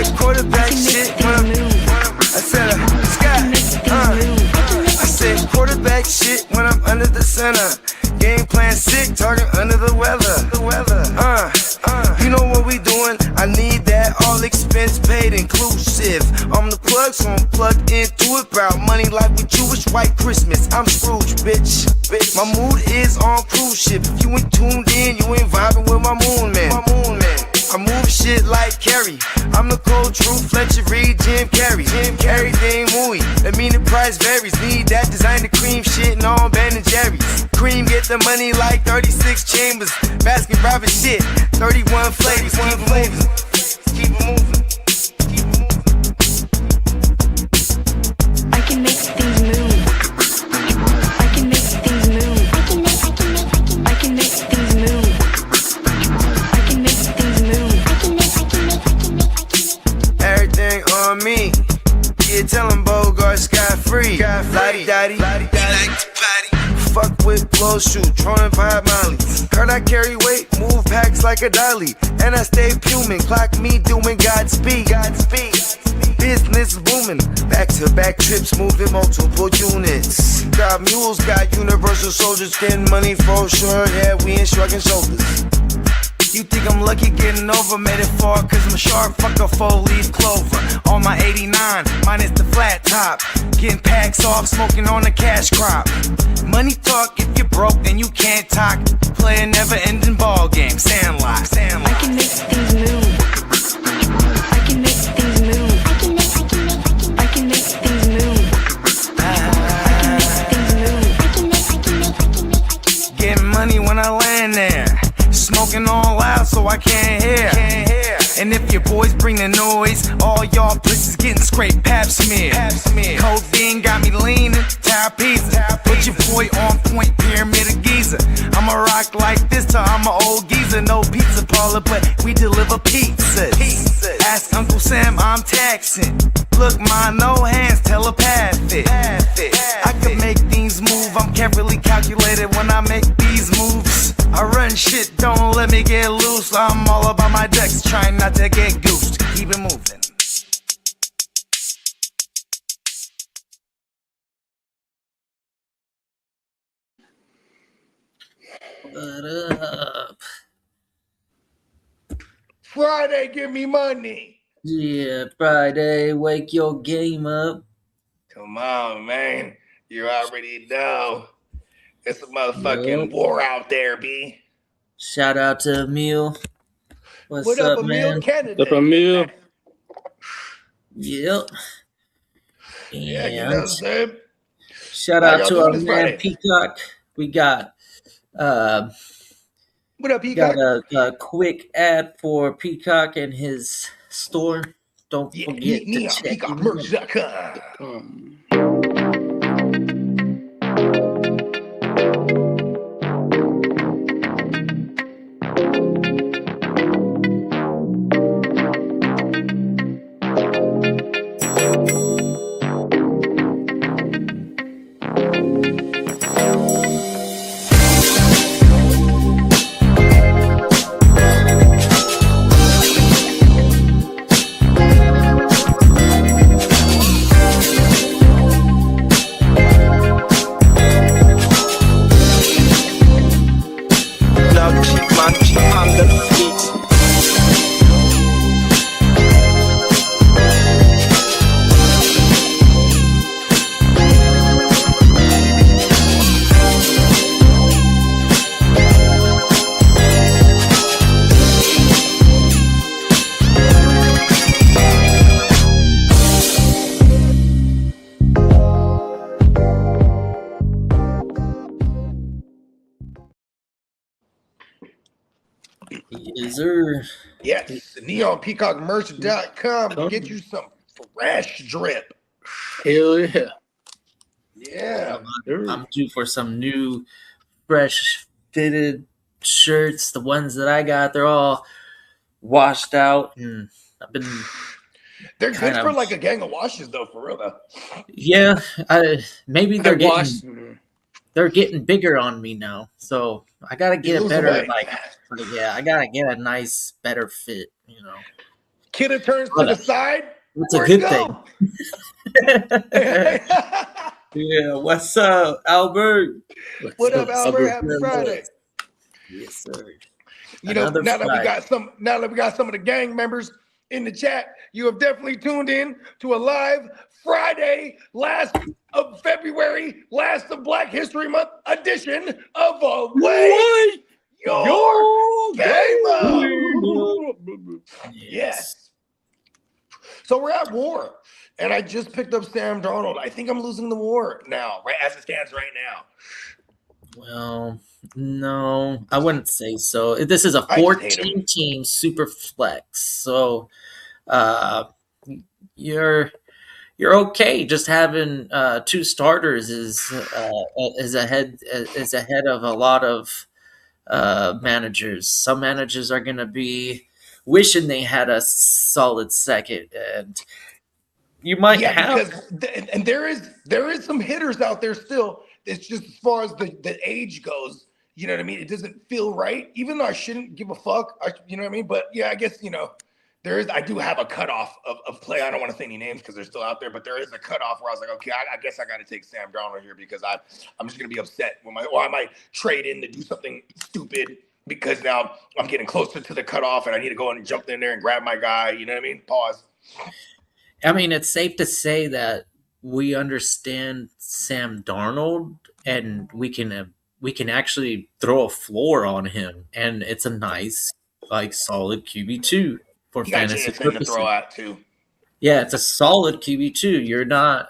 said quarterback shit when I said I said quarterback shit when I'm under the center. Game plan sick, talking under the weather. You know what we doing? I need that all expense paid inclusive. I'm the plug, so I'm plugged into it. About money like with Jewish white Christmas. I'm Scrooge, bitch. My mood is on cruise ship. If you ain't tuned in, you ain't vibing with my moon man. I move shit like Kerry. I'm the cold truth, Fletcher Reed, Jim Carrey. Everything mooey, that mean the price varies. Need that designer cream shit and all Ben and Jerry's. Cream get the money like 36 chambers. Baskin Robbins shit, 31 flavors. Keep it moving. I can make things move. I can make things move. I can make things move. I can make things move. Everything on me. Yeah, tell him Bogart scot-free. Lottie-dottie. Fuck with blow shoot, trolling 5 Molly. Heard I carry weight, move packs like a dolly. And I stay fuming, clock me doing Godspeed. Business booming, back-to-back trips moving multiple units. Got mules, got universal soldiers, getting money for sure. Yeah, we ain't shrugging shoulders. You think I'm lucky getting over, made it far, cause I'm a shark, fuck a 4-leaf clover. On my 89, minus the flat top. Getting packs off, smoking on the cash crop. Money talk, if you're broke, then you can't talk. Play a never-ending ball game, Sandlot. I can make things move. I can make things move. I can make things move. Getting money when I land there. Smoking all loud so I can't hear. And if your boys bring the noise, all y'all bitches getting scraped pap smear. Codeine got me leaning, pizza. Put your boy on point, pyramid of Giza. I'ma rock like this till I'm an old geezer. No pizza parlor, but we deliver pizzas. Ask Uncle Sam, I'm taxing. Look, my no hands telepathic. I can make things move, I'm carefully calculated when I make these moves. I run shit, don't let me get loose. I'm all about my decks, trying not to get goosed. Keep it moving. What up? Friday, give me money. Yeah, Friday, wake your game up. Come on, man. You already know. It's a motherfucking war out there, B. Shout out to Emil. What's What up, up, Emil man? Kennedy? What's up, Emil? Yep. Yeah, you And know, Sam. shout How out y'all to doing our this man Friday? Peacock. We got What up, Peacock? a quick ad for Peacock and his store. Don't Yeah, forget meet me to on check him out. peacockmerch.com. Yes, sir. Yes, neonpeacockmerch.com to get you some fresh drip. Hell yeah. Yeah. I'm due for some new, fresh fitted shirts. The ones that I got, they're all washed out, and I've been They're good kind for of- like a gang of washes, though, for real, though. yeah. Maybe they're Wash. getting bigger on me now, so I gotta You get a lose better weight. I gotta get a nice, better fit. Kidda turns to But, the side. It's a Where'd good it thing. go? Yeah, what's up, Albert? What up, Albert? Happy Yes, Friday. Yes, sir. You know, Another now that we Friday. got some of the gang members in the chat, you have definitely tuned in to a live Friday, last of February, last of Black History Month edition of Awake Your Game Up. Yes. So we're at war, and I just picked up Sam Darnold. I think I'm losing the war now, right as it stands right now. Well, no, I wouldn't say so. This is a I just hate him. 14-team super flex, so uh, you're okay. Just having two starters is ahead of a lot of managers. Some managers are going to be wishing they had a solid second, and you might have. Because and there is some hitters out there still. It's just as far as the age goes, you know what I mean? It doesn't feel right, even though I shouldn't give a fuck. You know what I mean? But yeah, I guess, you know, I do have a cutoff of play. I don't want to say any names because they're still out there, but there is a cutoff where I was like, okay, I guess I got to take Sam Darnold here because I'm just going to be upset or I might trade in to do something stupid because now I'm getting closer to the cutoff and I need to go and jump in there and grab my guy. You know what I mean? Pause. I mean, it's safe to say that we understand Sam Darnold, and we can actually throw a floor on him, and it's a nice, like, solid QB2 for fantasy purposes. To throw out too. Yeah, it's a solid QB2. You're not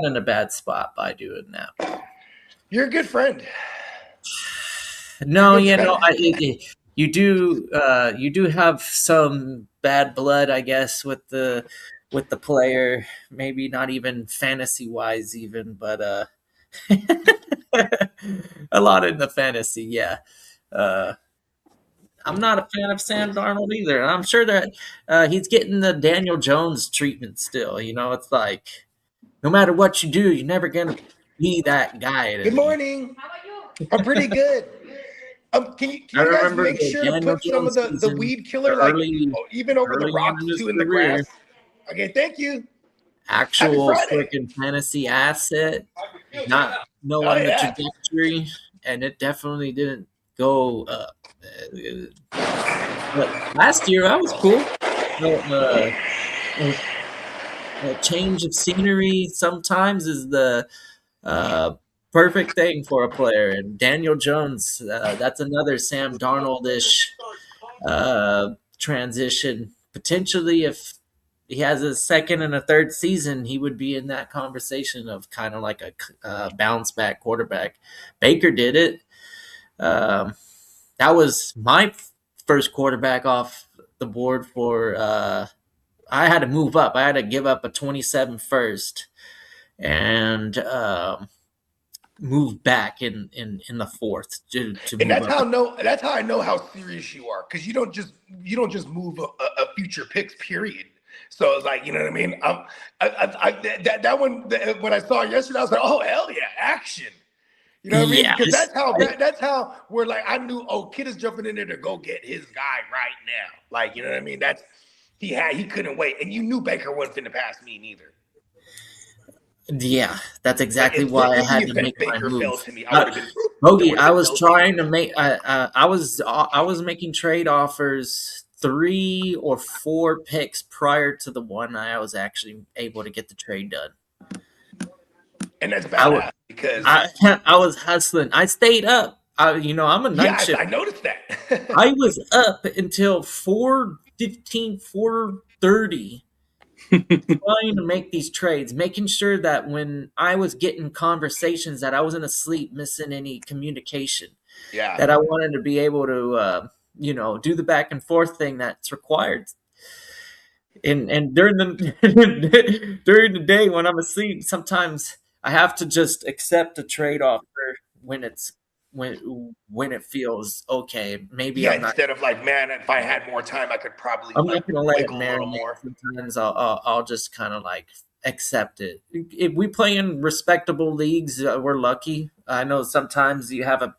in a bad spot by doing that. You're a good friend. No, you know, you do have some bad blood, I guess, with the player. Maybe not even fantasy wise, even, but a lot in the fantasy. Yeah, I'm not a fan of Sam Darnold either. I'm sure that he's getting the Daniel Jones treatment still. You know, it's like no matter what you do, you're never gonna be that guy. Good morning. How about you? I'm pretty good. Can you guys make sure to put some of the weed killer, like even over the rocks too in the grass? Okay, thank you. Actual freaking fantasy asset, not knowing the trajectory, and it definitely didn't go up. But last year I was cool. A change of scenery sometimes is the perfect thing for a player. And Daniel Jones, that's another Sam Darnold-ish transition. Potentially, if he has a second and a third season, he would be in that conversation of kind of like a bounce back quarterback. Baker did it. That was my first quarterback off the board for I had to move up. I had to give up a 27 first and move back in the fourth to and that's up. That's how I know how serious you are, because you don't just move a future picks, period. So it's like, you know what I mean? That one, when I saw it yesterday, I was like, oh hell yeah, action. You know what I mean? Because that's how we're like, I knew, oh, Kid is jumping in there to go get his guy right now. Like, you know what I mean? He couldn't wait. And you knew Baker wasn't finna pass me neither. Yeah, that's exactly why I had to make my move. Bogey, I was trying to make I was making trade offers 3 or 4 picks prior to the one I was actually able to get the trade done. And that's badass because I was hustling. I stayed up. I'm a night shift. I noticed that. I was up until 4:15, 4:30 trying to make these trades, making sure that when I was getting conversations that I wasn't asleep, missing any communication. Yeah. That I wanted to be able to do the back and forth thing that's required. And during the day when I'm asleep, sometimes I have to just accept a trade offer when it feels okay. Maybe instead of like, man, if I had more time, I could probably. I'm not gonna let it marinate more. Sometimes I'll just kind of like accept it. If we play in respectable leagues, we're lucky. I know sometimes you have a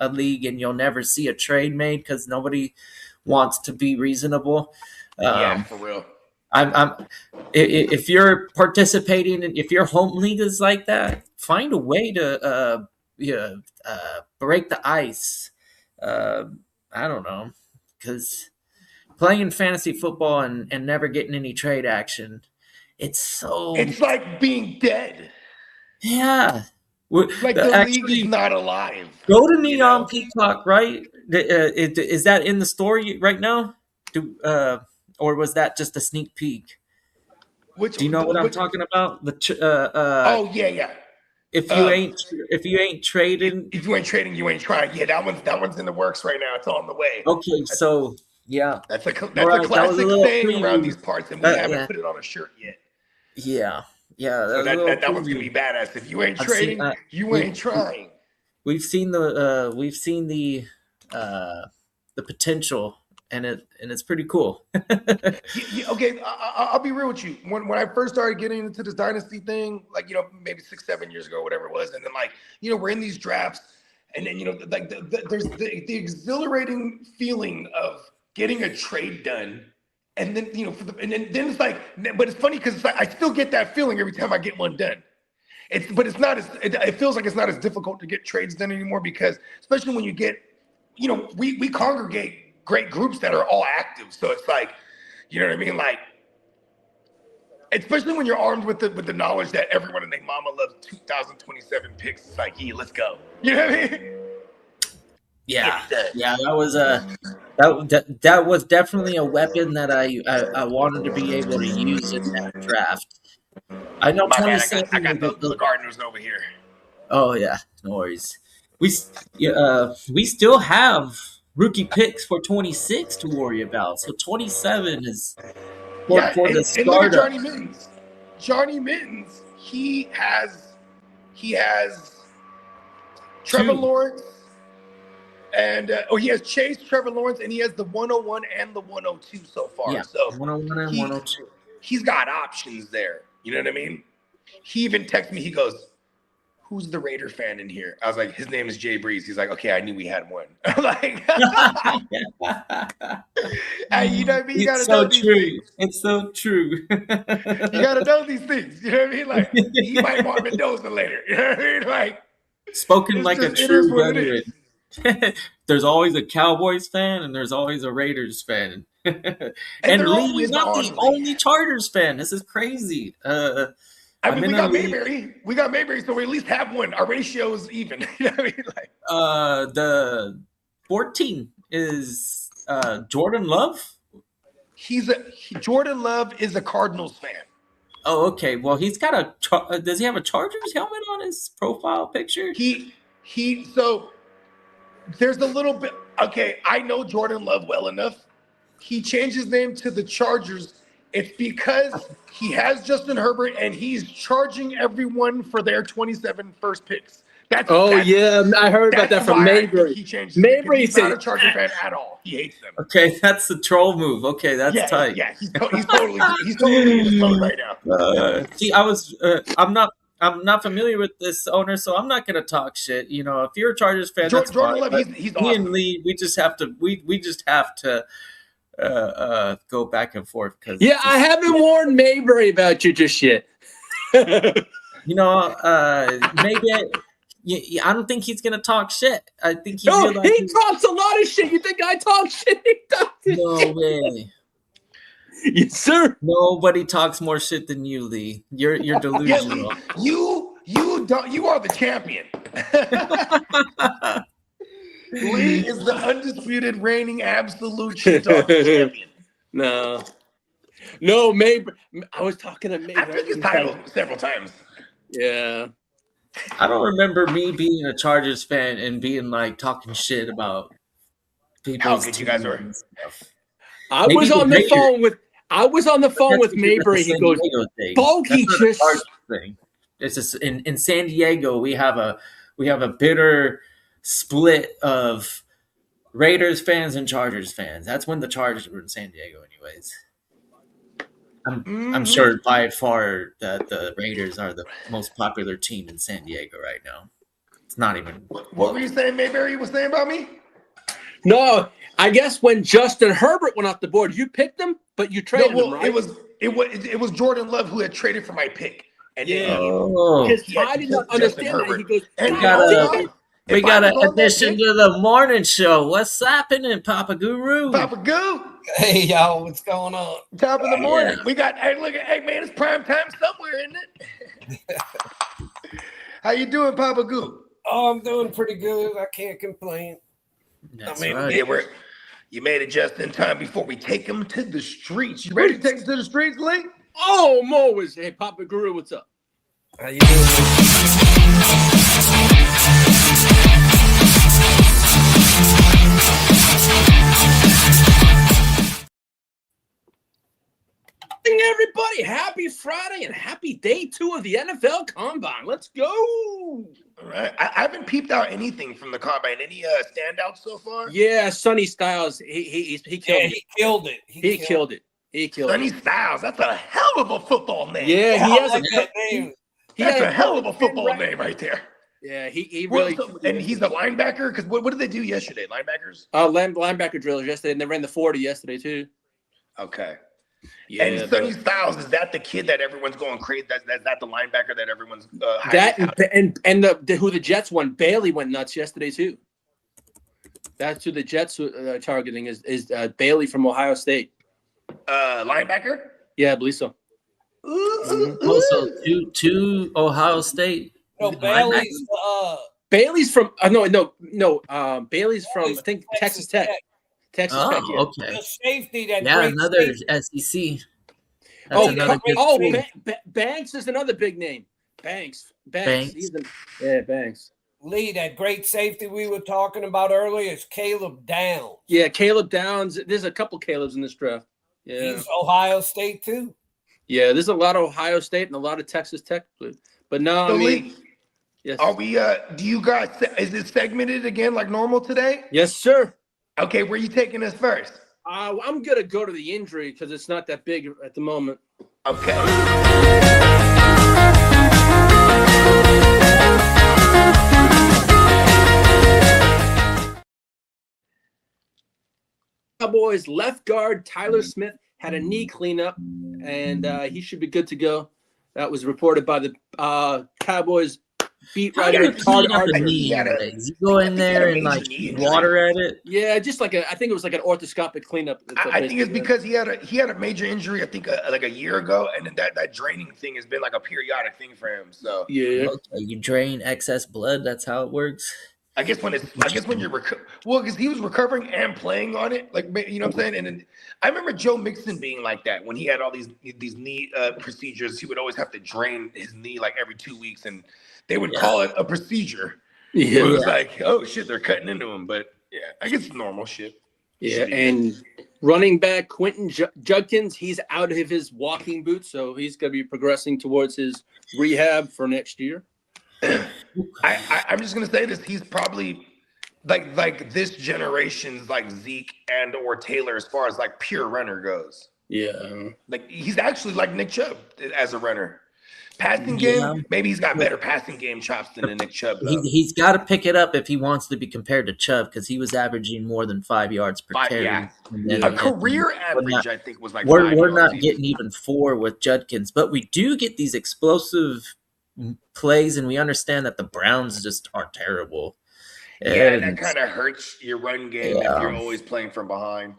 league and you'll never see a trade made because nobody wants to be reasonable. Yeah, for real. If you're participating in, if your home league is like that, find a way to break the ice. Uh, I don't know, because playing fantasy football and never getting any trade action, it's so It's like being dead. yeah. Like the league is Actually, not alive. go to you Neon know? Peacock, right? Is that in the story right now? Or was that just a sneak peek? Which, Do you know what I'm which talking about? oh yeah. Um, If you ain't trading, if you ain't trading, you ain't trying. Yeah, that one's in the works right now. It's on the way. okay. So yeah, That's a all right. That was a classic little thing around preview. these parts, and we haven't Yeah, put it on a shirt yet. yeah. That So was a little that one's gonna preview. be badass. If you ain't I've seen. trading, you We ain't trying. we've seen the potential, and it's pretty cool. Okay, I'll be real with you. When I first started getting into this dynasty thing, like maybe 6-7 years ago, whatever it was, and then we're in these drafts, and then like there's the exhilarating feeling of getting a trade done, and then and then it's like, but it's funny because I still get that feeling every time I get one done. But it's not as it feels like it's not as difficult to get trades done anymore, because especially when you get, we congregate great groups that are all active. So it's like, you know what I mean? Like, especially when you're armed with the knowledge that everyone and their mama loves 2027 picks. It's like, yeah, let's go. You know what I mean? Yeah, that was that was definitely a weapon that I wanted to be able to use in that draft. I know My bad, 27. I got the gardeners over here. Oh yeah, no worries. We still have rookie picks for 26 to worry about. So 27 is for Yeah, the and look at startup. Johnny Mittens. Johnny Mittens, he has Trevor Two. Lawrence, and he has Chase, Trevor Lawrence, and he has the 101 and the 102 so far. Yeah, So 101 and he- 102. he's got options there. You know what I mean? He even texted me. He goes, "Who's the Raider fan in here?" I was like, "His name is Jay Breeze." He's like, "Okay, I knew we had one." I'm like, hey, you know what I mean? You gotta It's know so these true. things. It's so true. You gotta know these things. You know what I mean? Like, he might want Mendoza later. You know what I mean? Like, Spoken like a it is true what it veteran. is. There's always a Cowboys fan and there's always a Raiders fan. And they're Lee, always you're not on, the Lee. only Chargers fan. This is crazy. I I'm mean, in we a got league. Mayberry. We got Mayberry, so we at least have one. Our ratio is even. You know what I mean? Like, The 14 is Jordan Love. Jordan Love is a Cardinals fan. Oh, okay. Well, he's got does he have a Chargers helmet on his profile picture? So there's a little bit. Okay, I know Jordan Love well enough. He changed his name to the Chargers. It's because he has Justin Herbert and he's charging everyone for their 27 first picks. Yeah, I heard about that from why I think Mayberry. he changed his name, 'cause Mayberry he's not a said, Charger fan at all. He hates them. Okay, that's the troll move. Okay, that's tight. Yeah, he's totally in his mode right now. See, I'm not familiar with this owner, so I'm not gonna talk shit. If you're a Chargers fan, that's Jordan fine. Love, But he's me and awesome. Lee, we just have to go back and forth because yeah, I haven't warned Mayberry about you just yet. maybe I don't think he's gonna talk shit. I think he No, realizes he talks a lot of shit. You think I talk shit? He talks no way. Yes, sir. Nobody talks more shit than you, Lee. You're Yeah, delusional. you are the champion. Lee is the undisputed reigning absolute shit talking champion. No, Mayberry. I was talking to Mayberry. I took his title several times. Yeah. I don't remember me being a Chargers fan and being like talking shit about people. How good you guys were. I Maybe was the on the Raiders- phone with Mayberry. He goes, Bogey just. Thing. It's just in San Diego we have a bitter split of Raiders fans and Chargers fans. That's when the Chargers were in San Diego, anyways. I'm sure by far that the Raiders are the most popular team in San Diego right now. It's not even. What were you saying, Mayberry was saying about me? No, I guess when Justin Herbert went off the board, you picked him. But you traded him, right? It was Jordan Love who had traded for my pick. And because I did not understand that. He goes, we got an addition to the morning show. What's happening, Papa Guru? Papa Goo. Hey, y'all, what's going on? Top of the morning. We got, hey, man, it's prime time somewhere, isn't it? How you doing, Papa Goo? Oh, I'm doing pretty good. I can't complain. That's I mean, right. You made it just in time before we take them to the streets. You ready to take us to the streets, Lee? Oh, Mo is, hey, Papa Guru, what's up? How you doing? Everybody, happy Friday and happy day 2 of the NFL Combine. Let's go. All right. I haven't peeped out anything from the Combine. Any standouts so far? Yeah, Sonny Styles, he killed it. He killed it. He killed it. He killed Sonny it. Styles. That's a hell of a football name. Yeah, he I has like that name. That's has a hell of a football name right there. Yeah, he really. And he's a linebacker? Because what did they do yesterday? Linebackers? Linebacker drills yesterday, and they ran the 40 yesterday too. Okay. Yeah, And Sonny Styles, is that the kid that everyone's going crazy? That's that the linebacker that everyone's that and who the Jets won? Bailey went nuts yesterday too. That's who the Jets are targeting is Bailey from Ohio State. Linebacker? Yeah, I believe so. Also, two Ohio State. No, Bailey's Bailey's from Bailey's from I think Texas Tech. Texas Tech. Yeah. Okay. the safety that Another safety. SEC. That's another good school. Banks is another big name. Banks. Banks. Banks. Lee, that great safety we were talking about earlier is Caleb Downs. Yeah, Caleb Downs. There's a couple Calebs in this draft. Yeah. He's Ohio State too. Yeah, there's a lot of Ohio State and a lot of Texas Tech. But no, So I mean, Lee, yes. are we do you guys is it segmented again like normal today? Yes, sir. Okay, where you taking us first? I'm gonna go to the injury because it's not that big at the moment. Okay. Cowboys left guard Tyler Smith had a knee cleanup, and he should be good to go. That was reported by the Cowboys beat writer Todd Archer. You go in there and like water at it. Yeah, just like I think it was like an orthoscopic cleanup. I think it's because he had a major injury. I think like a year ago, and then that draining thing has been like a periodic thing for him. So yeah, Okay, you drain excess blood. That's how it works. I guess when you're because he was recovering and playing on it, like, you know what I'm saying. And then I remember Joe Mixon being like that when he had all these knee procedures. He would always have to drain his knee like every 2 weeks, and they would call it a procedure. Yeah, It was like, oh shit, they're cutting into him. But yeah, I guess it's normal shit. yeah. And running back Quentin Judkins, he's out of his walking boots, so he's going to be progressing towards his rehab for next year. I'm just gonna say this. He's probably like this generation's like Zeke and or Taylor as far as like pure runner goes. Yeah, Like he's actually like Nick Chubb as a runner. Passing game, maybe he's got better passing game chops than Nick Chubb. He's got to pick it up if he wants to be compared to Chubb because he was averaging more than 5 yards per carry. Yeah. And A career average, I think, was like we're not getting even 4 with Judkins, but we do get these explosive plays, and we understand that the Browns just are terrible. Yeah, And that kind of hurts your run game if you're always playing from behind.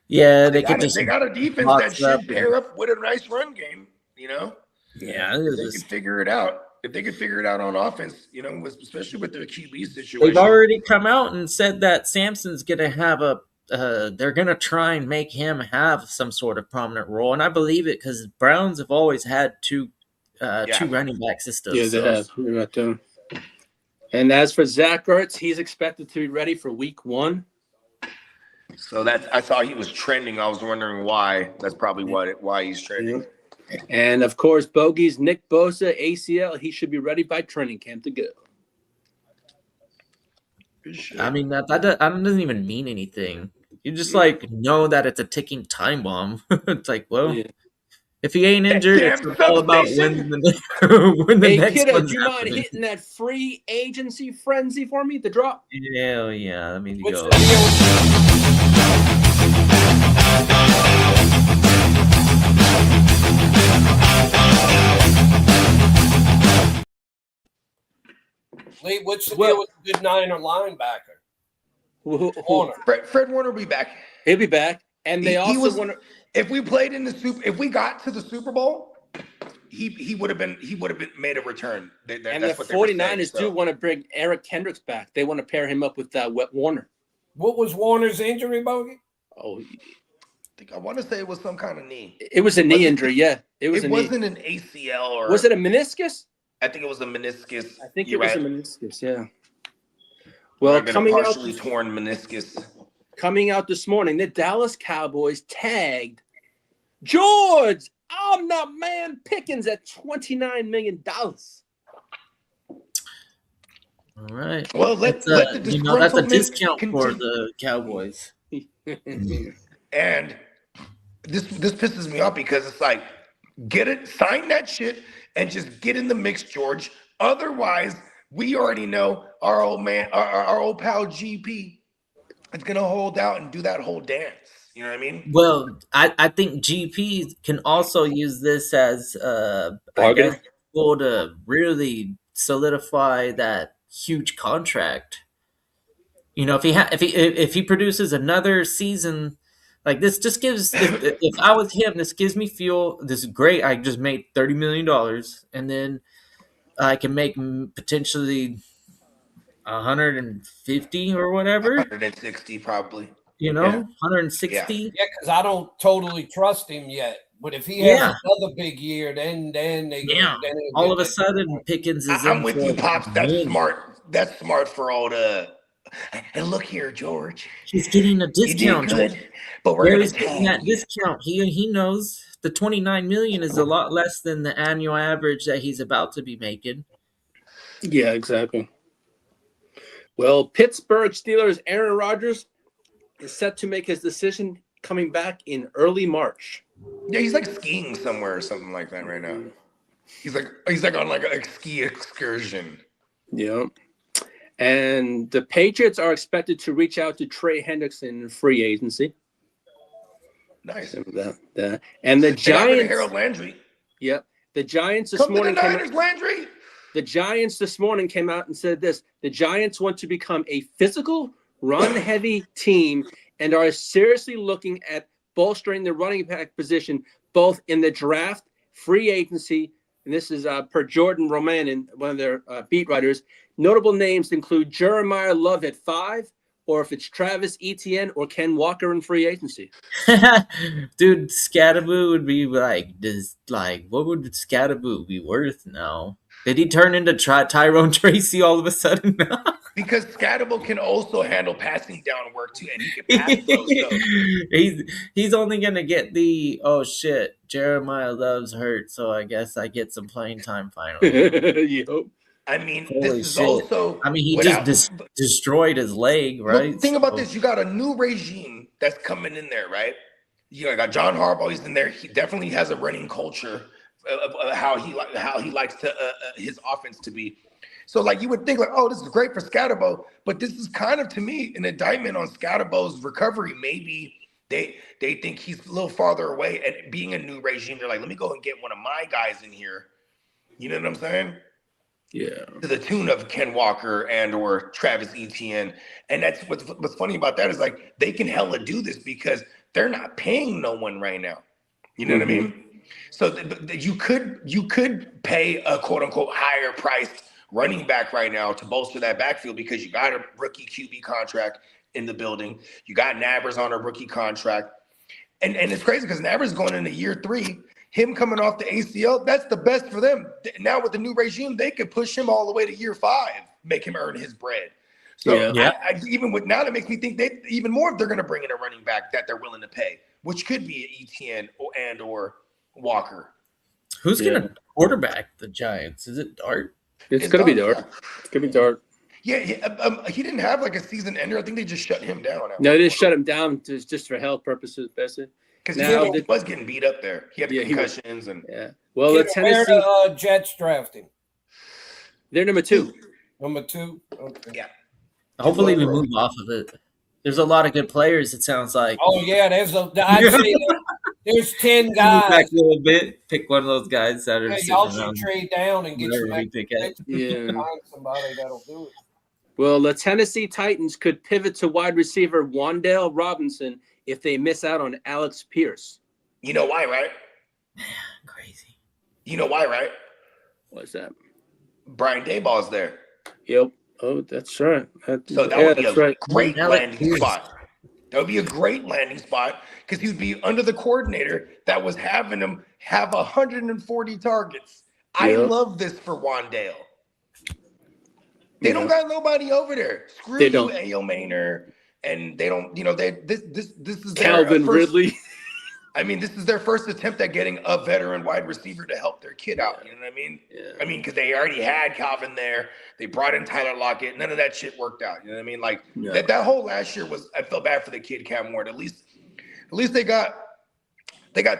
yeah, They got a defense that should pair up with a nice run game. You know, Yeah, if they can figure it out. If they could figure it out on offense, you know, especially with their QB situation. they've already come out and said that Samson's going to have they're going to try and make him have some sort of prominent role, and I believe it because Browns have always had two running back systems. yeah, they have. You're right there. And as for Zach Ertz, he's expected to be ready for Week 1. So I saw he was trending. I was wondering why. That's probably why he's trending. And of course, Bogey's Nick Bosa, ACL. He should be ready by training camp to go. I mean, that doesn't even mean anything. You just like know that it's a ticking time bomb. It's like, well, if he ain't injured, it's all about when the next kiddo, one's do you mind happening. hitting that free agency frenzy for me? The drop. Hell yeah, let me What's go. the deal with Lee, what's the Well- deal with the good Niner linebacker? Warner. Warner. Fred Warner will be back. He'll be back. And they He also was. want to. If we played in the if we got to the Super Bowl, he would have been made a return. And That's the what they were saying, 49ers so. do want to bring Eric Kendricks back. They want to pair him up with Warner. What was Warner's injury, Bogey? Oh, I want to say it was some kind of knee. it was a knee injury. Yeah, it was It a knee. wasn't an ACL or Was it a meniscus? I think it was a meniscus. I think it You're was right. a meniscus. Yeah. Well, Well, coming out partially torn meniscus. this morning, the Dallas Cowboys tagged George. I'm not man Pickens at $29 million. All right. Well, let That's the that's a disgruntlement discount for continue. the Cowboys. And this pisses me off because it's like, get it, sign that shit, and just get in the mix, George. Otherwise, we already know our old man, our old pal GP, is gonna hold out and do that whole dance. You know what I mean? Well, I think GP can also use this as I Bargain. guess tool to really solidify that huge contract. You know, if he produces another season like this, just gives if I was him, this gives me fuel. This is great. I just made $30 million, and then I can make potentially 150 or whatever. 160 probably. You know, Yeah. 160. Yeah, because I don't totally trust him yet. But if he has Yeah. another big year, then they Yeah. then they'll All get of a that. sudden, Pickens is. I'm in with for you, a Pops. That's win. smart. That's smart for all the. And look here, George. He's getting a You did discount. good, but we're Where gonna he's getting that tag you. discount, he knows the 29 million is a lot less than the annual average that he's about to be making. Yeah, exactly. Well, Pittsburgh Steelers Aaron Rodgers is set to make his decision coming back in early March. Yeah, he's like skiing somewhere or something like that right now. He's like on like a ski excursion. Yeah. And the Patriots are expected to reach out to Trey Hendrickson in free agency. Nice. And the They got rid of Giants. Harold Landry. Yep. The Giants this Come to the morning came out. Niners, Landry. The Giants this morning came out and said this: the Giants want to become a physical, run-heavy team and are seriously looking at bolstering the running back position both in the draft, free agency, and this is per Jordan Romanin, one of their beat writers. Notable names include Jeremiah Love at 5, or if it's Travis Etienne or Ken Walker in free agency. Dude, Scatterboo would be what would Scatterboo be worth now? Did he turn into Tyrone Tracy all of a sudden? Because Scatterable can also handle passing down work too, and he can pass those. So. he's only gonna get the shit. Jeremiah Love's hurt, so I guess I get some playing time finally. Yep. I mean, Holy this is shit. also. I mean, he without- just destroyed his leg, right? Look, think about So- this: you got a new regime that's coming in there, right? You got John Harbaugh. He's in there. He definitely has a running culture of how he likes to his offense to be. So, like, you would think, like, oh, this is great for Scatterbo, but this is kind of, to me, an indictment on Scatterbo's recovery. Maybe they think he's a little farther away, and being a new regime, they're like, let me go and get one of my guys in here. You know what I'm saying? Yeah. To the tune of Ken Walker and or Travis Etienne. And that's what's funny about that is, like, they can hella do this because they're not paying no one right now. You know what I mean? So you could pay a quote unquote higher priced running back right now to bolster that backfield because you got a rookie QB contract in the building. You got Nabers on a rookie contract. And it's crazy because Nabers going into year 3, him coming off the ACL, that's the best for them. Now with the new regime, they could push him all the way to year 5, make him earn his bread. So Yeah. even with now, that makes me think they even more if they're going to bring in a running back that they're willing to pay, which could be an ETN or Walker. Who's gonna quarterback the Giants? Is it Dart? It's going to be Dart, Dart. It's going to be Dart. Yeah, he didn't have like a season ender. I think they just shut him down. No, they just shut him down just for health purposes, basically. Because Now he the- was getting beat up there. He had Yeah, he was. concussions and Yeah. Well, the Where Tennessee, the Jets drafting? they're number 2. Number 2? Okay. yeah. Hopefully, we move off of it. There's a lot of good players. It sounds like. Oh, yeah, I'd say that. There's 10 Move back guys. a little bit. Pick one of those guys that are Yeah, sitting y'all should around. trade down and get Whatever some we pick at. extra Yeah. find somebody that'll do it. Well, the Tennessee Titans could pivot to wide receiver Wan'Dale Robinson if they miss out on Alex Pierce. You know why, right? Crazy. You know why, right? What's that? Brian Dayball's there. Yep. Oh, that's right. So that would be that's a right. great Alex landing Pierce. spot. That would be a great landing spot because he would be under the coordinator that was having him have 140 targets. I Yep. love this for Wandale. They Yeah. don't got nobody over there. Screw They you, don't. A.O. Maynard. And they don't, this is their Calvin first, Ridley. I mean, this is their first attempt at getting a veteran wide receiver to help their kid out. You know what I mean? Yeah. I mean, because they already had Calvin there. They brought in Tyler Lockett. None of that shit worked out. You know what I mean? Like Yeah. that whole last year was, I felt bad for the kid Cam Ward. At least they got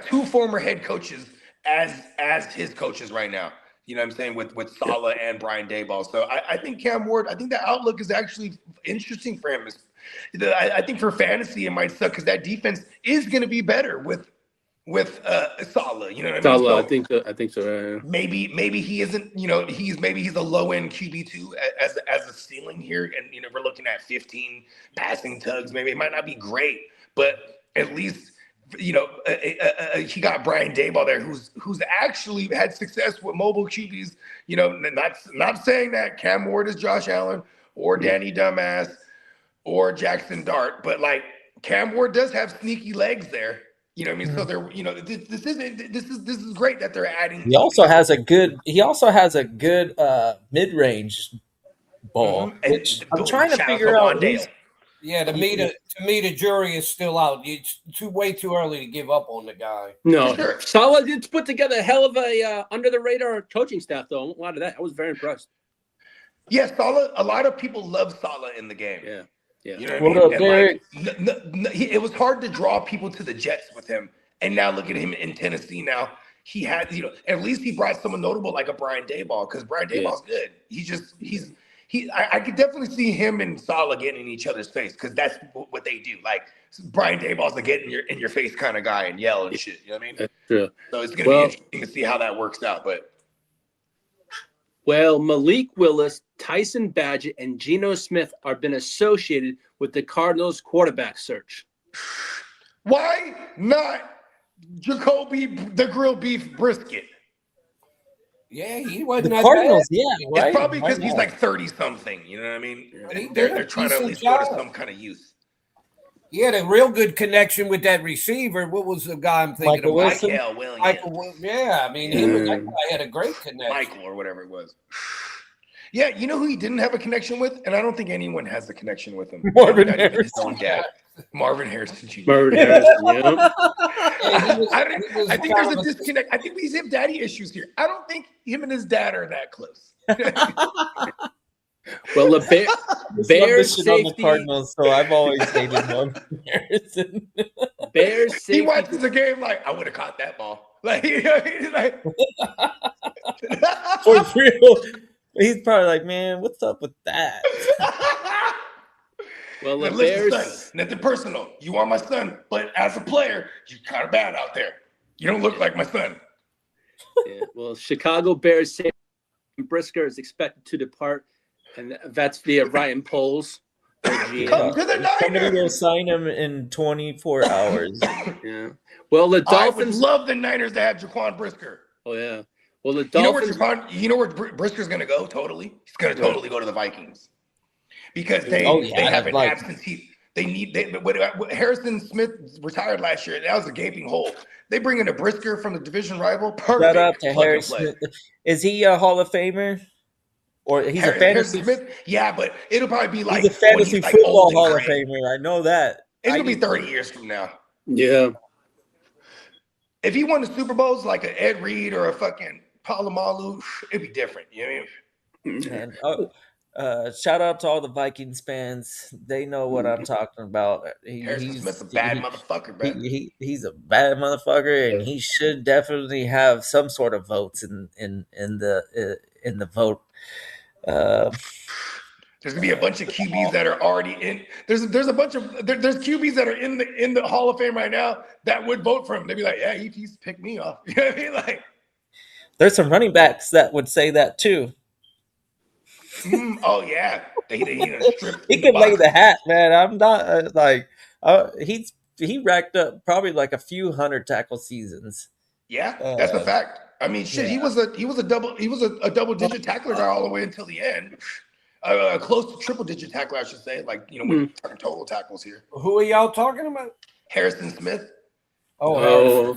two former head coaches as his coaches right now. You know what I'm saying? With Saleh and Brian Daboll. So I think Cam Ward, I think the outlook is actually interesting for him. I think for fantasy it might suck because that defense is going to be better with Saleh. You know what I mean? Salah, So I think so. maybe he isn't. He's a low end QB2 as a ceiling here, and we're looking at 15 passing tugs. Maybe it might not be great, but at least. He got Brian Daboll there, who's actually had success with mobile QBs. Not saying that Cam Ward is Josh Allen or Danny Dumbass or Jackson Dart, but like Cam Ward does have sneaky legs there. You know what I mean? So they're this is great that they're adding. He also has a good mid-range ball, Mhm. which I'm And trying to shout figure to out. Wandale. Yeah, to me, the jury is still out. It's way too early to give up on the guy. No, For sure. Salah did put together a hell of a under the radar coaching staff, though. I won't lie to that. I was very impressed. Yeah, Saleh. A lot of people love Saleh in the game. Yeah, yeah. You know What what I up, mean? Derek? And it was hard to draw people to the Jets with him. And now look at him in Tennessee now. He had, at least he brought someone notable like a Brian Daboll because Brian Daboll's good. I could definitely see him and Saleh getting in each other's face because that's what they do. Like Brian Daboll's a get in your face kind of guy and yell and shit. You know what I mean? That's true. So it's gonna be interesting to see how that works out. But Well, Malik Willis, Tyson Badgett, and Geno Smith are been associated with the Cardinals quarterback search. why not Jacoby the grilled beef brisket? Yeah, he The wasn't that Cardinals, bad. yeah, right. It's probably because Why he's not? like 30 something. You know what I mean? But he did They're a trying to at decent least go to job. some kind of youth. He had a real good connection with that receiver. What was the guy I'm thinking Michael of? Wilson? Michael Williams. Michael Wilson. Yeah, I mean, that guy had a great connection. Michael or whatever it was. Yeah, you know who he didn't have a connection with? And I don't think anyone has a connection with him. Marvin Not even his Harrison. own dad. Marvin Harrison Jr. Bird Harrison, yeah. Yeah, he was I think there's kind a of disconnect. I think we have daddy issues here. I don't think him and his dad are that close. Well, the Just love Bears this shit on the safety, Cardinals, so I've always hated Marvin Harrison. Bears He safety. watches the game like, I would have caught that ball. Like, he's like For real. He's probably like, man, what's up with that? Well, the Like, listen, Bears. son, nothing personal. You are my son, but as a player, you're kind of bad out there. You don't look like my son. Yeah, well, Chicago Bears safety Brisker is expected to depart, and that's via Ryan Poles. Come to the Somebody will Niners. sign him in 24 hours. Yeah. Well, the I would Dolphins. love the Niners to have Jaquan Brisker. Oh yeah. Well, the You know where Dolphins. Brisker's going to go? Totally, he's going to totally go to the Vikings because they Oh, yeah, they have an like- absentee. When Harrison Smith retired last year, that was a gaping hole. They bring in a Brisker from the division rival. Perfect. Shout out to plug and Harris play. Smith. Is he a Hall of Famer? Or he's a Harrison fantasy Smith, yeah, but it'll probably be like he's a fantasy when he's, like, football old and Hall of gray. Famer. I know that. It's I gonna be used- 30 years from now. Yeah. If he won the Super Bowls like an Ed Reed or a fucking Palomalu, it'd be different. You know what I mean? And shout out to all the Vikings fans. They know what I'm talking about. Harrison Smith's a bad motherfucker, bro. He's a bad motherfucker, and he should definitely have some sort of votes in the vote. There's gonna be a bunch of QBs that are already in. There's a bunch of there's QBs that are in the Hall of Fame right now that would vote for him. They'd be like, yeah, he's picked me off. You know what I mean? Like, There's some running backs that would say that too. oh yeah, they strip. He could lay the hat, man. I'm not he racked up probably like a few hundred tackle seasons. Yeah, that's a fact. I mean, shit, yeah. he was a double digit tackler guy all the way until the end. Close to triple digit tackler, I should say. Like, we're talking total tackles here. Who are y'all talking about? Harrison Smith. Oh,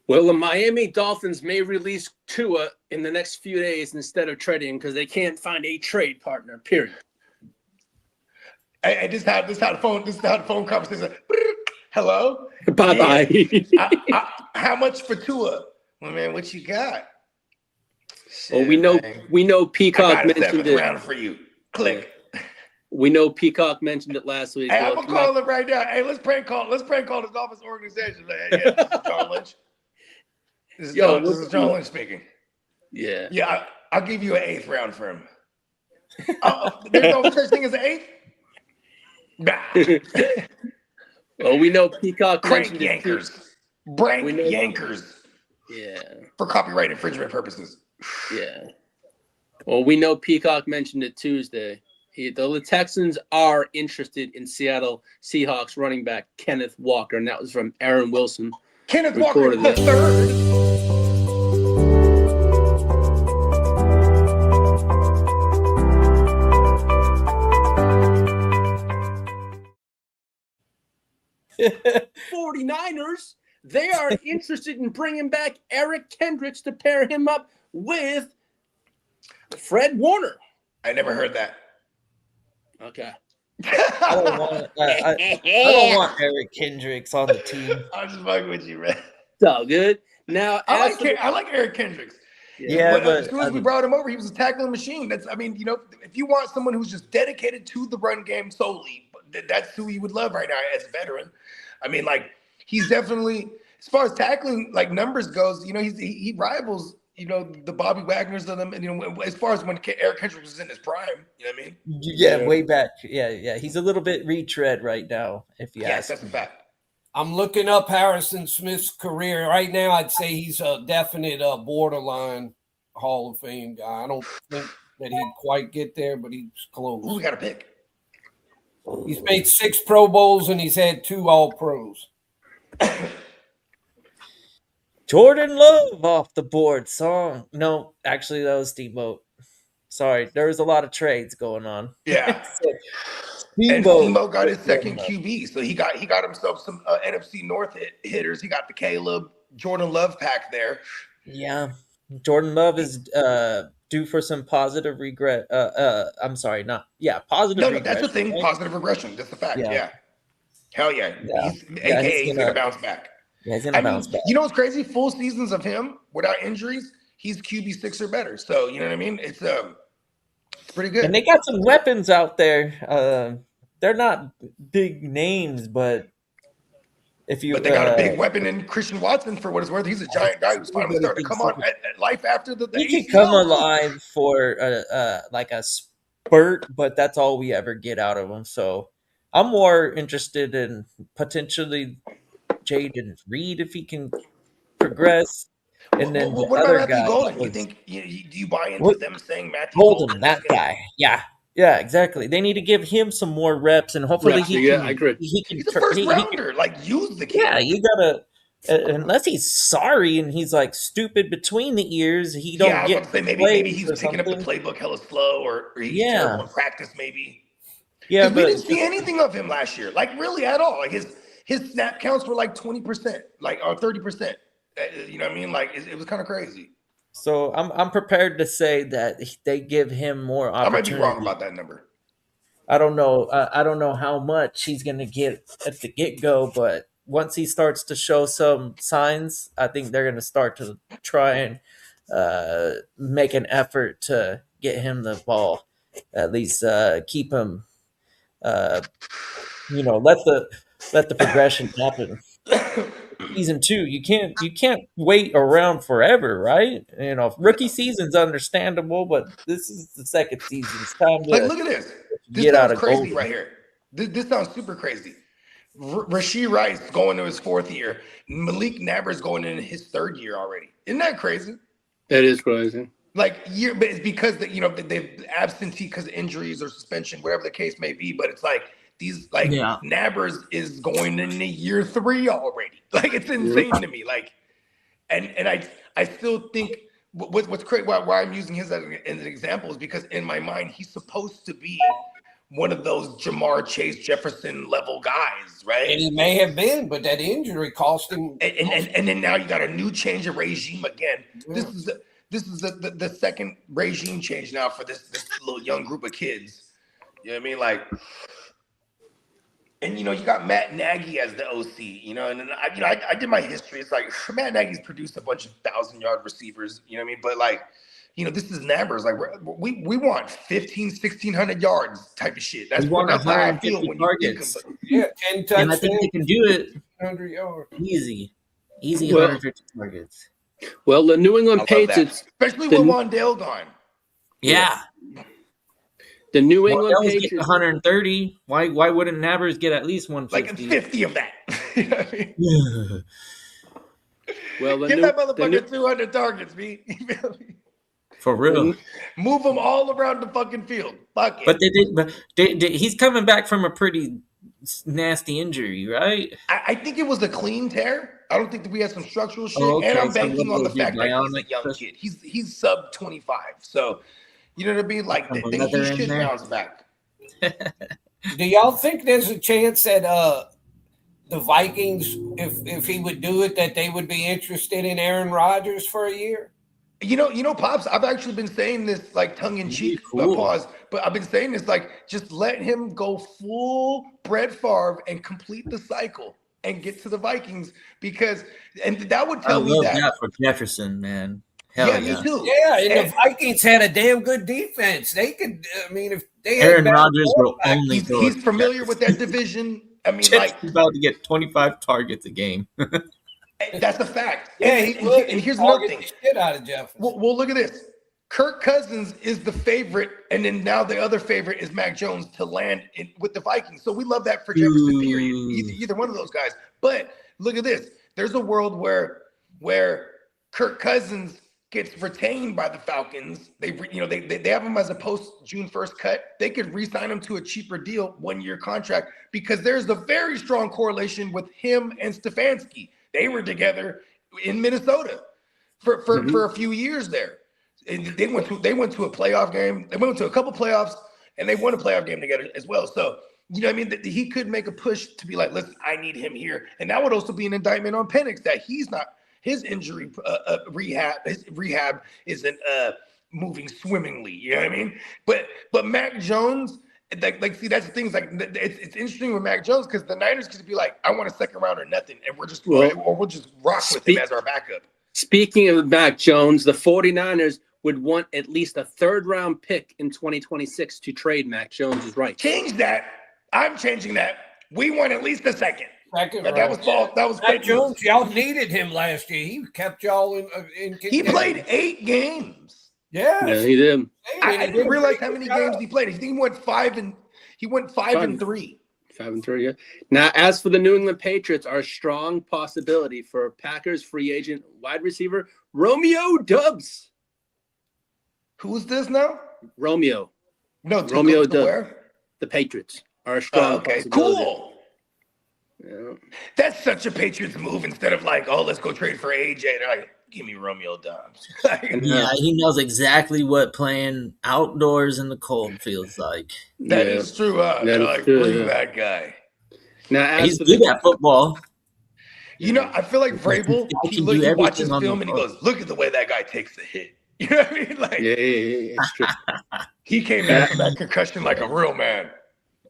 Well, the Miami Dolphins may release Tua in the next few days instead of trading him because they can't find a trade partner. Period. I just had the phone conversation. Hello. Bye bye. How much for Tua? Well, man, what you got? Well, we know I Peacock got a mentioned seventh it. round for you. Click. We know Peacock mentioned it last week. Hey, I'm gonna call him right now. Hey, let's prank call the Dolphins organization. Like, hey, this is John Lynch. This is John Lynch speaking. Yeah. Yeah, I'll give you an 8th round for him. There's no such thing as an 8th? Nah. Well, we know Peacock Crank mentioned it too. Yankers. Brank We know- Yankers. Yeah. For copyright infringement purposes. Yeah. Well, we know Peacock mentioned it Tuesday. The Texans are interested in Seattle Seahawks running back Kenneth Walker, and that was from Aaron Wilson. Kenneth Walker Recorded the that. third. The 49ers, they are interested in bringing back Eric Kendricks to pair him up with Fred Warner. I never heard that. Okay. I don't want Eric Kendricks on the team. I'm just fucking with you, man. So good. Now, I like Eric Kendricks. Yeah, but as soon as we brought him over, he was a tackling machine. If you want someone who's just dedicated to the run game solely, that's who you would love right now as a veteran. I mean, like, he's definitely, as far as tackling like numbers goes, he rivals, the Bobby Wagners of them. And as far as when Eric Kendricks was in his prime, you know what I mean? Yeah, way back. Yeah. He's a little bit retread right now, if you Yes, ask that's a me. fact. I'm looking up Harrison Smith's career right now. I'd say he's a definite borderline Hall of Fame guy. I don't think that he'd quite get there, but he's close. Who we got to pick? He's made 6 Pro Bowls and he's had 2 All Pros. Jordan Love off the board. Song. No, actually, that was Steamboat. Sorry, there was a lot of trades going on. Yeah. And Steamboat. Steamboat got his second QB, so he got himself some NFC North hitters. He got the Caleb Jordan Love pack there. Yeah, Jordan Love is due for some positive regret. I'm sorry, positive. No, that's the regression, thing. right? Positive regression. That's the fact. Yeah. Yeah. Hell yeah. Yeah. He's gonna bounce back. Yeah, he's gonna bounce back. You know what's crazy? Full seasons of him without injuries, he's QB6 or better. So you know what I mean? It's pretty good. And they got some weapons out there. They're not big names, but if you But they got a big weapon in Christian Watson for what it's worth. He's a giant guy who's finally starting to come on at life after the he ACL. could come alive for like a spurt, but that's all we ever get out of him. So I'm more interested in potentially Jaden Reed if he can progress, and then What the about other Matthew guy. Golden? was You think do you buy into What? them saying Matthew Golden, that is gonna- guy? Yeah, exactly. They need to give him some more reps, and hopefully Reps, he yeah, can. I agree. He can. He's a turn- first he can- rounder. Like, use the kid. Yeah, you gotta. Unless he's sorry and he's like stupid between the ears, he don't I was get about to say maybe plays he's or picking up the something. playbook hella slow, or he's Yeah. terrible in practice. Maybe. Yeah, 'Cause we but didn't see anything of him last year, like really at all. Like his snap counts were like 20%, like or 30%. You know what I mean? Like it was kind of crazy. so I'm prepared to say that they give him more I might be opportunity. wrong about that number. I don't know. I don't know how much he's going to get at the get go, but once he starts to show some signs, I think they're going to start to try and make an effort to get him the ball. At least keep him. Let the progression happen. season 2. You can't wait around forever, right? Rookie season's understandable, but this is the second season. It's time Like, to look at this. This get out sounds of crazy gold. right here. This sounds super crazy. Rashee Rice going to his 4th year. Malik Nabers going into his 3rd year already. Isn't that crazy? That is crazy. Like, but it's because they've absentee because of injuries or suspension, whatever the case may be. But it's like these Yeah. Nabers is going into year 3 already. Like, it's insane to me. Like, and I still think what's crazy why I'm using his as an example is because in my mind he's supposed to be one of those Jamar Chase Jefferson level guys, right? And he may have been, but that injury cost him. And then now you got a new change of regime again. Yeah. This is the second regime change now for this little young group of kids. You know what I mean? Like, and you got Matt Nagy as the OC. And then I did my history. It's like Matt Nagy's produced a bunch of 1,000-yard receivers. You know what I mean? But like, this is Nabers. Like we want 1,600 yards type of shit. That's We want how I feel 150 when targets. Yeah, 10 touchdowns, And I think they can do it 100 yards. easy Well- 150 targets. Well, the New England I love that. Patriots, Especially the- with Wandale gone. Yeah. the New Well, England getting Patriots. 130. Why wouldn't Nabers get at least Like 150? 50 of that. You know what I mean? Well, the Give new, that the motherfucker new, 200 targets, B. You feel me? For real. Move them all around the fucking field. Fuck it. But he's coming back from a pretty nasty injury, right? I think it was a clean tear. I don't think that we had some structural shit. Oh, okay. And I'm So banking what on the was he, fact that he's a bionic? young kid. He's sub 25. So, you know what I mean? Like, Some he leather in should there. bounce back. Do y'all think there's a chance that the Vikings, if he would do it, that they would be interested in Aaron Rodgers for a year? You know, Pops, I've actually been saying this like tongue in cheek, Cool. pause, but I've been saying this like just let him go full Brett Favre and complete the cycle and get to the Vikings and that would I tell me love that. that for Jefferson, man. Hell Yeah, yeah. me too. Yeah, and And the Vikings had a damn good defense. They could, I mean, if they had Aaron better Rodgers will quarterback- only throw he's it. familiar with that division. I mean, like Jefferson's about to get 25 targets a game. that's a fact. Yeah, and, he and- would. and here's He'd another target thing. the shit out of Jefferson. Well, look at this. Kirk Cousins is the favorite, and then now the other favorite is Mac Jones to land with the Vikings. So we love that for Jefferson, period. Either one of those guys. But look at this. There's a world where Kirk Cousins gets retained by the Falcons. They have him as a post June 1st cut. They could re-sign him to a cheaper deal, 1-year contract, because there's a very strong correlation with him and Stefanski. They were together in Minnesota for a few years there. And they went to a playoff game. They went to a couple playoffs, and they won a playoff game together as well. So, you know what I mean? That he could make a push to be like, listen, I need him here. And that would also be an indictment on Penix that he's not, his injury rehab isn't moving swimmingly. You know what I mean? But Mac Jones, see, that's the things like it's interesting with Mac Jones because the Niners could be like, I want a second round or nothing, and we'll just rock with him as our backup. Speaking of Mac Jones, the 49ers would want at least a 3rd-round pick in 2026 to trade Mac Jones is right. Change that. I'm changing that. We want at least a second. Second That round. was false. That was Mac fake Jones, news. y'all needed him last year. He kept y'all in He played 8 games. Yeah, Yeah, he did. I didn't realize how many games he played. He went 5 and 3. 5-3. Yeah. Now, as for the New England Patriots, are a strong possibility for Packers free agent wide receiver Romeo Doubs. Who's this now? Romeo, No, Romeo to Doubs. where? The Patriots are a strong Okay, possibility. cool. Yeah. That's such a Patriots move instead of like, oh, let's go trade for AJ. They're like, give me Romeo Doubs. Yeah, he knows exactly what playing outdoors in the cold feels like. That Yeah. is true. They're That is like, true, bring yeah. that guy. Now, as He's for good the, at football. You know, I feel like Vrabel, He can do he watches everything on film the and he field. goes, look at the way that guy takes the hit. You know what I mean? Like, yeah, it's true. he came back from that concussion like a real man.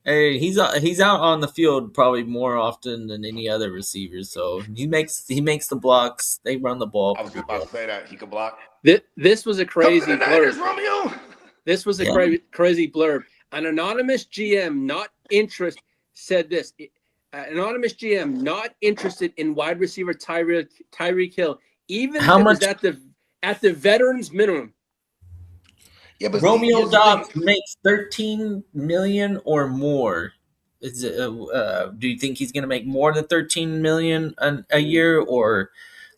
Hey, he's out on the field probably more often than any other receiver. So he makes the blocks. They run the ball. I was about to say that. He could block. This was a crazy Come to the Niners, blurb. Romeo. This was a Yeah. crazy blurb. An anonymous GM not interest said this. Anonymous GM not interested in wide receiver Tyreek Hill, even How if much- it's at the veterans minimum. Yeah, but Romeo here's the Dobbs thing. makes 13 million or more. Is it, do you think he's going to make more than 13 million a year or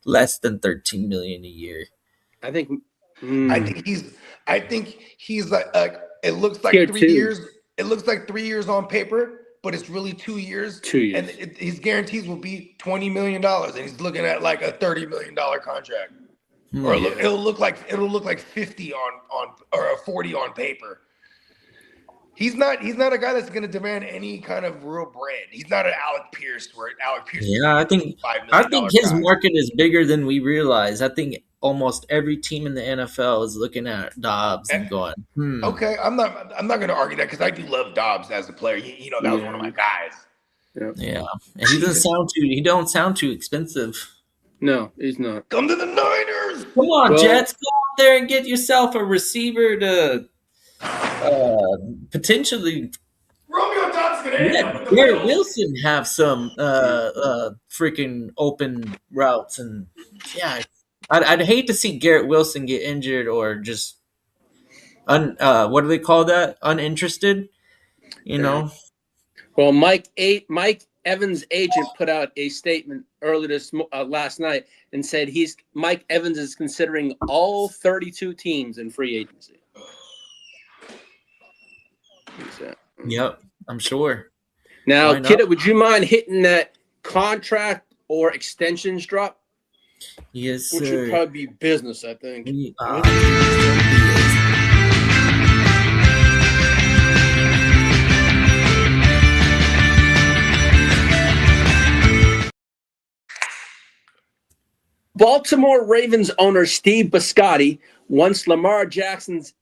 less than 13 million a year? I think. I think he's like it looks like Tier 3 2. years. It looks like 3 years on paper, but it's really 2 years. 2 years. And his guarantees will be $20 million, and he's looking at like a $30 million contract. Or it'll look like 50 on or a 40 on paper. He's not a guy that's going to demand any kind of real brand. He's not an Alec Pierce where Alec Pierce. Yeah, I think his market is bigger than we realize. I think almost every team in the NFL is looking at Dobbs and going, Okay, I'm not going to argue that because I do love Dobbs as a player. You know, that was one of my guys. Yeah, and he don't sound too expensive. No, he's not. Come to the Niners. Come on, Jets, go out there and get yourself a receiver to potentially Romeo Dobbs going to end up with the Garrett Bills. Wilson have some freaking open routes, and yeah, I'd hate to see Garrett Wilson get injured or just what do they call that? Uninterested, you know. Well, Mike Evans' agent put out a statement earlier last night and said Mike Evans is considering all 32 teams in free agency. Yep, I'm sure. Now, Kidda, would you mind hitting that contract or extensions drop? Yes, Which sir. would probably be business, I think. Baltimore Ravens owner Steve Bisciotti wants Lamar Jackson's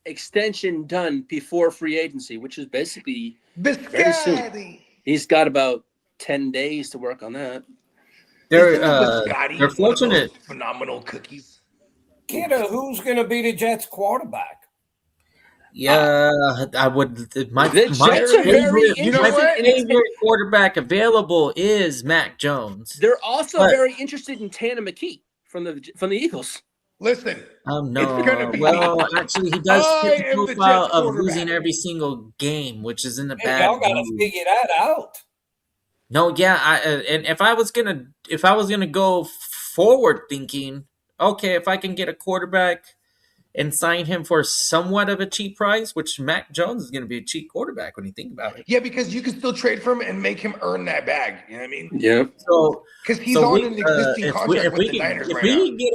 extension done before free agency, which is basically very soon. He's got about 10 days to work on that. They're fortunate. Phenomenal cookies. Kidda, who's going to be the Jets quarterback? Yeah, I would. My Jets are very favorite quarterback available is Mac Jones. They're also very interested in Tanner McKee from the Eagles. Listen. No. It's gonna be- Well, actually, he does fit I am the the profile Jets of quarterback. losing every single game, which is in a Hey, bad y'all got to mood. figure that out. No, yeah, and if I was gonna go forward thinking, okay, if I can get a quarterback and sign him for somewhat of a cheap price, which Mac Jones is going to be a cheap quarterback when you think about it. Yeah, because you can still trade for him and make him earn that bag. You know what I mean? Yeah. So Because he's on an existing contract with the Niners right now.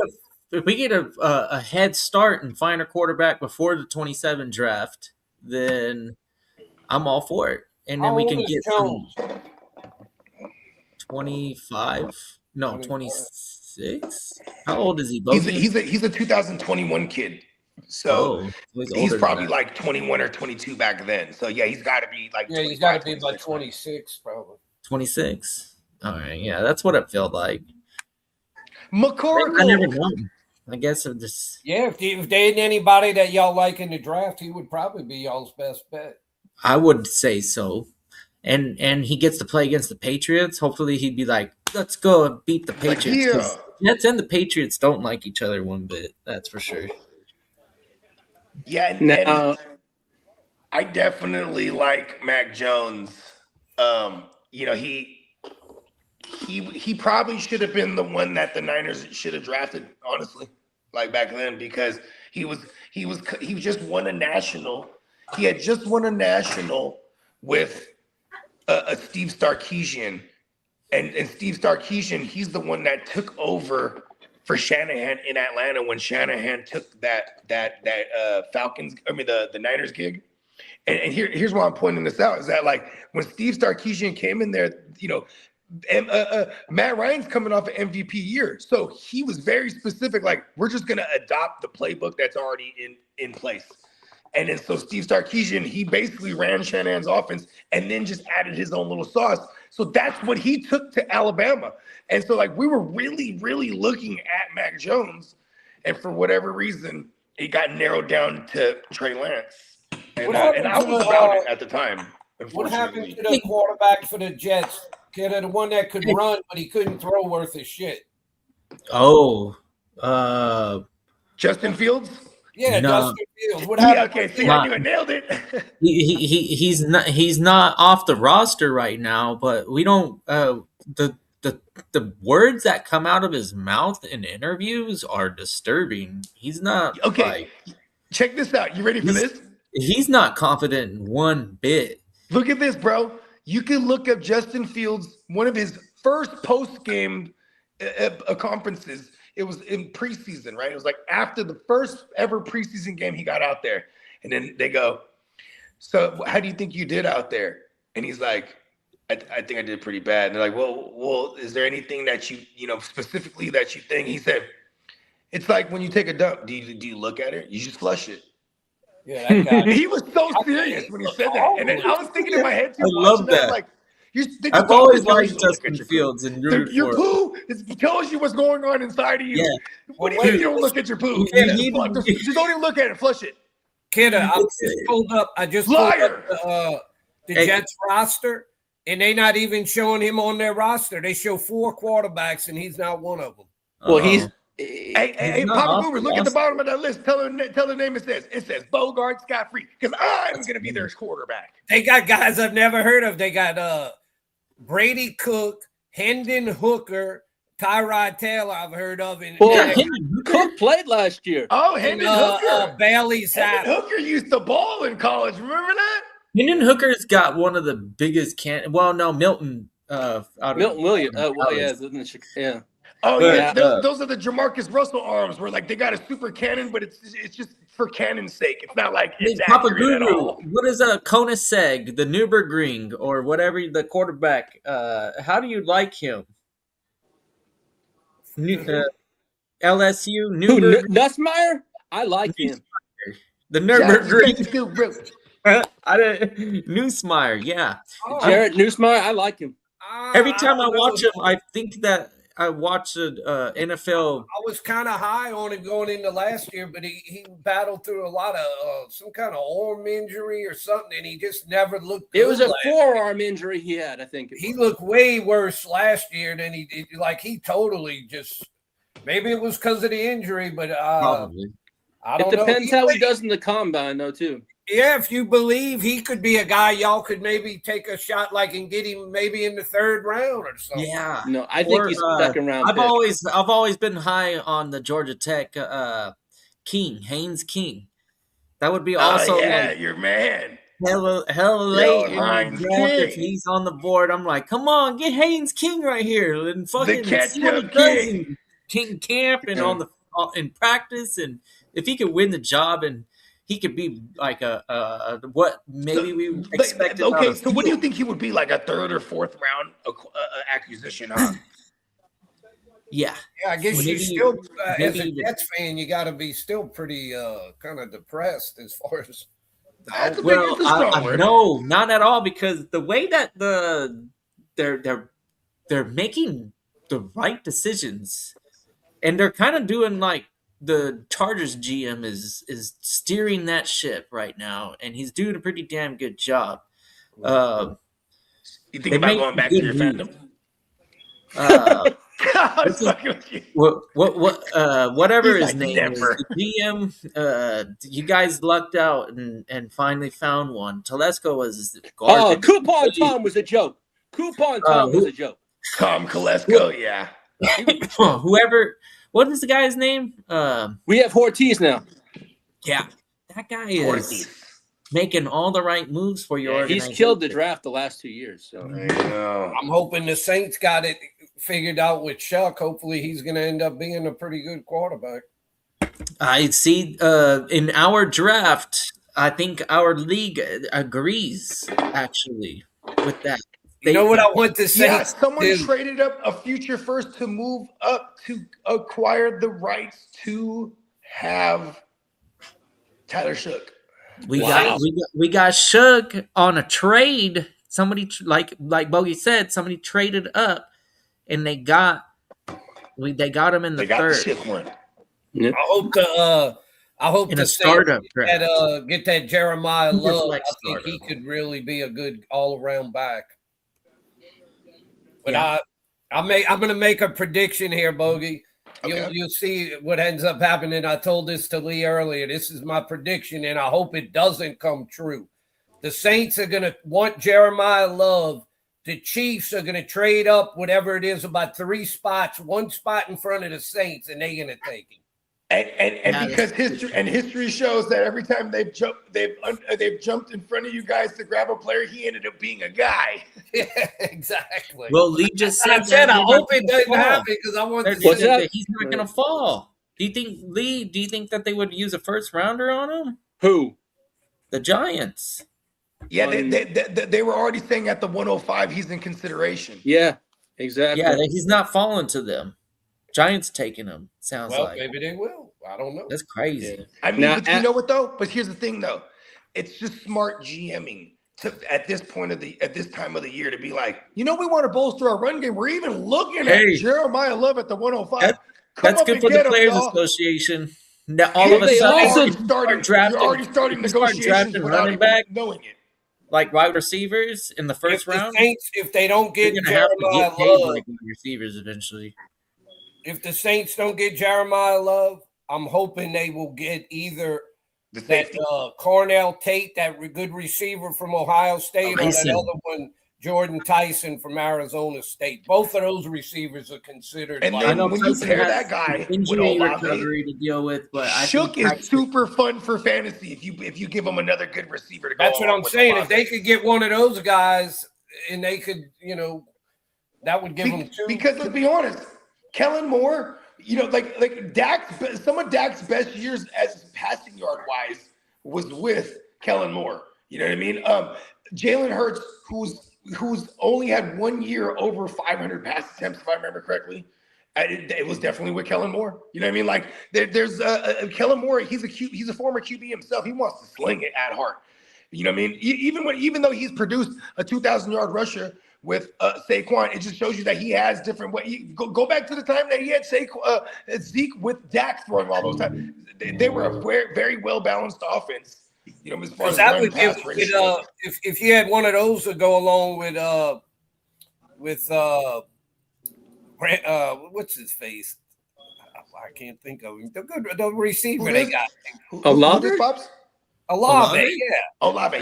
If we get a head start and find a quarterback before the 27 draft, then I'm all for it. And then How we old can is get Jones? 25. No, 25. 26. How old is he? He's a 2021 kid. So he's older probably than that. like 21 or 22 back then. So yeah, he's got to be like Yeah, he's got to 25, be like 26. 26 probably. 26. All right, yeah, that's what it felt like. McCorkle. I never know. I guess it just. Yeah, if there ain't anybody that y'all like in the draft, he would probably be y'all's best bet. I would say so. And he gets to play against the Patriots. Hopefully he'd be like, let's go and beat the Patriots. 'Cause Jets and the Patriots don't like each other one bit. That's for sure. Yeah, and I definitely like Mac Jones. You know, he probably should have been the one that the Niners should have drafted, honestly, like back then, because he just won a national. He had just won a national with a Steve Sarkisian, and Steve Sarkisian, he's the one that took over for Shanahan in Atlanta when Shanahan took that Falcons, the Niners gig. And here's why I'm pointing this out is that like when Steve Sarkisian came in there, you know, Matt Ryan's coming off an MVP year, so he was very specific. Like we're just gonna adopt the playbook that's already in place. And then so Steve Sarkisian, he basically ran Shanahan's offense and then just added his own little sauce. So that's what he took to Alabama. And so like we were really, really looking at Mac Jones, and for whatever reason, it got narrowed down to Trey Lance. And I was about it at the time. What happened Unfortunately. to the quarterback for the Jets? The one that could run, but he couldn't throw worth a shit. Oh, Justin Fields? Yeah, No. Justin Fields. What Yeah, happened? okay. See, Not- I knew I nailed it. he's not off the roster right now, but we don't the words that come out of his mouth in interviews are disturbing. He's not Okay. like, Check this out. You ready for this? he's not confident in one bit. Look at this, bro. You can look up Justin Fields, one of his first post-game conferences. It was in preseason, right? It was like after the first ever preseason game he got out there. And then they go, so how do you think you did out there? And he's like, I think I did pretty bad. And they're like, well, is there anything that you know, specifically that you think? He said, it's like when you take a dump, do you look at it? You just flush it. Yeah, that guy. He was so serious when he said that. And then I was thinking in my head, too, I love watching that. Like, I've always tells liked you to look at Justin your Fields and poo. rooted Your for him. poo tells you what's going on inside of you. Yeah. What do you Well, mean you don't look at your poo? You Just need to- just don't even look at it. Flush it. Kidda, I just pulled up Liar. the Hey. Jets roster, and they not even showing him on their roster. They show 4 quarterbacks, and he's not one of them. Well, he's Hey, not Papa off Boomer, the look at the roster. bottom of that list. Tell the name it says. It says Bogart Scott Free because I'm going to be their quarterback. They got guys I've never heard of. They got Brady Cook, Hendon Hooker, Tyrod Taylor. I've heard of, and Well, Yeah, and, Hendon Hooker. Cook played last year. Oh, Hendon Hooker. Bailey Hendon Zapp. Hooker used to ball in college. Remember that? Hendon Hooker's got one of the biggest Milton. Out of Milton Williams. Dallas. Yeah. Oh But, yeah, those are the Jamarcus Russell arms where like they got a super cannon, but it's just for cannon's sake. It's not like it's Papa accurate at Guru, all. what is a Koenigsegg, the Nürburgring, or whatever the quarterback? How do you like him? LSU Who, Nürburgring, Nussmeyer? I like him. the Shout out to Nürburgring. Texas Guru. I didn't Newsmeyer, yeah. Oh, Jared Nussmeyer, I like him. Every time I don't watch know. him, I think that I watched an NFL. I was kind of high on him going into last year, but he battled through a lot of some kind of arm injury or something, and he just never looked good. It was a last year. forearm injury he had, I think. He looked way worse last year than he did. Like he totally just maybe it was because of the injury, but Probably. I It don't know. depends how he does in the combine, though, too. Yeah, if you believe he could be a guy y'all could maybe take a shot like and get him maybe in the 3rd round or something. Yeah. No, I think Or, he's a second round I've pick. always been high on the Georgia Tech Haynes King. That would be also Oh yeah, like your man. hella late in the Heinz draft if King. he's on the board. I'm like, come on, get Haynes King right here and fucking see what he ketchup does king. in camp and on the in practice, and if he could win the job and he could be like a what maybe we expected. Okay, so what do you think he would be, like a 3rd or 4th round acquisition? Huh? Yeah, Yeah, I guess you Maybe- still, as a maybe- Jets fan, you got to be still pretty kind of depressed as far as. That's a big, well, it's a strong I word. no, not at all, because the way that they're making the right decisions, and they're kind of doing like the Chargers GM is steering that ship right now, and he's doing a pretty damn good job. You think They about make going back to good your moves. fandom? Uh, I was fucking with you. whatever He's his like, name never. is, the GM. You guys lucked out and finally found one. Telesco was Oh, garbage. Coupon Tom was a joke. Coupon Tom was a joke. Tom Kolesko, yeah. Whoever, what is the guy's name? We have Ortiz now. Yeah, that guy is Ortiz. making all the right moves for your He's organization. killed the draft the last 2 years. So I know. I'm hoping the Saints got it figured out with Chuck. Hopefully, he's going to end up being a pretty good quarterback. I see. In our draft, I think our league agrees actually with that. You know what I want to say? Yeah, someone Dude. traded up a future first to move up to acquire the rights to have Tyler Shook. We Wow. we got shook on a trade. Somebody like Bogey said, somebody traded up, and they got him in the They got third. the Shook one. I hope I hope In the a Saints startup draft. get that Jeremiah Super Love. flex I think he startup. could really be a good all around back. But Yeah. I'm going to make a prediction here, Bogey. Okay. You'll see what ends up happening. I told this to Lee earlier. This is my prediction, and I hope it doesn't come true. The Saints are going to want Jeremiah Love. The Chiefs are going to trade up whatever it is, about 3 spots, 1 spot in front of the Saints, and they're going to take him. And because history shows that every time they've jumped in front of you guys to grab a player, he ended up being a guy. Yeah, exactly. Well, Lee just said I said I he's hope not it gonna doesn't fall. happen because I want They're to What's see that? that he's not going to fall. Do you think that they would use a first rounder on him? Who? The Giants. Yeah, they were already saying at the 105 he's in consideration. Yeah, exactly. Yeah, he's not falling to them. Giants taking him. Sounds Well, like maybe they will. I don't know. that's crazy. I mean, Now, but you know what though? But here's the thing though, it's just smart GMing at this time of the year to be like, we want to bolster our run game. We're even looking at Jeremiah Love at the 105. That's good for the Players Association. Now, all of a they sudden, also you're already starting negotiations drafting without running even back, knowing it. like wide receivers in the first If the round. Saints, if they don't They're get going to have to Jeremiah get paid Love, like wide receivers eventually. if the Saints don't get Jeremiah Love, I'm hoping they will get either The that safety. Cornell Tate, that good receiver from Ohio State, or Tyson. that other one, Jordan Tyson from Arizona State. Both of those receivers are considered. And like, then know when you Tyson pair has that guy with Injury Olave, recovery to deal with, but I Shook think is super fun for fantasy if you give him another good receiver to go. that's what along I'm with saying. Olave. If they could get one of those guys, and they could, that would give them 2. Because let's be honest, Kellen Moore, like Dak's, some of Dak's best years as passing yard wise was with Kellen Moore. You know what I mean? Jalen Hurts, who's only had 1 year over 500 pass attempts, if I remember correctly. It was definitely with Kellen Moore. You know what I mean? Like there's Kellen Moore. He's a former QB himself. He wants to sling it at heart. You know what I mean? Even though he's produced a 2,000-yard rusher with Saquon, it just shows you that he has different way. Go back to the time that he had Zeke with Dak throwing all those times. They were a very, very well balanced offense. As far as that run would pass give ratio. if you had one of those to go along with what's his face? I can't think of him. The receiver they got. Olave? Who Pops? Olave, Olave? yeah. Olave,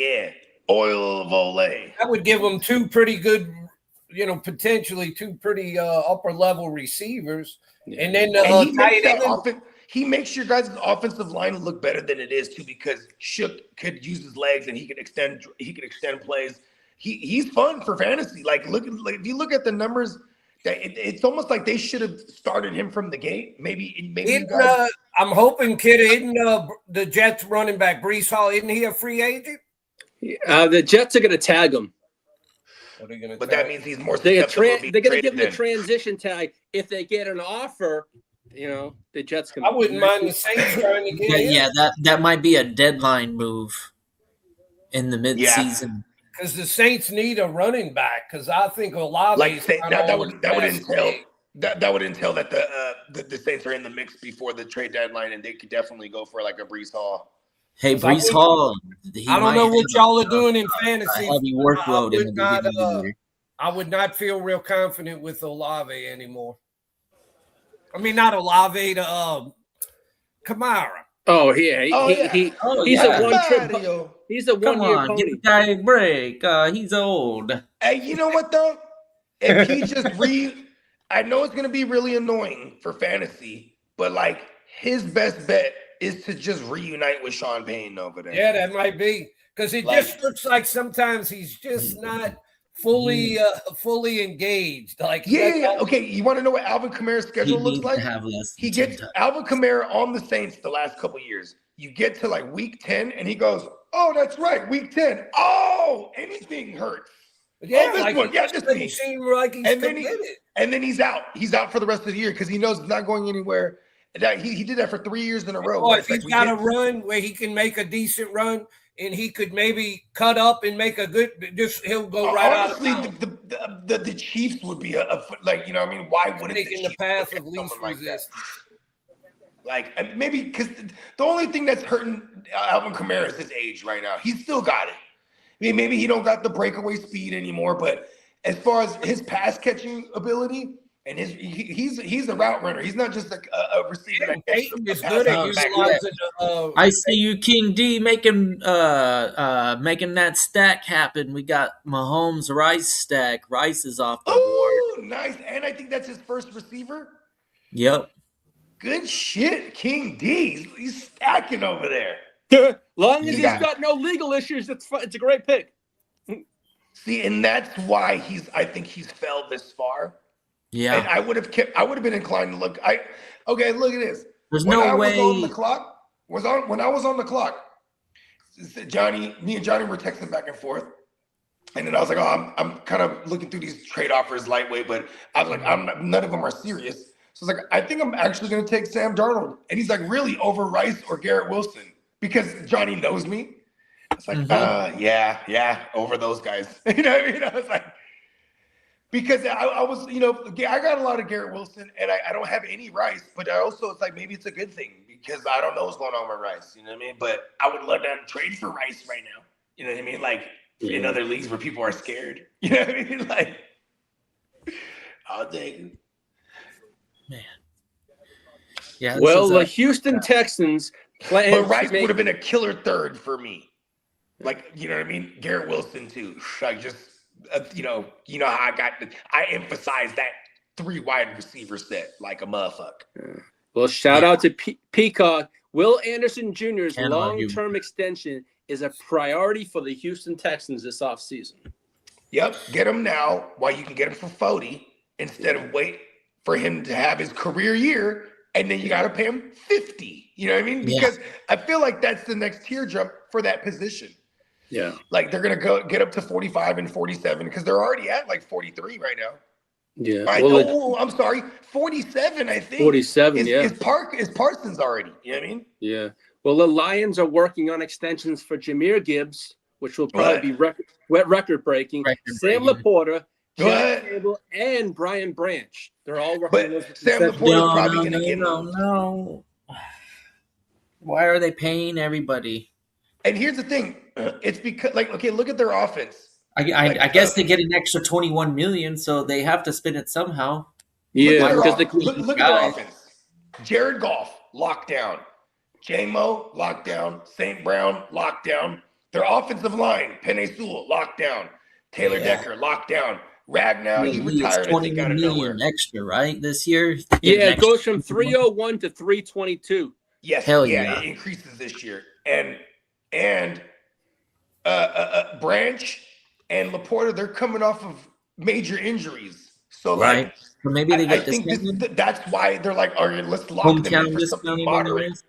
yeah. Oil of Olay. That would give them 2 pretty good, potentially 2 pretty upper level receivers. And then And he makes tight that end. he makes your guys' offensive line look better than it is too, because Shook could use his legs and he could extend plays. He's fun for fantasy. Like if you look at the numbers, it's almost like they should have started him from the gate. Maybe you guys, I'm hoping, kid, isn't the Jets running back Brees Hall, isn't he a free agent? The Jets are going to tag him. What are they gonna but tag? that means he's more They're susceptible to be going to give traded him the then. transition tag. If they get an offer, the Jets can. I wouldn't mind the Saints trying to get him. Yeah, that might be a deadline move in the midseason. Because the Saints need a running back. Because I think Olave Like say, that would entail that would entail that the Saints are in the mix before the trade deadline, and they could definitely go for like a Brees Hall. Hey, Brees Hall. I don't know what y'all are doing in fantasy. Heavy workload in the beginning of the year. I would not feel real confident with Olave anymore. I mean, not Olave, the Kamara. Oh yeah, he's a one trip. Mario. He's a Come 1 year on, pony. give the guy a break. He's old. Hey, you know what though? If he just I know it's gonna be really annoying for fantasy, but like his best bet is to just reunite with Sean Payne over there. Yeah, that might be. Because it just looks like sometimes he's just not fully engaged. Like Okay. You want to know what Alvin Kamara's He schedule looks needs like? to have less. He than gets 10 Alvin Kamara on the Saints the last couple years. You get to like week 10, and he goes, "Oh, that's right, week 10. Oh, anything hurts." Yeah, this like one. Yeah, it this doesn't one. seem like he's And then committed. And then he's out. He's out for the rest of the year because he knows he's not going anywhere. That he did that for 3 years in a row. Or where if it's he's like, got a run where he can make a decent run and he could maybe cut up and make a good, he'll go right honestly, out of town. the Chiefs would be like, you know what I mean? Why wouldn't Taking the the Chiefs path look of at least someone like that? resistance. Like maybe because the only thing that's hurting Alvin Kamara is his age right now. He's still got it. I mean, maybe he don't got the breakaway speed anymore, but as far as his pass catching ability and he's a route runner. He's not just a receiver. That Peyton is pass good at back. utilizing. I see you, King D, making that stack happen. We got Mahomes Rice stack. Rice is off the board. Oh, nice. And I think that's his first receiver. Yep. Good shit, King D. He's stacking over there. Long as Yeah. he's got no legal issues, it's a great pick. See, and that's why I think he's fell this far. Yeah. And I would have been inclined to look. Okay, look at this. There's When no I way. was on the clock, when I was on the clock, me and Johnny were texting back and forth. And then I was like, oh, I'm kind of looking through these trade offers lightweight, but I was like, none of them are serious. So I was like, I think I'm actually going to take Sam Darnold. And he's like, really, over Rice or Garrett Wilson? Because Johnny knows me. It's like, yeah, over those guys. You know what I mean? I was like, because I was, I got a lot of Garrett Wilson, and I don't have any Rice, but I also, it's like, maybe it's a good thing because I don't know what's going on with Rice. You know what I mean? But I would love to trade for Rice right now. You know what I mean? Like in other leagues where people are scared. You know what I mean? Like, I'll take it. Man. Yeah. Well, the Houston Texans plan. But Rice would have been a killer third for me. Like, you know what I mean? Garrett Wilson too. Like just, you know how I emphasize that 3 wide receiver set like a motherfucker. Well, shout out to Peacock. Will Anderson Jr.'s Can't argue. long-term extension is a priority for the Houston Texans this offseason. Yep, get him now while you can get him for 40 instead of wait for him to have his career year and then you got to pay him 50. You know what I mean? Because I feel like that's the next tier jump for that position. Yeah. Like they're going to go get up to 45 and 47 because they're already at like 43 right now. Yeah. I'm sorry, 47. I think 47. Is Parsons already? You know what I mean? Yeah. Well, the Lions are working on extensions for Jahmyr Gibbs, which will probably be record breaking. Sam Laporta, Jack Campbell, and Brian Branch. They're all working on those. Sam Laporta's probably going to get no. Why are they paying everybody? And here's the thing: it's because, like, okay, look at their offense. I guess they get an extra $21 million, so they have to spend it somehow. Yeah, look because at their offense. Jared Goff locked down. J-Mo locked down. St. Brown locked down. Their offensive line: Penei Sewell locked down. Taylor Decker locked down. Ragnow, he retired. I think out of nowhere. Extra, right? This year. Yeah, it goes from 301 to 322. Yes, Hell yeah, it increases this year. And Branch and Laporta, they're coming off of major injuries. So right. like, So maybe they get I think that's why they're like, all right, let's lock them in for something moderate.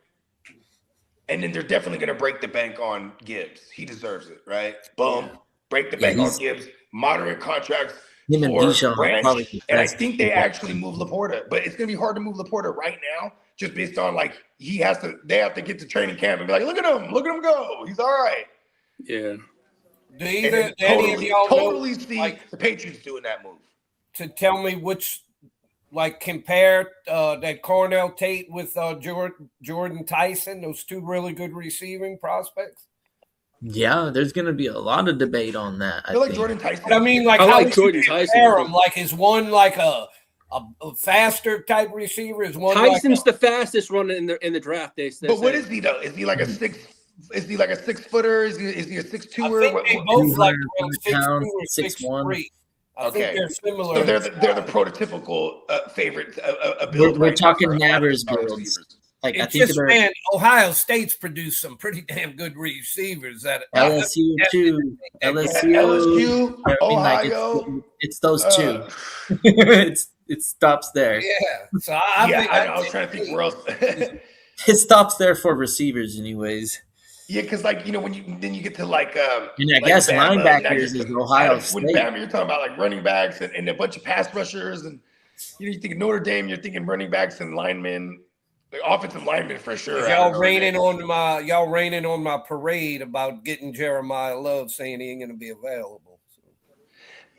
And then they're definitely going to break the bank on Gibbs. He deserves it, right? Boom. Break the bank on Gibbs. Moderate contracts for Branch. And I think they actually move Laporta. But it's going to be hard to move Laporta right now just based on, like, they have to get to training camp and be like, look at him go. He's all right. Yeah. Do any of y'all totally know, see like, the Patriots doing that move? To tell me which, like, compare that Cornell Tate with Jordan Tyson, those 2 really good receiving prospects? Yeah, there's going to be a lot of debate on that. I feel like Jordan Tyson. I mean, like, I how like would Jordan you Tyson. compare them? Like, is one like a faster type receiver? Is one Tyson's the fastest runner in the draft? They said. But what is he though? Is he like a 6? Is he like a 6-footer? Is he a 6'2"er? I think they both like 6'2" pounds, or 6'3". I think they're similar. So they're the prototypical favorite build. We're right talking now for Nabbers wide builds. receivers. Like I It's think just, man, Ohio State's produced some pretty damn good receivers. LSU too. LSU, I mean, like, Ohio. it's those 2. It stops there. Yeah. So I was trying to think where else. It stops there for receivers, anyways. Yeah, because like when you get to like and I guess Bama, linebackers is Ohio When State. Bama, you're talking about like running backs and a bunch of pass rushers, and you think Notre Dame, you're thinking running backs and linemen, like offensive linemen for sure. Y'all raining on my parade about getting Jeremiah Love saying he ain't gonna be available.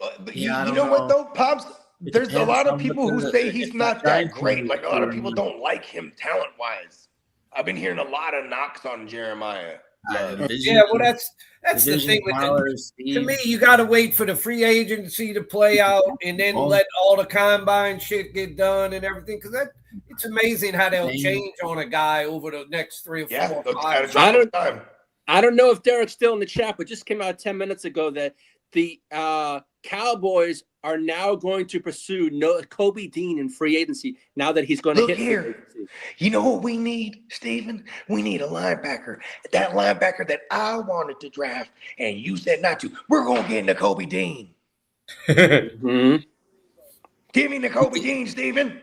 But Yeah, you know what though, Pops? there's a depends lot of on people who the- say he's if not that that Giants great. movie Like a lot of is people for don't like him talent wise. I've been hearing a lot of knocks on Jeremiah. division- Yeah, well, that's the division thing with powers, to Steve. me, you got to wait for the free agency to play out and then Oh. let all the combine shit get done and everything. Because it's amazing how they'll Same. change on a guy over the next 3 or 4 Yeah, or they'll 5. drop him time. I don't know if Derek's still in the chat, but just came out 10 minutes ago that the Cowboys are now going to pursue Kobe Dean in free agency now that he's going to Look hit here. free agency. You know what we need, Steven? We need a linebacker. That linebacker that I wanted to draft and you said not to. We're going to get into Kobe Dean. Mhm. Give me the Kobe Dean, Steven.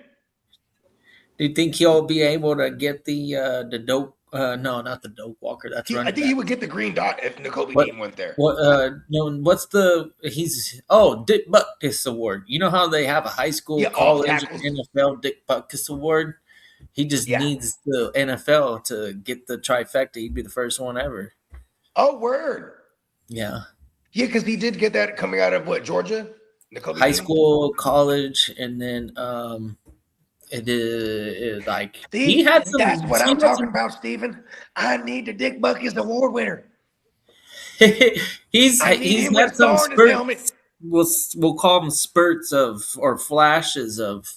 Do you think he'll be able to get the dope? No, not the dope walker. That's I running think he back. would get the green dot if Nakobe What- Dean went there. What? No. What's the? He's Dick Butkus Award. You know how they have a high school, Yeah, all college, tackles. NFL Dick Butkus Award. He just Yeah. needs the NFL to get the trifecta. He'd be the first one ever. Oh, word. Yeah, Yeah, because he did get that coming out of what, Georgia? Nakobe high Dean? school, college, and then it is like See, he had some. that's what he I'm had talking some- about, Steven. I need the Dick Buckus Award winner. he's I need he's him got with some star in his helmet. spurts. We'll call them spurts of or flashes of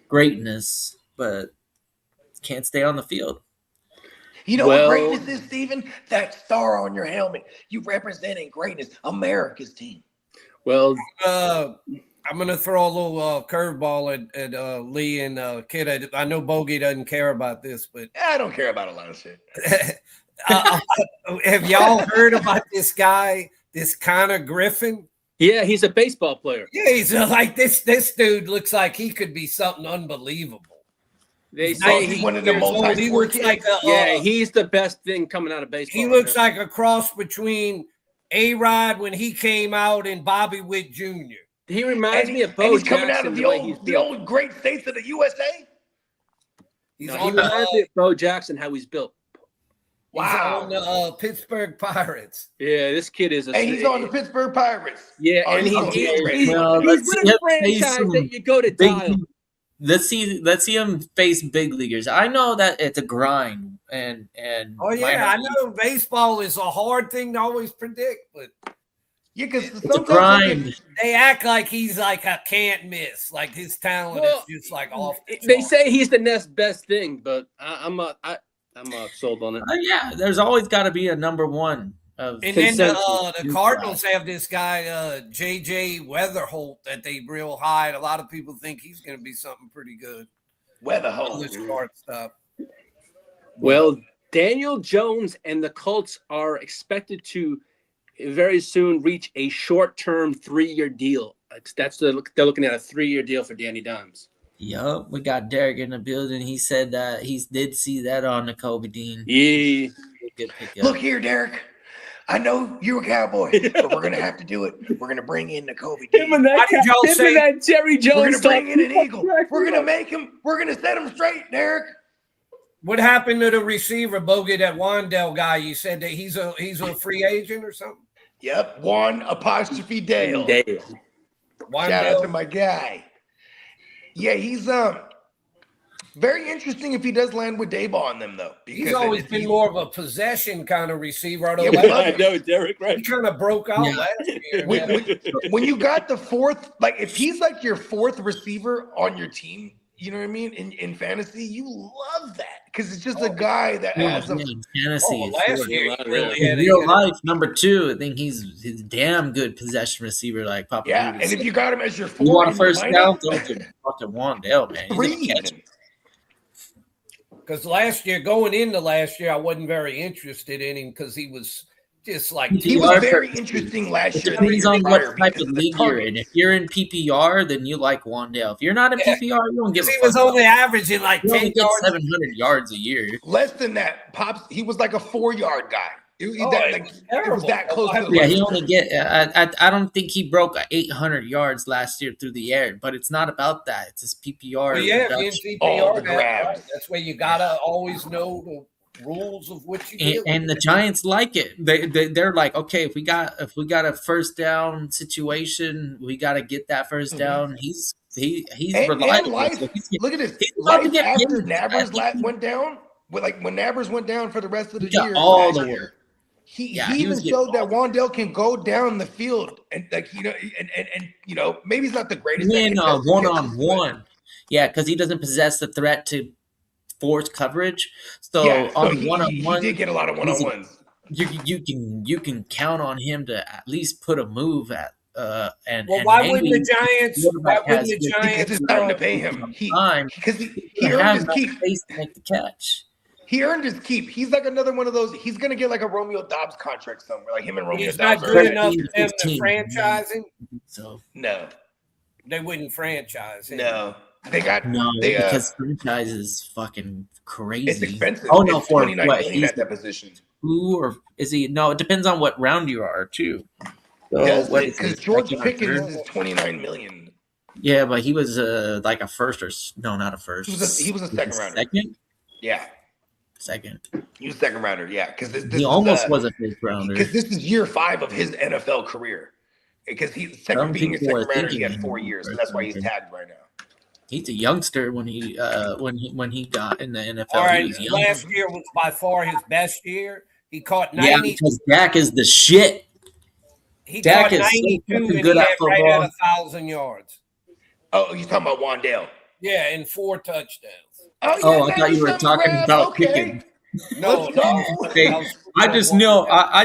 greatness, but can't stay on the field. You know Well- what greatness is, Steven? That star on your helmet. You representing greatness, America's team. Well, I'm going to throw a little curveball at Lee and Kid. I know Bogey doesn't care about this, but I don't care about a lot of shit. have y'all heard about this guy, this Connor Griffin? yeah, he's a baseball player. Yeah, he's like this dude looks like he could be something unbelievable. They Oh, say he's he, one of the He multi-sport looks kids. like a, yeah, he's the best thing coming out of baseball. he right looks now. like a cross between A-Rod when he came out and Bobby Witt Jr. He reminds me of and Bo he's coming Jackson. out of the the way he's old, built. great states of the USA. He's No, he on the, reminds me of Bo Jackson, how he's built. Wow. on the Pittsburgh Pirates. Yeah, this kid is a. And he's on the Pittsburgh Pirates. Yeah, Oh, and he's he's okay. Well, let's with see a him franchise face some that you go to big- dial. Let's see him face big leaguers. I know that it's a grind, and Oh yeah, I know baseball is a hard thing to always predict, but Yeah, because it's a sometimes grind. they act like he's like a can't miss, like his talent Well, is just like off. The They chart. say he's the next best thing, but I'm not sold on it. Yeah, there's always got to be a number one. Of And then consensus. the Cardinals have this guy, JJ Weatherholt, that they real high. And a lot of people think he's going to be something pretty good. weather All hole. this card stuff. Well, Daniel Jones and the Colts are expected to very soon reach a short-term 3-year deal. They're looking at a 3-year deal for Danny Dimes. Yup, we got Derek in the building. He said that he did see that on the Kobe Dean. Yeah. Good pickup. Look here, Derek. I know you're a cowboy, but we're gonna have to do it. We're gonna bring in the Kobe Dean. Why did y'all say- that Jerry We're Jones gonna bring in an talk- eagle. We're gonna make him. We're gonna set him straight, Derek. What happened to the receiver, Bogey, that Wandell guy? You said that he's a free agent or something? Yep, one apostrophe Dale. Dale. Shout out to Wandell. my guy. Yeah, he's very interesting if he does land with Dayball on them though. He's always been more of a possession kind of receiver. Although Yeah, but last I know, Derek, year, right? he kind of broke out Yeah. last year. when, when you got the fourth, like if he's like your fourth receiver on your team, you know what I mean? In fantasy, you love that because it's just a guy that Yeah, has some. in fantasy, Oh, it's last sure. year he really In had real a life, number two, I think he's damn good possession receiver like Papa. Yeah, Davis. and if you got him as your you fourth, want a in your first lineup, down, throw it to fucking Wandell, man. He's three gonna catch even. it. Because last year, going into last year, I wasn't very interested in him because he was just like He was very interesting last It year. depends on what type of league you're in. in. If you're in PPR, then you like Wandell. If you're not in Yeah. PPR, you don't give a he fuck. was only averaging like He only 10 gets yards. 700 yards a year. Less than that, Pops. He was like a 4-yard guy. It was Oh, that, it like, was it was terrible. that close to the Yeah, line. he only get. I don't think he broke 800 yards last year through the air, but it's not about that. It's his PPR. Well, yeah, if reduction. you're in All PPR, the that's grabs. right. That's where you gotta always know rules of what you And, do. and the Giants like it. They're like, okay, if we got a first down situation, we got to get that first down. He's And reliable. life. So Look at this. he's about to Life get after paid. Nabbers went down. When Nabbers went down for the rest of the He got year, all last the year, work. he Yeah, he he was even getting showed that Wandale can go down the field and and maybe he's not the greatest at win contested one catches, on but one. Yeah, because he doesn't possess the threat to force coverage. So yeah, so on he one on did one, get a lot of one-on-ones. you can count on him to at least put a move at and Well, and why maybe wouldn't the Giants? Why quarterback wouldn't has the good Because Giants? it's time to pay him. time. Because he He earned have his enough keep. space to make the catch. He earned his keep. He's like another one of those. He's gonna get like a Romeo Dobbs contract somewhere. Like him and Romeo He's Dobbs not are good like, enough for them to 15. franchise him. So No, They wouldn't franchise him. no. They got no, they because franchise is fucking crazy. it's expensive. Oh no, it's for $29 what million he's at that position. who or is he? No, it depends on what round you are too. So Does what it? is Because it, George second or Pickens third? is $29 million. Yeah, but he was like a first or no, not a first. He was a second rounder. Second, Second. He was a second rounder. Yeah, because this he is, almost was a fifth rounder. Because this is year 5 of his NFL career. Because he's Some being a people are second rounder, he thinking had 4 him years, so first that's why he's rounder. tagged right now. He's a youngster when he got in the NFL. All He right, was young. last year was by far his best year. He caught Yeah, 90. because Dak is the shit. He Dak caught is so 92 fucking and he good had at right football. at 1,000 yards. Oh, you're talking about Wandale. Yeah, and 4 touchdowns. Oh, I thought you were talking about Pickens. No, Let's go. Hey, that was- I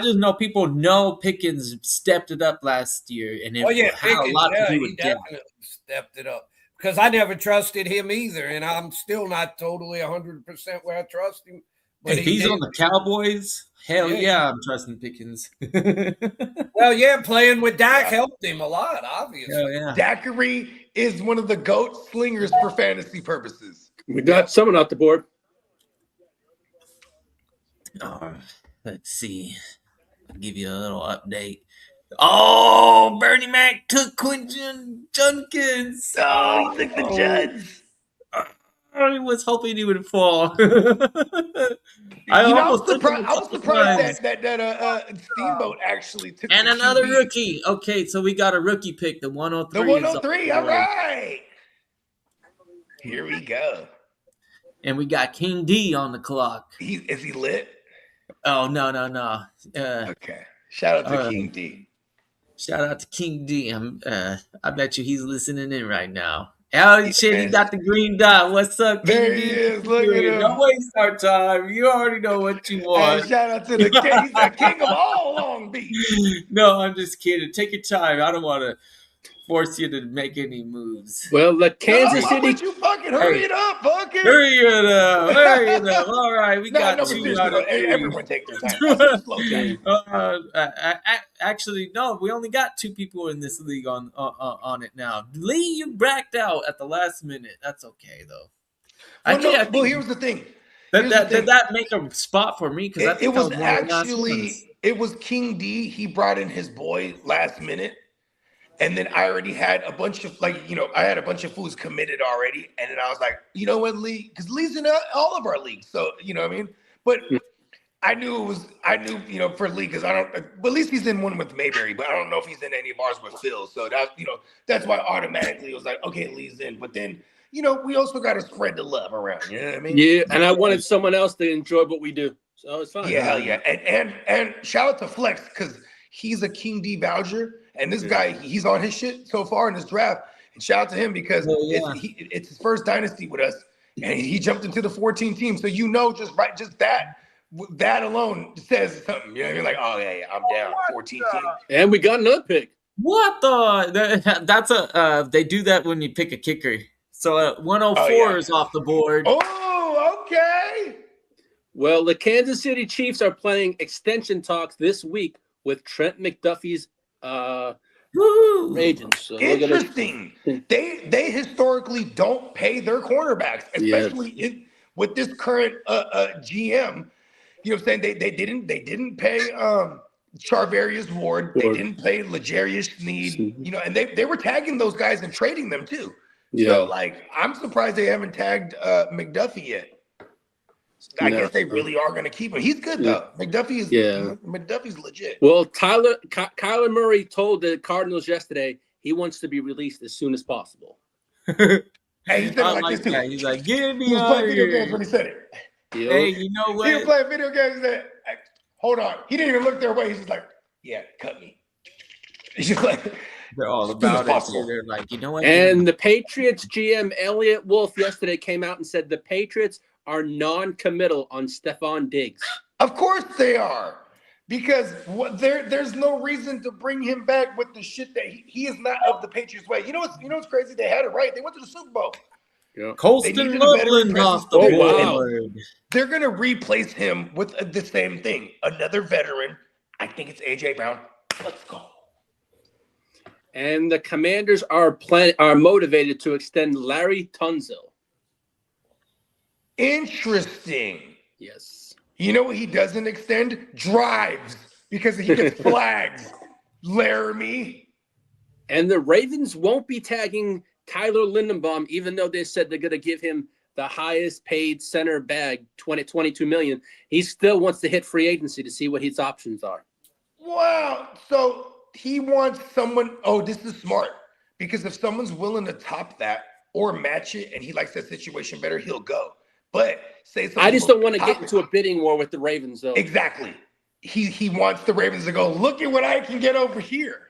just know people know Pickens stepped it up last year, and it Oh yeah, had a Pickens, lot yeah, to do he with Dak. definitely stepped it up because I never trusted him either, and I'm still not totally 100% where I trust him. But If he's did. on the Cowboys, hell Yeah. yeah, I'm trusting Pickens. Well, yeah, playing with Dak helped him a lot, obviously. Hell yeah. Daiquiri is one of the GOAT slingers for fantasy purposes. We got someone off the board. Let's see. I'll give you a little update. Oh, Bernie Mac took Quentin Junkins. Oh, he took the Jets. I was hoping he would fall. I was took him a couple surprised times. that Steamboat actually took And the another QB. rookie. Okay, so we got a rookie pick, the 103. The is 103. on All the board. right. Here we go. And we got King D on the clock. Is he lit? Oh, no. Okay. Shout out to King D. Shout out to King D. I bet you he's listening in right now. Oh, shit, he got the green dot. What's up, King There D? he is. Look at him. Don't waste our time. You already know what you Hey, want. shout out to the king. He's the king of all Long Beach. No, I'm just kidding. Take your time. I don't want to force you to make any moves. Well, the Kansas Why City. would you fucking hurry it up, fucking? Hurry it up. Hurry it up. All right, we got No, two seriously, out of though, three. everyone take their time. I said slow down. Actually, no. We only got 2 people in this league on it now. Lee, you backed out at the last minute. That's okay though. Well, here's the thing. Did that make a spot for me? Because It was actually it was King D. He brought in his boy last minute, and then I already had a bunch of I had a bunch of fools committed already, and then I was like, you know what, Lee? Because Lee's in all of our leagues, so you know what I mean. But I knew for Lee because I don't. But at least he's in one with Mayberry, but I don't know if he's in any of ours with Phil. So that's why automatically it was like, okay, Lee's in. But then we also got to spread the love around. You know what I mean? Yeah, and I wanted someone else to enjoy what we do, so it's fine. Yeah, hell yeah. And shout out to Flex because he's a King D voucher, and this guy, he's on his shit so far in his draft. And shout out to him because it's his first dynasty with us, and he jumped into the 14 team. So just that alone says something. You know what I mean? Like, oh yeah, I'm down. 14 team. And we got another pick. What the? That's they do that when you pick a kicker. So 104 is off the board. Oh, okay. Well, the Kansas City Chiefs are playing extension talks this week with Trent McDuffie's Woo! agents. So Interesting. They historically don't pay their cornerbacks, especially with this current GM. You know what I'm saying? They didn't pay Charvarius Ward. They didn't pay L'Jarius Sneed. And they were tagging those guys and trading them too. Yeah. So I'm surprised they haven't tagged McDuffie yet. I No. guess they really are going to keep him. He's good though. McDuffie is. Yeah. McDuffie's legit. Well, Kyler Murray told the Cardinals yesterday he wants to be released as soon as possible. Hey, he said it I like like this too. that. He's like, get He me was out playing of video games here. when he said it. Hey, you know He was what? playing video games. He said, "Hey, hold on." He didn't even look their way. He's just like, "Yeah, cut me." He's just like, They're all as about it. possible. They're like, you know what? And the Patriots GM Elliot Wolf yesterday came out and said the Patriots are non-committal on Stephon Diggs. Of course they are, because there's no reason to bring him back with the shit that he is not of the Patriots way. You know what's crazy? They had it right. They went to the Super Bowl. Yeah. Colston needed a veteran Loveland off presence. the Oh, wow. board. They're gonna replace him with the same thing, another veteran. I think it's AJ Brown. Let's go. And the Commanders are motivated to extend Larry Tunsil. Interesting. Yes. You know what he doesn't extend? Drives, because he gets flags. Laramie. And the Ravens won't be tagging Tyler Lindenbaum, even though they said they're going to give him the highest paid center bag, $22 million. He still wants to hit free agency to see what his options are. Wow. So he wants someone. Oh, this is smart, because if someone's willing to top that or match it and he likes that situation better, he'll go. But say something. I just don't want to get into a bidding war with the Ravens, though. Exactly. He wants the Ravens to go, look at what I can get over here.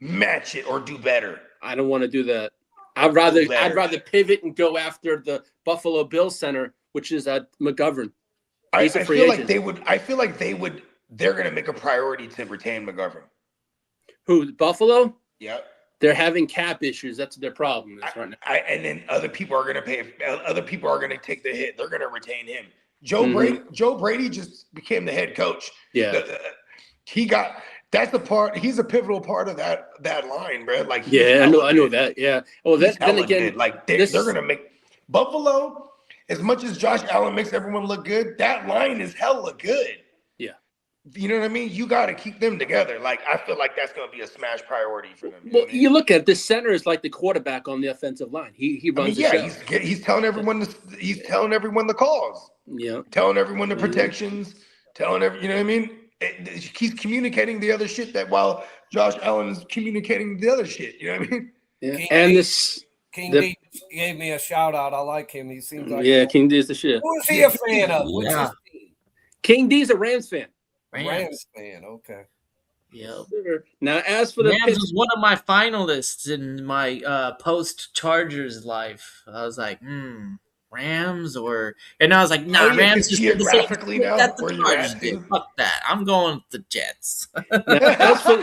Match it or do better. I don't want to do that. I'd rather pivot and go after the Buffalo Bills center, which is McGovern. I He's a free feel agent. like they're gonna make a priority to retain McGovern. Who, Buffalo? Yep. They're having cap issues. That's their problem right now. And then other people are gonna pay. Other people are gonna take the hit. They're gonna retain him. Mhm. Joe Brady just became the head coach. Yeah. That's the part. He's a pivotal part of that line, bro. Like, Yeah, I know that. Yeah. Well, then again, good. Like they're gonna make Buffalo. As much as Josh Allen makes everyone look good, that line is hella good. Yeah. You know what I mean? You got to keep them together. Like, I feel like that's going to be a smash priority for them. Well, you look at the center is like the quarterback on the offensive line. He runs the show. He's telling everyone the calls, Yeah. telling everyone the protections, you know what I mean? He's communicating the other shit that while Josh Allen is communicating the other shit. You know what I mean? Yeah. King And D- this. King the- D gave me a shout out. I like him. He seems like Yeah, King D is the shit. Who is he a fan of? What's Yeah. his team? King D's a Rams fan. Rams fan. Okay. Yep. Now, as for the Rams Pitts, was one of my finalists in my post Chargers life. I was like, Rams and I was like, nah, Oh, yeah, Rams 'cause just did the same geographically thing now, that the where you're Chargers at, did. dude. Fuck that. I'm going with the Jets. now, as for,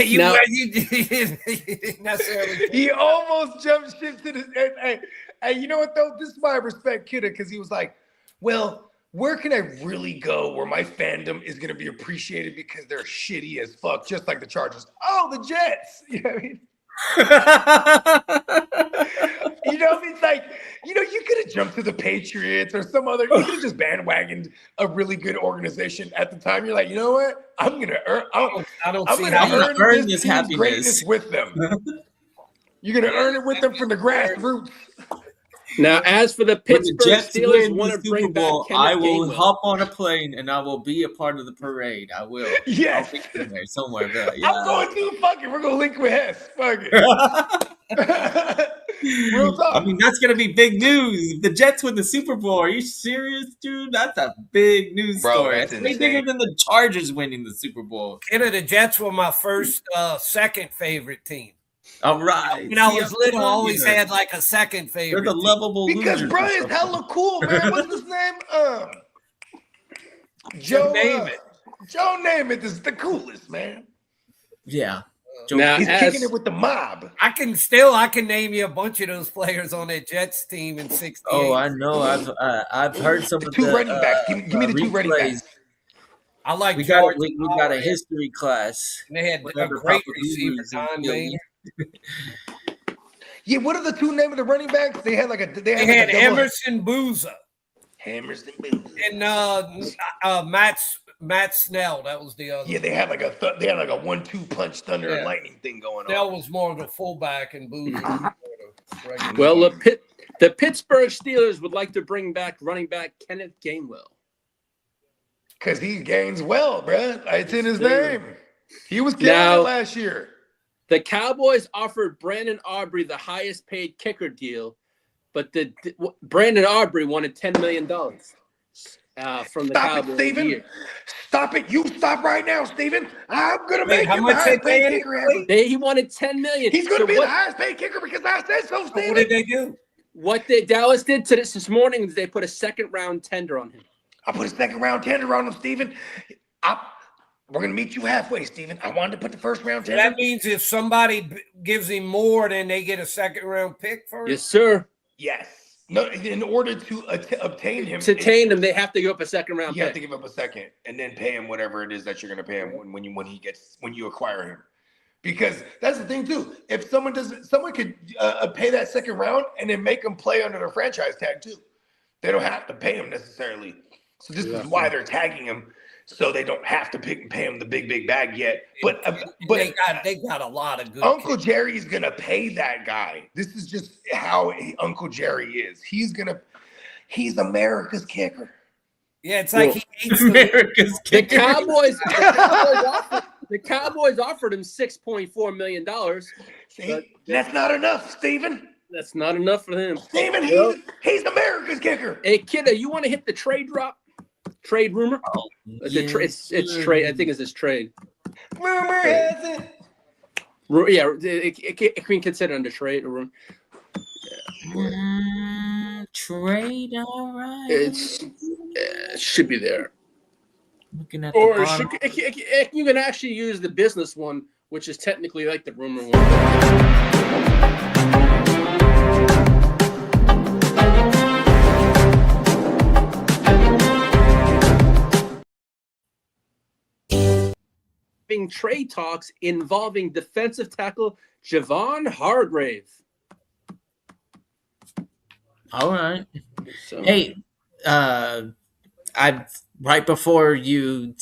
You Now- didn't necessarily. He almost jumped ship to the. Hey, you know what though? This is why I respect Kidda, because he was like, "Well, where can I really go where my fandom is going to be appreciated because they're shitty as fuck, just like the Chargers? Oh, the Jets. You know what I mean? You know, it's like, you could have jumped to the Patriots or some other. You could have just bandwagoned a really good organization at the time. You're like, you know what? I'm gonna earn. I don't I'm see gonna how. earn this this team's happiness. greatness with them. You're gonna earn it with them from the grassroots. now, as for the When the Pittsburgh Jets Steelers, win want the to Super bring back Bowl, Kenneth I will Gainwell. hop on a plane and I will be a part of the parade. I will. Yes. I'll be somewhere. But yeah. I'm going to fuck it. We're gonna link with Hess. Fuck it. Real talk. I mean, that's gonna be big news. The Jets win the Super Bowl. Are you serious, dude? That's a big news Bro, story. that's It's way insane. bigger than the Chargers winning the Super Bowl. The Jets were my second favorite team. All right. When I See, was I'm little, I telling always you. had like a second They're favorite. the team. lovable Because losers. Brian's hella cool, man. What's his name? Joe Namath. Joe Namath is the coolest, man. Yeah. Now, He's as, kicking it with the mob. I can name you a bunch of those players on that Jets team in '68. Oh, I know. I've heard some The of two the running backs. Give me the two running replays. backs. I like We got George we got a Howard. history class. And they had a Whatever great Papa receiver, Beavers Don and Main. Yeah, what are the two names of the running backs? They had like They like had a double- Emerson Booza Hammers and Boots. and Matt Snell. That was the other. Yeah, they had like a 1-2 punch thunder and Yeah. lightning thing going Snell on. was more of a fullback, and Booza was more of a regular. well, the Pittsburgh Steelers would like to bring back running back Kenneth Gainwell. Because he gains well, bruh. It's in his Sure. name. He was killing Now- it last year. The Cowboys offered Brandon Aubrey the highest paid kicker deal, but Brandon Aubrey wanted $10 million from the Stop Cowboys. it, Steven. Year. Stop it. You stop right now, Steven. I'm going to Wait, make how him the much highest they paid paying kicker him? ever. He wanted $10 million. He's going to So be what, the highest paid kicker because I said so, What did Steven. they do? what Dallas did to this morning is they put a second round tender on him. I put a second round tender on him, Steven. We're going to meet you halfway, Steven. I wanted to put the first round So tender. that means if somebody gives him more, then they get a second round pick for him? Yes, sir. Yes. No, in order to obtain him, To tame him, they have to give up a second round you have pick. to give up a second and then pay him whatever it is that you're going to pay him when you acquire him. Because that's the thing too. If someone could pay that second round and then make him play under their franchise tag too. They don't have to pay him necessarily. So this is why they're tagging him, so they don't have to pay him the big bag yet. But They got a lot of good Uncle kickers. Jerry's gonna pay that guy. This is just how Uncle Jerry is. He's America's kicker. Yeah, it's like he hates the America's The kicker. Cowboys offered him $6.4 million. See, that's not enough, Steven. That's not enough for him. Steven, Well, he's America's kicker. hey, kid, you want to hit the trade drop? Trade rumor? It's trade. I think it's this trade. Rumor has it. Yeah, it can consider under trade or Trade, all right. it should be there. Looking at the Or bottom. you can actually use the business one, which is technically like the rumor one. Trade talks involving defensive tackle Javon Hargrave. All right. So, Hey, I right before the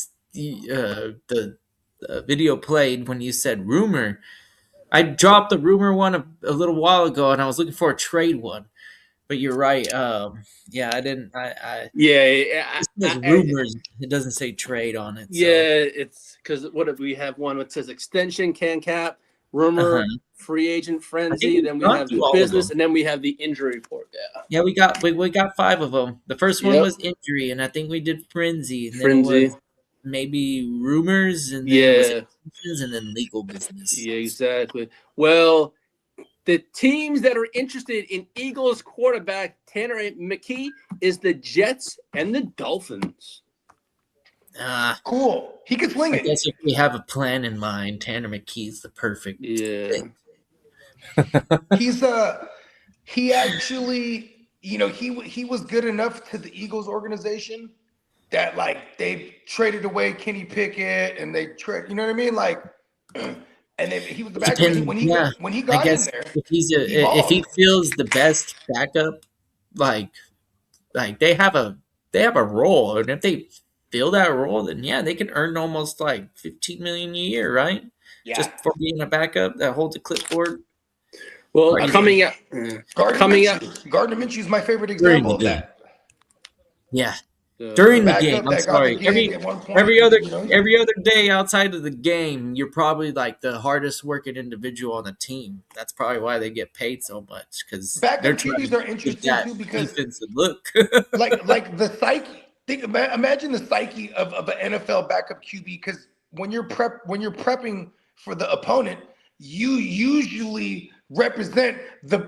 video played when you said rumor, I dropped the rumor one a little while ago, and I was looking for a trade one. But you're right. Yeah, I didn't. I it says rumors. It doesn't say trade on it. So. Yeah, it's because what if we have one that says extension, can cap, rumor, free agent frenzy, we've then we gone have through the all of business, them. and then we have the injury report. Yeah, Yeah, we got 5 of them. The first one Yep. was injury, and I think we did frenzy. And then Frenzy. it was maybe rumors, and then it was Yeah. extensions, and then legal business. yeah, exactly. Well, the teams that are interested in Eagles quarterback Tanner McKee is the Jets and the Dolphins. Cool. He can swing I it. guess if we have a plan in mind, Tanner McKee's the perfect. Yeah, He actually, he was good enough to the Eagles organization that like they traded away Kenny Pickett and they trade, you know what I mean? Like, and then he was the backup when he I got in guess there. if he if he balled. feels the best backup, like they have a role, and if they fill that role, then yeah, they can earn almost like $15 million a year, right? Yeah. Just for being a backup that holds a clipboard. well, Right. coming up. Gardner Minshew is my favorite example of the that. Yeah, during the Backup game. I'm that got sorry. the gig at one point, Every other you know? every other day outside of the game, you're probably like the hardest working individual on the team. That's probably why they get paid so much, because Backup they're trying QBs to are get interesting that too because defensive look. like the psyche. Imagine the psyche of an NFL backup QB, because when you're prepping for the opponent, you usually represent the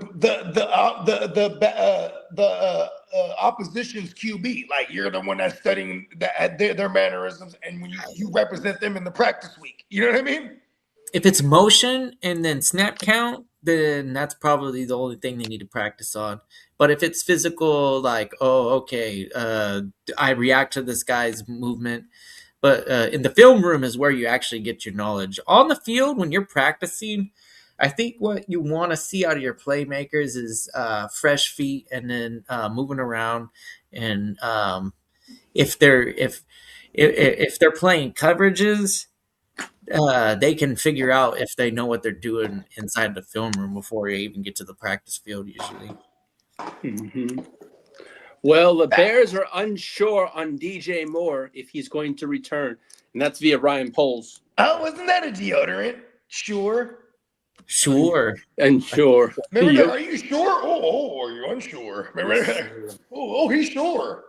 opposition's QB. Like you're the one that's studying their mannerisms, and when you represent them in the practice week, you know what I mean? If it's motion and then snap count, then that's probably the only thing they need to practice on. But if it's physical, like, oh, okay, I react to this guy's movement. But in the film room is where you actually get your knowledge. On the field, when you're practicing, I think what you want to see out of your playmakers is fresh feet and then moving around. And if they're playing coverages, they can figure out if they know what they're doing inside the film room before they even get to the practice field usually. Mhm. Well, the Bears are unsure on DJ Moore if he's going to return, and that's via Ryan Poles. Oh, wasn't that a deodorant? Sure. Sure. Unsure. Remember Yep. that? Are you sure? Oh, are you unsure? Remember that? Oh, he's sure.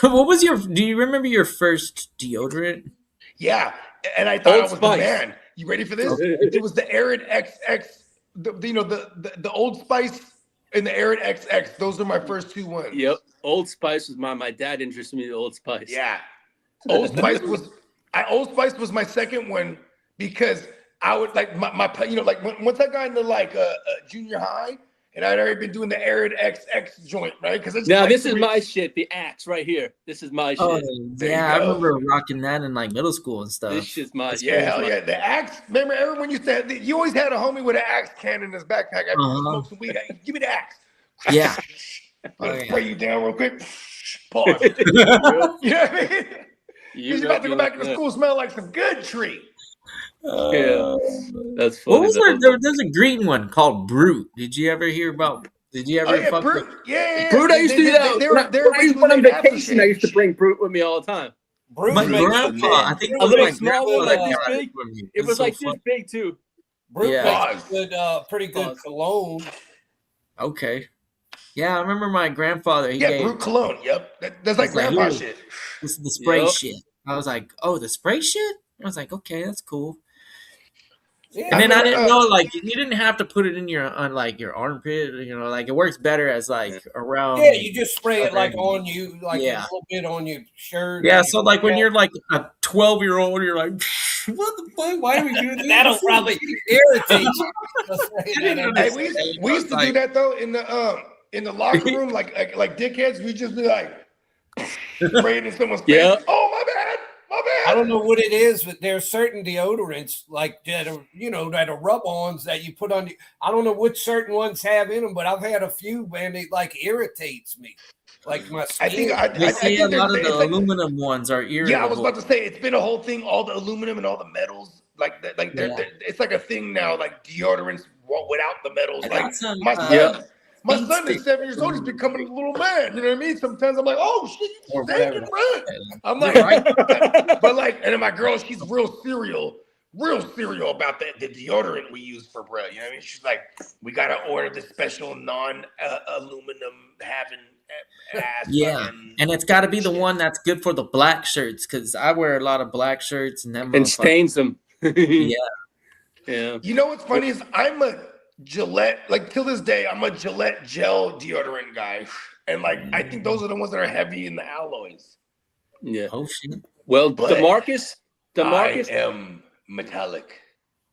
What was your? Do you remember your first deodorant? Yeah, and I thought Old I was Spice. the man. You ready for this? It was the Arid XX. The Old Spice and the Arid XX. Those are my first two ones. Yep. Old Spice was mine. My dad introduced me to Old Spice. Yeah. Old Spice was my second one because I would like my once I got into junior high and I'd already been doing the Arid XX joint, right? Because Now this is my shit. The Axe right here. This is my shit. Oh, There yeah, you I go. remember rocking that in like middle school and stuff. This shit's my shit. Yeah, hell yeah. The axe. Remember, everyone used to have, you always had a homie with an axe can in his backpack. After you smoke some weed. Hey, give me the axe. Yeah. Let's Oh, yeah. spray you down real quick. Pause. You know what I mean? He's about to go back into school smell like some good tree. Yeah. That's funny. What was there's a green one called Brute. Did you ever hear about? Did you ever Oh, yeah, fuck Brute. with? Yeah. Brute, I used to do that. They're When I used to go on vacation, I used to bring Brute with me all the time. Bruce My makes grandpa, I think it A was little my small grandpa one that like this got big. from me. It was so like this fun. big too. Bruce Yeah. makes good, pretty good Pause. cologne. Okay. Yeah, I remember my grandfather. He Yeah, gave Brute cologne. Yep. That's like It's like, grandpa ooh. shit. this the spray Yep. shit. I was like, oh, the spray shit. I was like, okay, that's cool. Yeah. And then I didn't remember, know like you didn't have to put it in your your armpit. You know, like it works better as like around. Yeah, you just spray it like on you, like Yeah. a little bit on your shirt. Yeah, so like when you're like a 12-year-old, you're like, what the fuck? Why are we doing this? that'll probably irritate you. Hey, we used to do that though in the locker room, like dickheads. We just be like spraying in someone's face. Yeah. Oh, my bad. I don't know what it is, but there's certain deodorants like that are, that are rub-ons that you put on. I don't know what certain ones have in them, but I've had a few, man. It like irritates me, like my skin. I think They say a lot of it's the like- aluminum ones are irritable. Yeah, I was about to say it's been a whole thing. All the aluminum and all the metals, it's like a thing now. Like deodorants without the metals. I Like got some, my son is 7 years old. He's Instinct. becoming a little man. You know what I mean? Sometimes I'm like, oh shit, Or you stinking, whatever. bro. I'm like, but like, and then my girl, she's real serial about the deodorant we use for bro. You know what I mean? She's like, we gotta order the special non-aluminum having ass. Yeah, fucking and it's got to be the shit. one that's good for the black shirts because I wear a lot of black shirts and them And motherfuckers- stains them. Yeah, Yeah. You know what's funny is I'm a Gillette, like till this day, I'm a Gillette gel deodorant guy. And like I think those are the ones that are heavy in the alloys. Yeah. oh shit. Well, But DeMarcus I am metallic.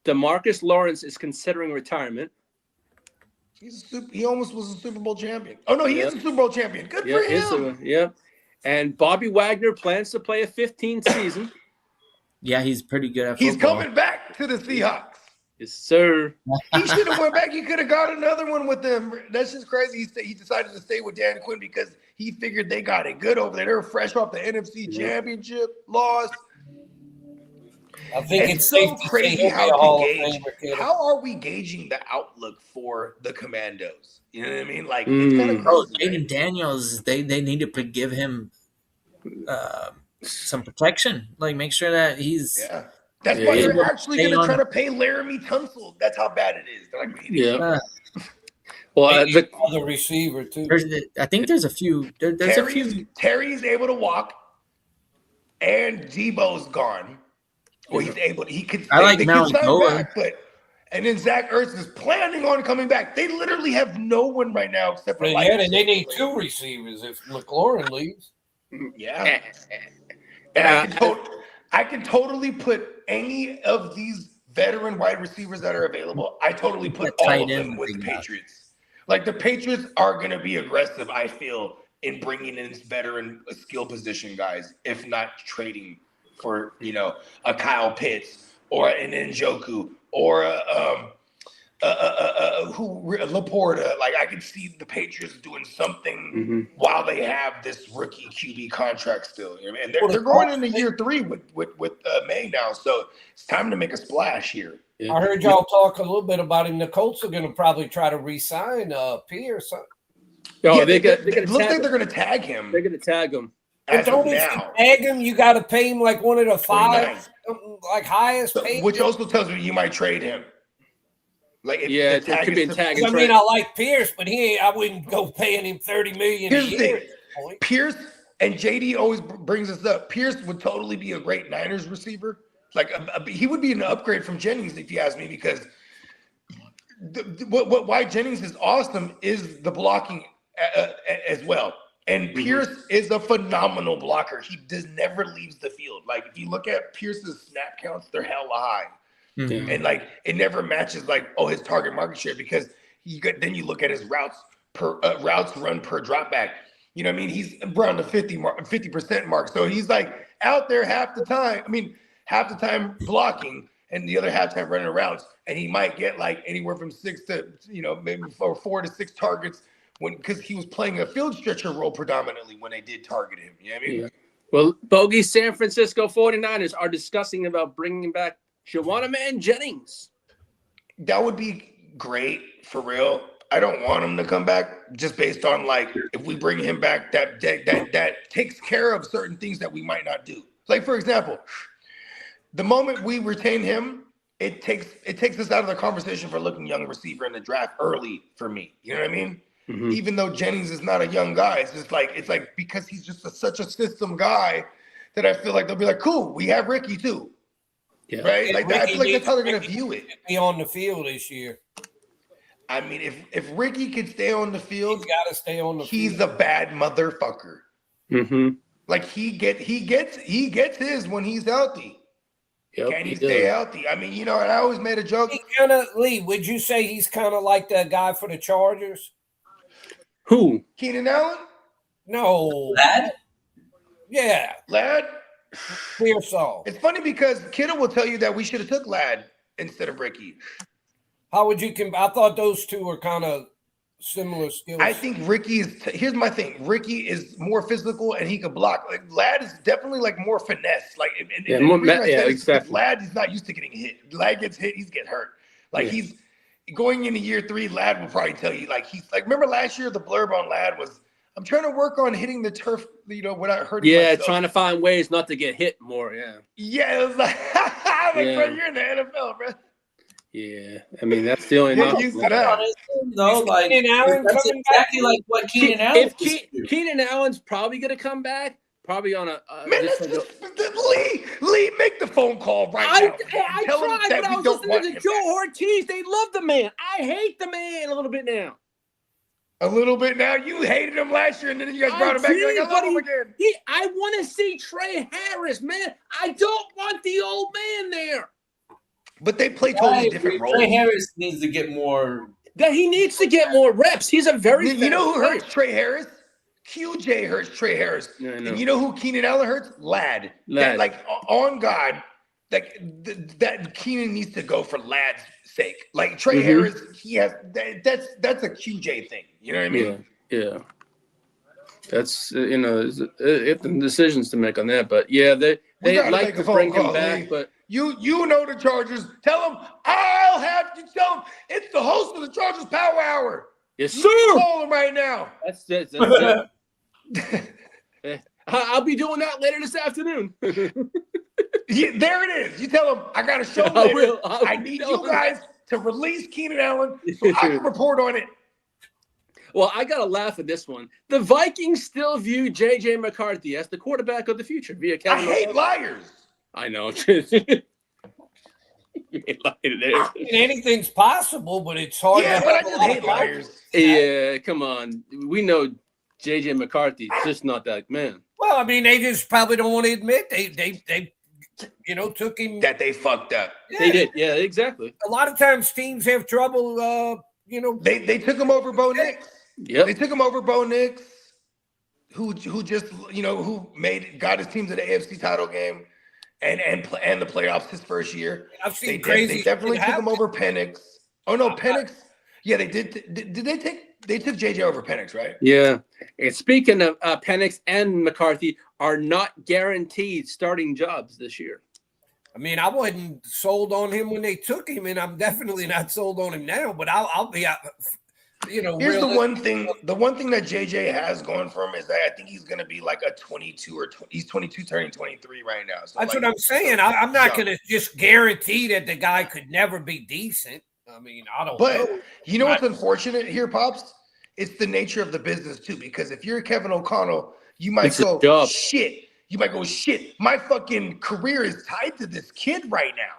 DeMarcus Lawrence is considering retirement. He almost was a Super Bowl champion. Oh no, he is a Super Bowl champion. Good Yeah, for him. yeah. And Bobby Wagner plans to play a 15th season. Yeah, he's pretty good at He's football. coming back to the Seahawks. Yes, sir. He should have went back. He could have got another one with them. That's just crazy. He decided to stay with Dan Quinn because he figured they got it good over there. They were fresh off the NFC Championship loss. I think It's it's so safe to say crazy he'll be how a Hall we of gauge. Famer, kid. How are we gauging the outlook for the Commandos? You know what I mean? Like it's kind of Bro, crazy. Jaden Daniels, they need to give him some protection. Like make sure that he's Yeah. That's Yeah, why yeah. they're actually Stay going to on- try to pay Laramie Tunsil. That's how bad it is. They're like, Yeah. uh, Well, Maybe other receiver too. I think there's a few. There's a few. Terry's able to walk, and Debo's gone. Well, he's able. He could. I like they could sign Maligoa. back, but and then Zach Ertz is planning on coming back. They literally have no one right now except for. But Light yeah, and they receiver. need two receivers if McLaurin leaves. Yeah, and I can totally put any of these veteran wide receivers that are available. I totally put That all tight of them end with the thing, yeah. Patriots. Like the Patriots are going to be aggressive. I feel in bringing in veteran skill position guys, if not trading for a Kyle Pitts or an Njoku or Laporta. Like I can see the Patriots doing something while they have this rookie QB contract still. You know what I mean? And they're going into year 3 with May now, so it's time to make a splash here. I heard y'all talk a little bit about him. The Colts are going to probably try to re-sign Pierce. Oh, Yeah, they it looks like they're going to tag him. They're going to tag him. But As of don't if you now, tag him, you got to pay him like one of the 29. five, like highest paid. Which also tells me you might trade him. Like, if Yeah, the it could be a is- tag. I mean, I like Pierce, but I wouldn't go paying him $30 million Here's a the year. thing. At this point. Pierce and JD always brings us up. Pierce would totally be a great Niners receiver. Like, he would be an upgrade from Jennings, if you ask me, because why Jennings is awesome is the blocking as well. And Pierce is a phenomenal blocker. He never leaves the field. Like, if you look at Pierce's snap counts, they're hella high. Mhm. And like it never matches like his target market share, because then you look at his routes run per drop back. You know what I mean? He's around the 50% mark. So he's like out there half the time. I mean, half the time blocking and the other half time running routes. And he might get like anywhere from 6 to maybe 4 to 6 targets because he was playing a field stretcher role predominantly when they did target him. You know what I mean? Yeah. Well, Bogey, San Francisco 49ers are discussing about bringing back Shawana Man Jennings. That would be great for real. I don't want him to come back just based on like if we bring him back, that takes care of certain things that we might not do. Like, for example, the moment we retain him, it takes us out of the conversation for looking young receiver in the draft early for me. You know what I mean? Mm-hmm. Even though Jennings is not a young guy, it's like because he's just such a system guy that I feel like they'll be like, cool, we have Ricky too. Yeah. Right? Like I feel like that's how they're gonna view it. Be on the field this year. I mean, if Ricky could stay on the field, He's got to stay on the he's field. a bad motherfucker. Mm-hmm. Like he gets his when he's healthy. Yep, Can he he stay does. healthy? I mean, and I always made a joke. He kind of, Lee, would you say he's kind of like that guy for the Chargers? Who? Keenan Allen, No. Lad? Yeah. Lad. Pearsall. It's funny because Kittle will tell you that we should have took Lad instead of Ricky. How would you I thought those two were kind of similar skills. I think Ricky is. Here's my thing. Ricky is more physical and he can block. Like Lad is definitely like more finesse. Like Yeah, and more the reason I yeah, said is exactly. Lad is not used to getting hit. Lad gets hit, he's get hurt. Like Yeah. he's going into year 3. Lad will probably tell you like he's like. Remember last year the blurb on Lad was, "I'm trying to work on hitting the turf, without hurting Yeah, myself." trying to find ways not to get hit more. Yeah. Yeah, it was like, bro, Yeah. you're in the NFL, bro. Yeah. I mean, that's the only Get knock. used to that. No, like Keenan Allen that's coming exactly like what Keenan Allen If was doing. Keenan Allen's probably going to come back, probably on a Man, just that's like just, Lee, make the phone call right I now. tried, but I was listening to Joe Ortiz. They love the man. I hate the man a little bit now. A little bit now. You hated him last year, and then you guys brought him back. You're like, I love him again. I want to see Trey Harris, man. I don't want the old man there. But they play totally different roles. Trey Harris needs to get more. That he needs to get more reps. He's a very You know who fast hurts Trey Harris? QJ hurts Trey Harris. Yeah, I know. And you know who Keenan Allen hurts? Lad. Lad. That, like, on God, like, that Keenan needs to go for Lad's sake. Like, Trey Mhm. Harris, he has that's a QJ thing. You know what I mean? Yeah. That's if the decisions to make on that, but yeah, they gotta like make a to phone bring him call, back, Lee. but You know the Chargers. Tell them I'll have you tell them it's the host of the Chargers Power Hour. yes, You sir. call them right now. That's I'll be doing that later this afternoon. Yeah, there it is. You tell them I got a show I later. will. I need you guys to release Keenan Allen so I can report on it. Well, I gotta laugh at this one. The Vikings still view JJ McCarthy as the quarterback of the future via I Kevin. hate liars. I know. You ain't lying there. Anything's possible, but it's hard. Yeah, to but I have a just lot hate of liars. Yeah, come on. We know JJ McCarthy just not that man. Well, I mean, they just probably don't want to admit they took him. That they fucked up. Yeah, They did. Yeah, exactly. A lot of times teams have trouble. They took him over Bo Nix. Yep. They took him over Bo Nix, who just who got his team to the AFC title game and the playoffs his first year. I've seen They crazy. definitely shit took him happen. over Penix. Oh no, Penix. Yeah, they did. Did they take? They took JJ over Penix, right? Yeah. And speaking of Penix and McCarthy are not guaranteed starting jobs this year. I mean, I wasn't sold on him when they took him, and I'm definitely not sold on him now. But I'll be out. Here's the one thing that JJ has going for him is that I think he's going to be like a 22 he's 22 turning 23 right now. So That's like, what I'm saying. I'm not young. going to just guarantee that the guy could never be decent. I mean, I don't But know. you know what's unfortunate here, Pops? It's the nature of the business too. Because if you're Kevin O'Connell, you might It's his go, job. shit. You might go, shit. My fucking career is tied to this kid right now.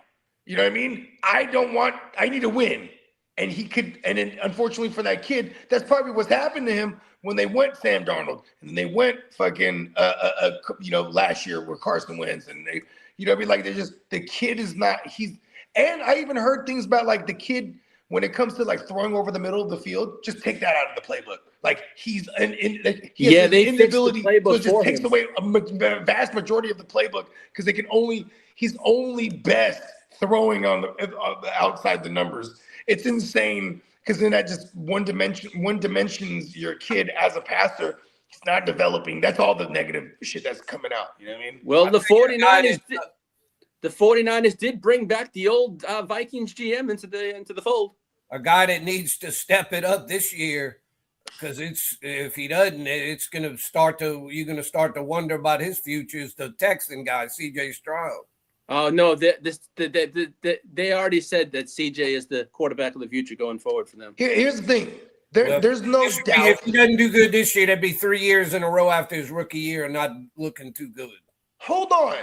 You know what I mean? I need to win. And he could, and then unfortunately for that kid, that's probably what's happened to him when they went Sam Darnold and they went fucking, last year where Carson wins and they, you know what I mean? Like the kid is not, and I even heard things about like the kid when it comes to like throwing over the middle of the field, just take that out of the playbook. Like he has they this fixed the inability, so playbook it just for takes him. away a vast majority of the playbook because he's only best throwing on the outside the numbers. It's insane because then that just one dimensions your kid as a passer. He's not developing. That's all the negative shit that's coming out. You know what I mean? Well, the 49ers did bring back the old Vikings GM into the fold. A guy that needs to step it up this year, because if he doesn't, it's going to you're going to start to wonder about his future. Is the Texan guy, C.J. Stroud. Oh no! They already said that CJ is the quarterback of the future going forward for them. Here's the thing. There's no doubt. If he doesn't do good this year, that'd be 3 years in a row after his rookie year and not looking too good. Hold on.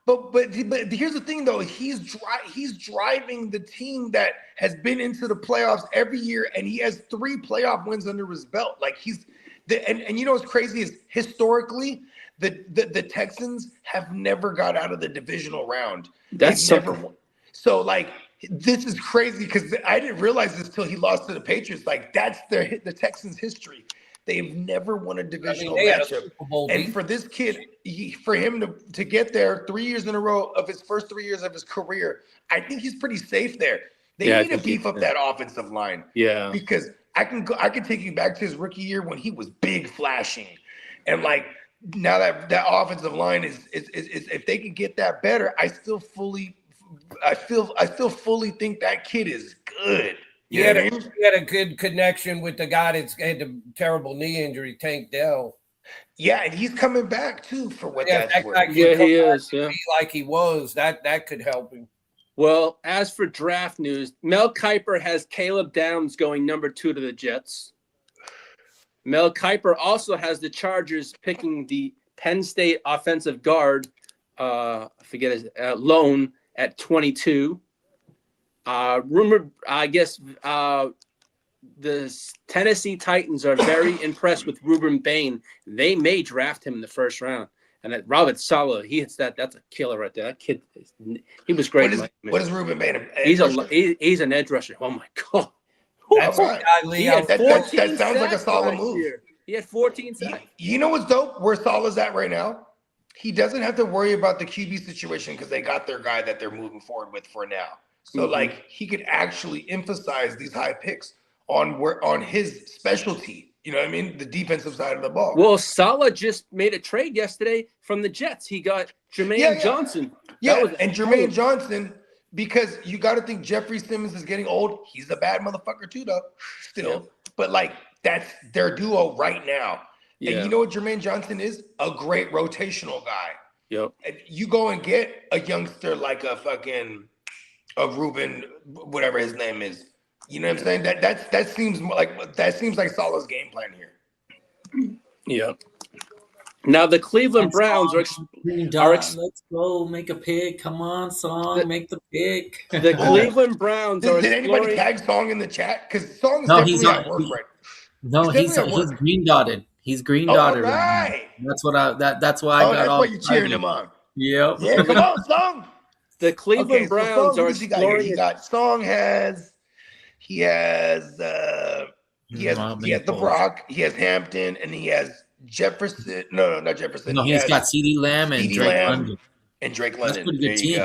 But here's the thing though. He's driving the team that has been into the playoffs every year, and he has 3 playoff wins under his belt. Like and you know what's crazy is historically the Texans have never got out of the divisional round. That's never won. So like this is crazy because I didn't realize this till he lost to the Patriots. Like that's the Texans' history. They've never won a divisional matchup. And for this kid, for him to get there 3 years in a row of his first 3 years of his career, I think he's pretty safe there. They need to beef up that offensive line. Yeah. Because I can take you back to his rookie year when he was big flashing. And like now that offensive line is if they can get that better, I still fully think that kid is good. He had a good connection with the guy that's had the terrible knee injury, Tank Dell. Yeah, and he's coming back too for what that's worth. Yeah, he is. Yeah. Like he was. That could help him. Well, as for draft news, Mel Kiper has Caleb Downs going number 2 to the Jets. Mel Kiper also has the Chargers picking the Penn State offensive guard, I forget his Lone at 22. Rumored, I guess, the Tennessee Titans are very impressed with Ruben Bain. They may draft him in the first round. And that Robert Saleh, he hits that. That's a killer right there. That kid, he was great. What is Ruben Bain? He's an edge rusher. Oh my god. That's right. That sounds like a solid move. He had 14 sacks. You know what's dope? Where Saleh's at right now? He doesn't have to worry about the QB situation because they got their guy that they're moving forward with for now. So like he could actually emphasize these high picks on his specialty. You know what I mean? The defensive side of the ball. Well, Saleh just made a trade yesterday from the Jets. He got Jermaine Johnson. And Jermaine Johnson, because you got to think Jeffrey Simmons is getting old. He's a bad motherfucker too, though. Still, yeah. But like that's their duo right now. Yeah. And you know what Jermaine Johnson is? A great rotational guy. Yep. And you go and get a youngster like a Ruben, whatever his name is. You know what I'm saying? That seems like Saleh's game plan here. Yeah. Now the Cleveland Browns let's go make a pick. Come on, Song, make the pick. The Cleveland Browns are. Did anybody tag Song in the chat? Because Song's he's definitely at work right now. No, he's green dotted. He's green dotted. Right. That's what that's why I got that's all why you're cheering him on. Yep. Yeah, come on, Song. The Cleveland Browns are exploring. He got Song he has the Brock, he has Hampton, and he has Jefferson. No, not Jefferson. No, he's got CeeDee Lamb and Drake London. And Drake London. That's a pretty good team.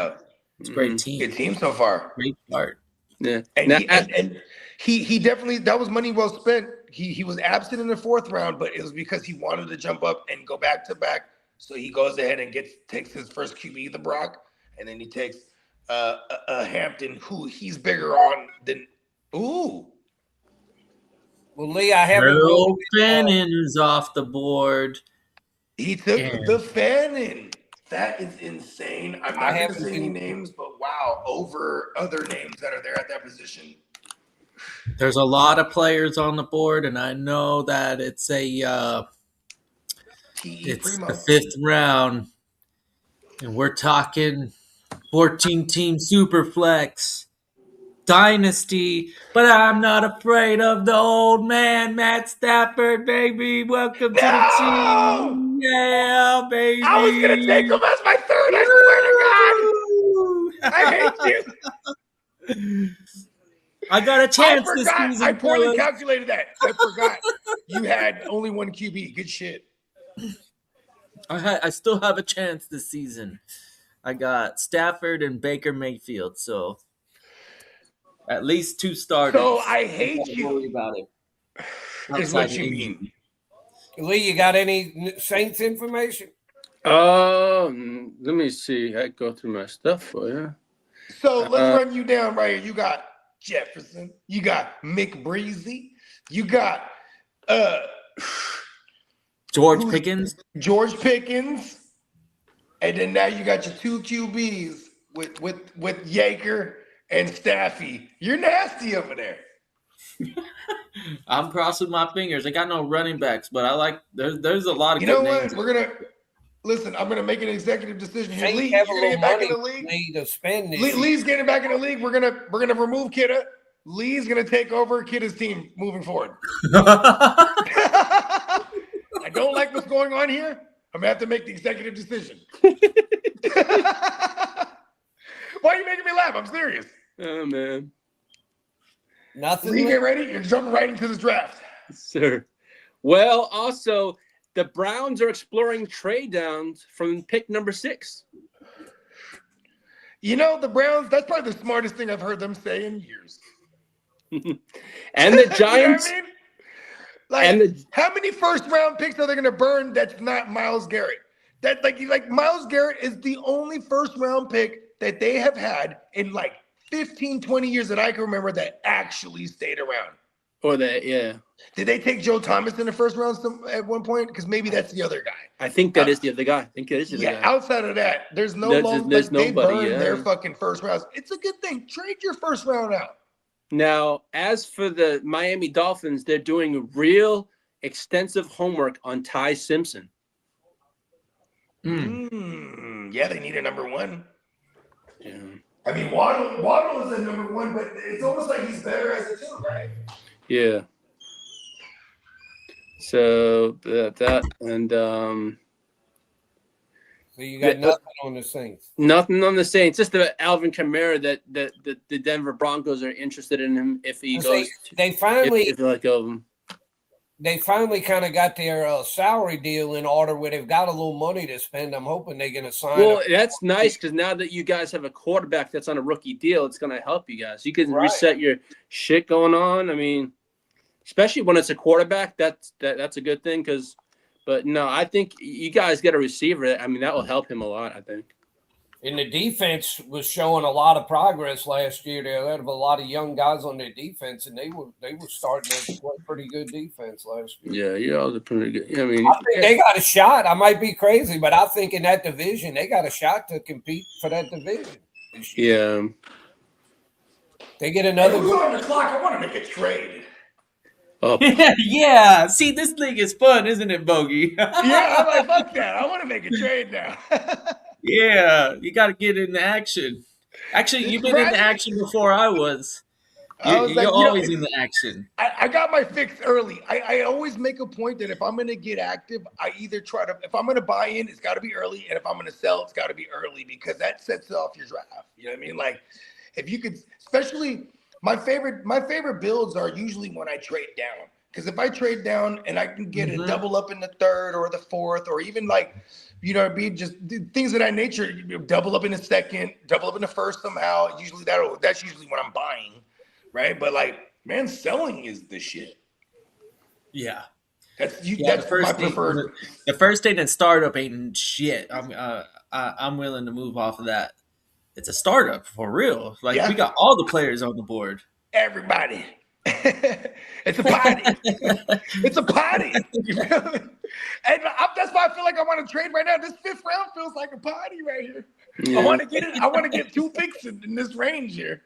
It's a great team. Good team so far. Great start. Yeah. And he definitely, that was money well spent. He was absent in the 4th round, but it was because he wanted to jump up and go back to back. So he goes ahead and takes his first QB, the Brock, and then he takes Hampton, who he's bigger on than. Ooh. Well, Lee, I haven't Earl voted. Fannin is off the board. He took Yeah. the Fannin. That is insane. I'm I not going to haven't say any seen- names, but wow, over other names that are there at that position. There's a lot of players on the board, and I know that it's T.E. it's Primo. the 5th round, and we're talking 14-team Superflex Dynasty. But I'm not afraid of the old man, Matt Stafford, baby. Welcome to the No! team. Yeah, baby. I was going to take him as my third. I swear to God. I hate you. I got a I chance this forgot. season. I poorly fellas. calculated that. I forgot. You had only one QB. Good shit. I still have a chance this season. I got Stafford and Baker Mayfield, so at least 2 starters. So I hate Don't worry you. about it. Is what you mean. Lee, you got any Saints information? Let me see. I go through my stuff for you. So let's run you down right here. You got Jefferson. You got McBreezy. You got George Pickens. George Pickens. And then now you got your 2 QBs with Yaker and Staffy. You're nasty over there. I'm crossing my fingers. I got no running backs, but I like there's a lot of You good know what? names. We're gonna listen. I'm gonna make an executive decision here. Saints Lee, have you're a gonna little get back in money the league. Lee, to spend this year. Lee's getting back in the league. We're gonna remove Kidda. Lee's gonna take over Kidda's team moving forward. I don't like what's going on here. I'm gonna have to make the executive decision. Why are you making me laugh? I'm serious. Oh man, Nothing. Lee, Lee? get ready. You're jumping right into this draft. sir. Well, also the Browns are exploring trade downs from pick number 6. You know, the Browns, that's probably the smartest thing I've heard them say in years. And the You know Giants what I mean? Like, and the how many first round picks are they going to burn that's not Myles Garrett? That like Myles Garrett is the only first round pick that they have had in like 15, 20 years that I can remember that actually stayed around. or the yeah. Did they take Joe Thomas in the first round at one point? Because maybe that's the other guy. I think that is the other guy. I think that is the other Yeah, guy. outside of that, there's no There's- long. there's Like, they nobody, burn yeah. their fucking first rounds. It's a good thing. Trade your first round out. Now, as for the Miami Dolphins, they're doing real extensive homework on Ty Simpson. Yeah, they need a number one. Yeah. I mean, Waddle is a number one, but it's almost like he's better as a two, right? Yeah. So that and So you got nothing on the Saints. nothing on the Saints. Just the Alvin Kamara that the Denver Broncos are interested in him if he goes. They finally If they let go of him. kind of got their salary deal in order where they've got a little money to spend. I'm hoping they're going to sign. Well, up. that's nice because now that you guys have a quarterback that's on a rookie deal, it's going to help you guys. You can Right. reset your shit going on. I mean, especially when it's a quarterback, that's a good thing. But no, I think you guys get a receiver. I mean, that will help him a lot. I think. And the defense was showing a lot of progress last year. They had a lot of young guys on their defense, and they were starting to play pretty good defense last year. Yeah, you all are pretty good. I mean, I think they got a shot. I might be crazy, but I think in that division, they got a shot to compete for that division this year. yeah. They get another Who's good. on the clock? I want to make a trade. Oh, Yeah, see, this league is fun, isn't it, Bogey? Yeah, I'm like, fuck that. I want to make a trade now. Yeah, you got to get into action. Actually, you've been into action before I was. I was You're like, you know, always in the action. I got my fix early. I always make a point that if I'm going to get active, I either try to, if I'm going to buy in, it's got to be early. And if I'm going to sell, it's got to be early because that sets off your draft. You know what I mean? Like if you could, especially my favorite builds are usually when I trade down. Because if I trade down and I can get a double up in the third or the fourth, or even like, you know, be just things of that nature, double up in the second, double up in the first somehow. Usually that's usually what I'm buying. Right. But like, man, selling is the shit. Yeah. That's Yeah, that's my preferred. The first day and startup ain't shit. I'm willing to move off of that. It's a startup for real. Like Yeah. we got all the players on the board. Everybody. It's a potty. It's a potty. You feel me? And that's why I feel like I want to trade right now. This 5th round feels like a potty right here. Yeah. I want to get it. I want to get 2 picks in this range here.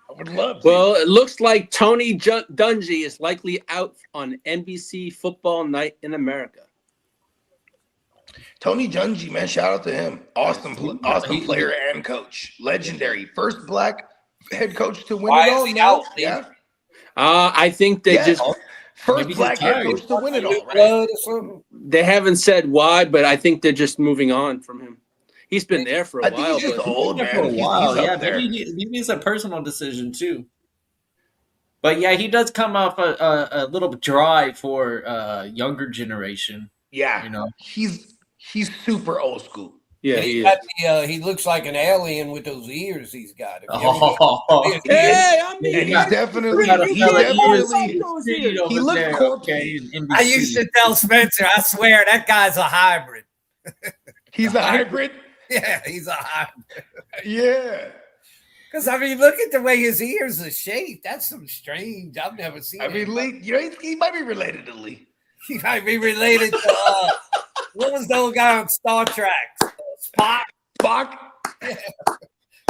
I would love to. Well, it looks like Tony Dungy is likely out on NBC Football Night in America. Tony Dungy, man, shout out to him. Awesome player and coach. Legendary. First black head coach to win Why it is all. he Now, out, Steve? yeah. I think they Yes. just First Maybe black he's head tired. coach to win it all, right? Blood or something? they haven't said why, but I think they're just moving on from him. He's been there for a I think while. he's just But old, man. For a He's while, up yeah. there. Maybe it's a personal decision too. But yeah, he does come off a little dry for younger generation. Yeah, You know, he's super old school. yeah, He he got is. he looks like an alien with those ears he's got. If you ever oh, look at his ears, Hey, I'm Yeah, And yeah. he's definitely, got a he fella definitely, over he looks there, corpsey. okay, in I NBC. used to tell Spencer, I swear that guy's a hybrid. He's a hybrid. Yeah, he's a hybrid. Yeah. Because I mean, look at the way his ears are shaped. That's some strange. I've never seen. I mean, Lee, you know, he might be related to Lee. he might be related to what was the old guy on Star Trek? Spock. Spock.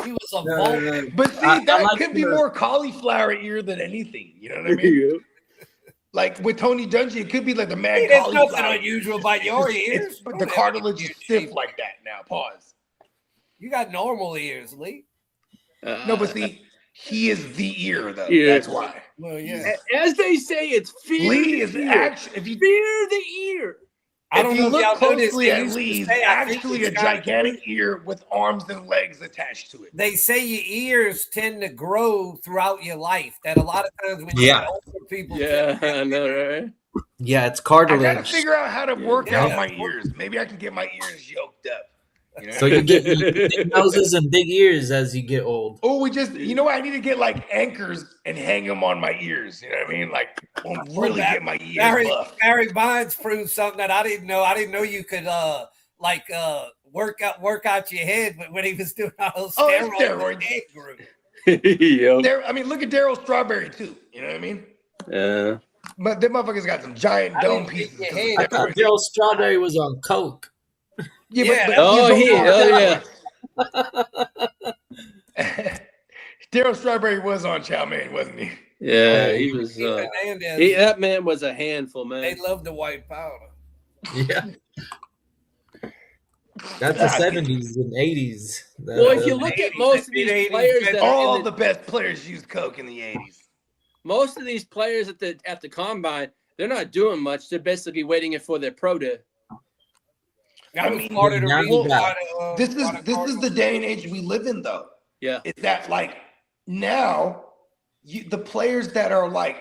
He was a No, Vulcan. no, no. But see, I that like could be the- more cauliflower ear than anything. You know what I mean? Like with Tony Dungy, it could be like the mad Hey, there's nothing cauliflower. unusual about your ears. But the cartilage is stiff like that now. Pause. You got normal ears, Lee. No, but see, he is the ear though. Yeah. That's why. Well, yeah. As they say, it's fear. Lee the is ear. actually, if you Fear the ear. I don't if you know if look y'all know this, closely they at used to Lee, he's say, I think actually a it's got- gigantic ear with arms and legs attached to it. They say your ears tend to grow throughout your life. That a lot of times when you Yeah. get older, people Yeah, I know, right? Yeah, it's I gotta cartilage. figure out how to work Yeah. out my ears. Maybe I can get my ears yoked up. You know? So you get big noses and big ears as you get old. Oh, you know what? I need to get like anchors and hang them on my ears. You know what I mean? Like, really get my ears buff. Barry Bonds proved something that I didn't know. I didn't know you could work out your head, but when he was doing all those Oh, it's steroids, steroids. his head grew. Yep. I mean, look at Daryl Strawberry too. You know what I mean? Yeah. But them motherfuckers got some giant I dome didn't pieces. think 'cause your of head- I thought Daryl Strawberry was on coke. Yeah, but Oh, he's yeah. Daryl Strawberry was on Chow Mein, wasn't he? Yeah, he was. Hernandez, That man was a handful, they man. love the white powder. Yeah. That's the 70s and 80s. Well, if you look at most of these 80s, players that All are in the best players used coke in the 80s. most of these players at the combine, they're not doing much. They're basically waiting it for their pro day. I mean, part of the now reason you got- why This is why the the day and age we live in, though. Yeah. Is that like now the players that are like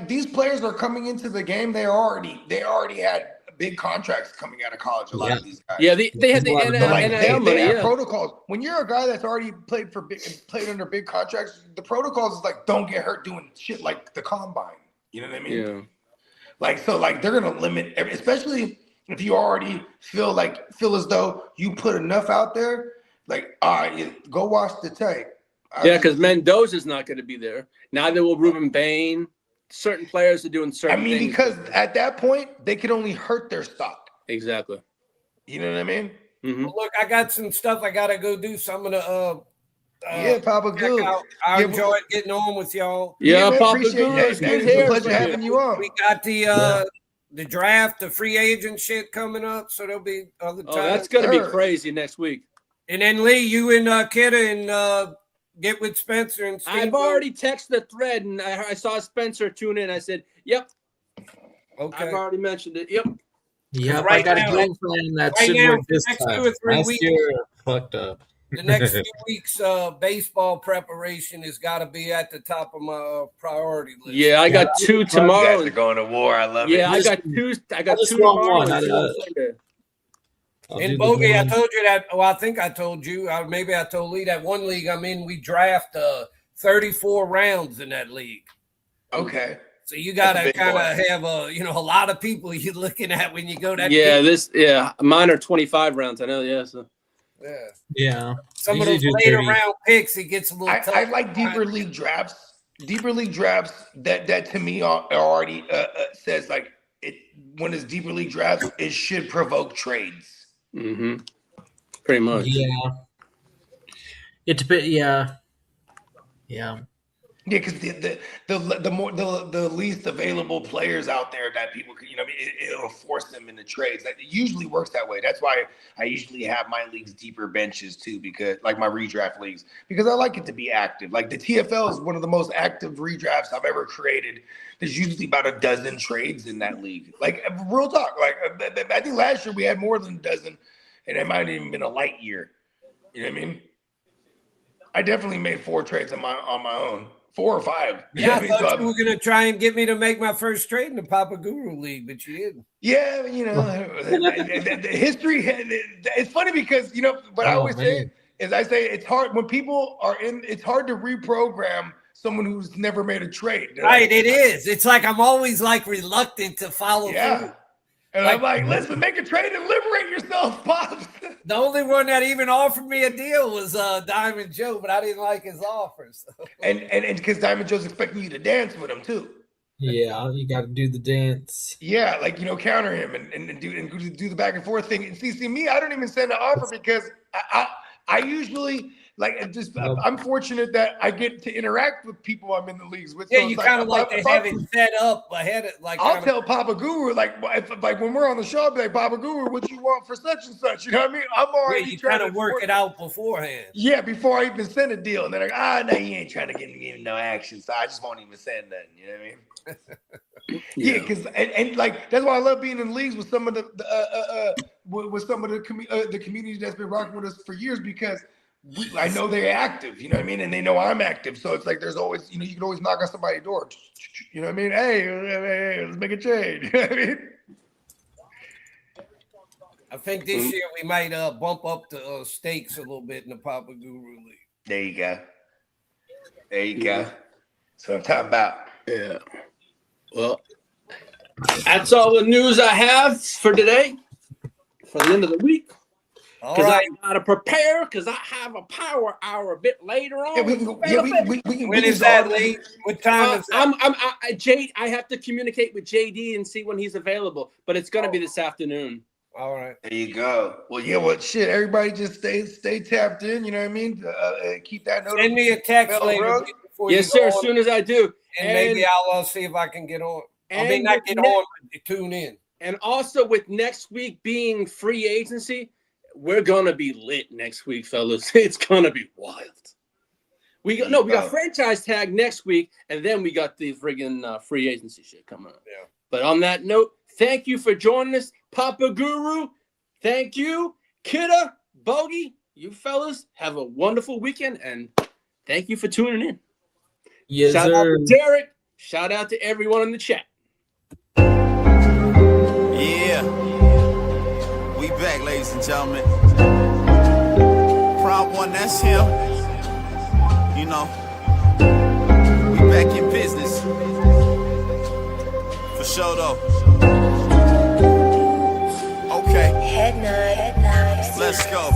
these players are coming into the game. They already had big contracts coming out of college. A lot of these guys. Yeah, they had the But But like NIL money. they have Yeah. protocols. When you're a guy that's already played under big contracts, the protocols is like don't get hurt doing shit like the combine. You know what I mean? Yeah. Like they're gonna limit especially if you already feel as though you put enough out there. Like, all right, go watch the tape. Yeah, because Mendoza's not going to be there. Neither will Ruben Bain. Certain players are doing I certain mean, things. because at that point they could only hurt their stock. Exactly. You know what I mean? Hmm. Look, I got some stuff I gotta go do. So I'm gonna Yeah, Papa check Goose. out. I Yeah, enjoyed getting on with y'all. Yeah, man, Papa appreciate it. Goose. Hey, Good man, it's a hair pleasure for you. having you on. We got the draft, the free agent shit coming up, so there'll be other times. Oh, that's going to be Sure. crazy next week. And then Lee, you and Kidda and get with Spencer and Steve. I've already texted the thread, and I saw Spencer tune in. I said, "Yep, Okay. I've already mentioned it. Yep." Yep, Right I got now- a game plan that right should now, work for this the next time. 2 or 3 Last weeks- year, fucked up. The next few weeks, baseball preparation has got to be at the top of my priority list. Yeah, I got two tomorrow. going to war. I love Yeah, I Just- got two. I got just two wrong tomorrow. one. and two I- on Sunday. I'll do And the Bogey, I one. told you that. Well, I think I told you. Maybe I told Lee that one league I'm in, we draft 34 rounds in that league. Okay. So you got That's a to big kind boy. of have a lot of people you're looking at when you go that. Yeah, deep. mine are 25 rounds. I know. Yeah, so Yeah. Some of Usually those do later 30. round picks, it gets a little tough. I like deeper league drafts deeper league drafts that to me are already says like it when it's deeper league drafts, it should provoke trades. Mm-hmm. Pretty much. Yeah. It depends. Yeah. Yeah. Yeah, because the least available players out there that people could, it'll force them into trades. That it usually works that way. That's why I usually have my leagues deeper benches too, because like my redraft leagues, because I like it to be active. Like the TFL is one of the most active redrafts I've ever created. There's usually about a dozen trades in that league. Like real talk. Like I think last year we had more than a dozen, and it might have even been a light year. You know what I mean? I definitely made 4 trades on my own. 4 or 5. Yeah, I thought you were going to try and get me to make my first trade in the Papa Guru League, but you didn't. Yeah, the history. It's funny because what I always say is I say it's hard when people are in. It's hard to reprogram someone who's never made a trade. Right, it is. It's like I'm always like reluctant to follow through. And I'm like, listen, make a trade and liberate yourself, Pops. The only one that even offered me a deal was Diamond Joe, but I didn't like his offer. So. And because Diamond Joe's expecting you to dance with him too. Yeah, you got to do the dance. Yeah, like counter him and do the back and forth thing. And see me, I don't even send an offer because I usually I'm fortunate that I get to interact with people I'm in the leagues with. Yeah, so you kind of like to have it set up ahead of I'll tell Papa Guru like when we're on the show, I'll be like, Papa Guru, what you want for such and such? You know what I mean? I'm already trying to work it out beforehand. Yeah, before I even send a deal, and they're like, no, you ain't trying to give me no action, so I just won't even send nothing. You know what I mean? Yeah, because and like that's why I love being in leagues with some of the community that's been rocking with us for years because. I know they're active, you know what I mean? And they know I'm active. So it's like there's always, you can always knock on somebody's door. You know what I mean? Hey, let's make a trade. You know what I mean? I think this year we might bump up the stakes a little bit in the Papa Guru League. There you go. That's what I'm talking about. Yeah. Well, that's all the news I have for today, for the end of the week. Because I gotta prepare. Because I have a power hour a bit later on. When is that, Lee? What time is that? I have to communicate with JD and see when he's available. But it's gonna be this afternoon. All right. There you go. Well, yeah. Well, shit. Everybody just stay tapped in. You know what I mean? Keep that note. Send me a text later. Yes, sir. As soon as I do, and maybe I'll see if I can get on. I may not get on, but tune in. And also with next week being free agency. We're gonna be lit next week, fellas. It's gonna be wild. We got franchise tag next week, and then we got the friggin' free agency shit coming up. Yeah. But on that note, thank you for joining us, Papa Guru. Thank you, Kidda, Bogey. You fellas have a wonderful weekend, and thank you for tuning in. Yes, Shout sir. out to Derek. Shout out to everyone in the chat. Yeah. We back, ladies and gentlemen. Prop one, that's him. You know, we back in business. For sure, though. Okay. Let's go.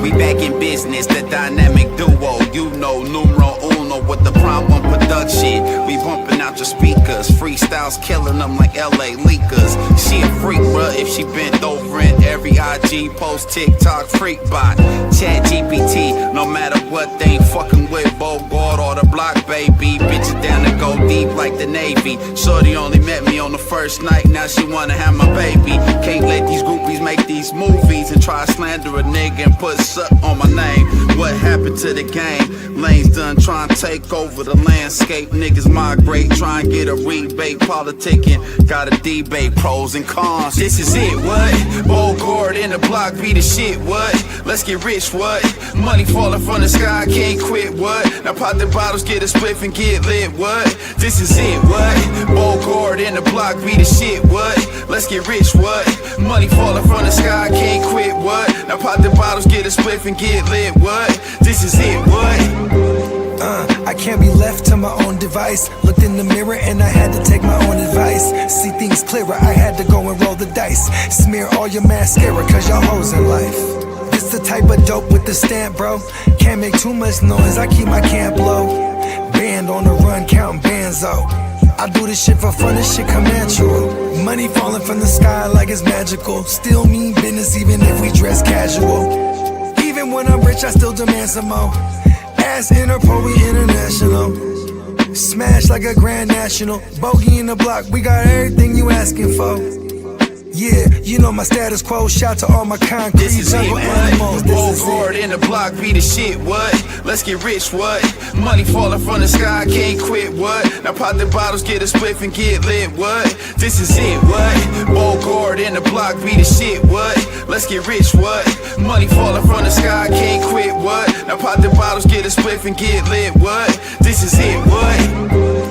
We back in business, the dynamic duo. You know, numero uno with the Prime One production. We bumping out your speakers, freestyles killing them like LA leakers. She a freak, bruh, if she bent over in every IG post, TikTok freak bot. Chat GPT, no matter what, they ain't fucking with Bogart or the block, baby. Bitches down to go deep like the Navy. Shorty only met me on the first night, now she wanna have my baby. Can't let these groupies make these movies and try to slander a nigga and put suck on my name. What happened to the game? Lanes done trying to take over the landscape. Niggas migrate, try and get a rebate. Politicking, gotta debate pros and cons. This is it, what? Bogart in the block be the shit, what? Let's get rich, what? Money falling from the sky, can't quit, what? Now pop the bottles, get a spliff and get lit, what? This is it, what? Bogart in the block be the shit, what? Let's get rich, what? Money falling from the sky, can't quit, what? Now pop the bottles, get a spliff and get lit, what? This is it, what? I can't be left to my own device. Looked in the mirror and I had to take my own advice. See things clearer, I had to go and roll the dice. Smear all your mascara cause y'all hoes in life. This the type of dope with the stamp, bro. Can't make too much noise, I keep my camp low. band on the run, counting bands out. I do this shit for fun, this shit come natural. Money falling from the sky like it's magical. Still mean business even if we dress casual. Even when I'm rich, I still demand some more. Ass Interpol, we international. Smash like a grand national. Bogey in the block, we got everything you asking for. Yeah, you know my status quo. Shout to all my concrete This is it, jungle what? animals. This Roll is hard it. in the block, be the shit, what? Let's get rich, what? Money falling from the sky, can't quit, what? Now pop the bottles, get a spliff and get lit, what? This is it, what? Roll hard in the block, be the shit, what? Let's get rich, what? Money falling from the sky, can't quit, what? Now pop the bottles, get a spliff and get lit, what? This is it, what?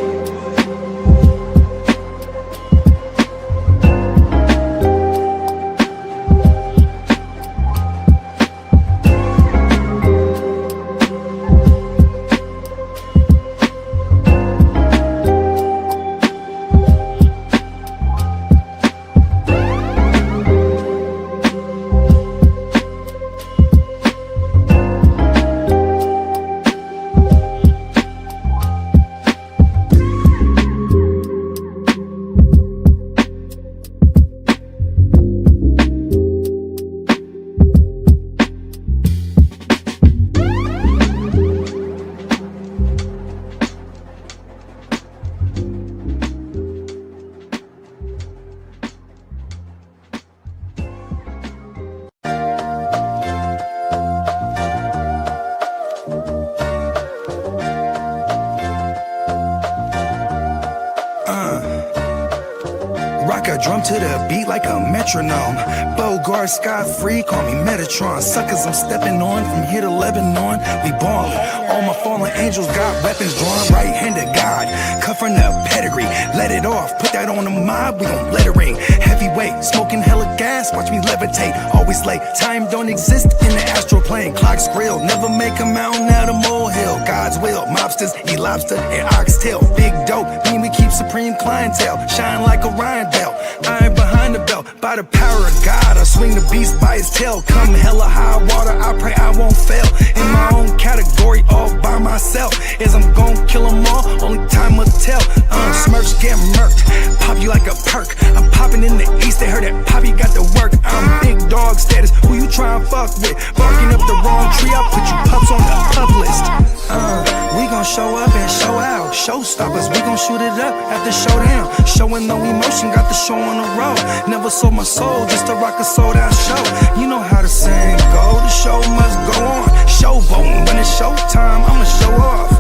Rock a drum to the beat like a metronome. Bogart, Sky Free, call me Metatron. Suckers, I'm stepping on from here to Lebanon. We ballin'. All my fallen angels got weapons drawn. Right-handed God, cut from the pedigree. Let it off, put that on the mob, we gon' let it ring. Heavyweight, smoking hella gas, watch me levitate. Always late, time don't exist in the astral plane. Clocks grill, never make a mountain out of molehill. God's will, mobsters, eat lobster and oxtail. Big dope, mean we keep supreme clientele. Shine like Orion belt, iron behind the belt. By the power of God, I swing the beast by his tail. Come hella high water, I pray I won't fail. In my own category, all by myself. As I'm gon' kill them all, only time will tell. Smurfs get murked, pop you like a perk. I'm popping in the east, they heard that Poppy got the work. I'm big dog status, who you tryna fuck with? Barking up the wrong tree, I put you pups on the pup list. We gon' show up and show out. Showstoppers, we gon' shoot it up at the showdown. Showing no emotion, got the show on the road. Never sold my soul just to rock a sold out show. You know how the saying go, the show must go on. Showboating, when it's showtime, I'ma show off.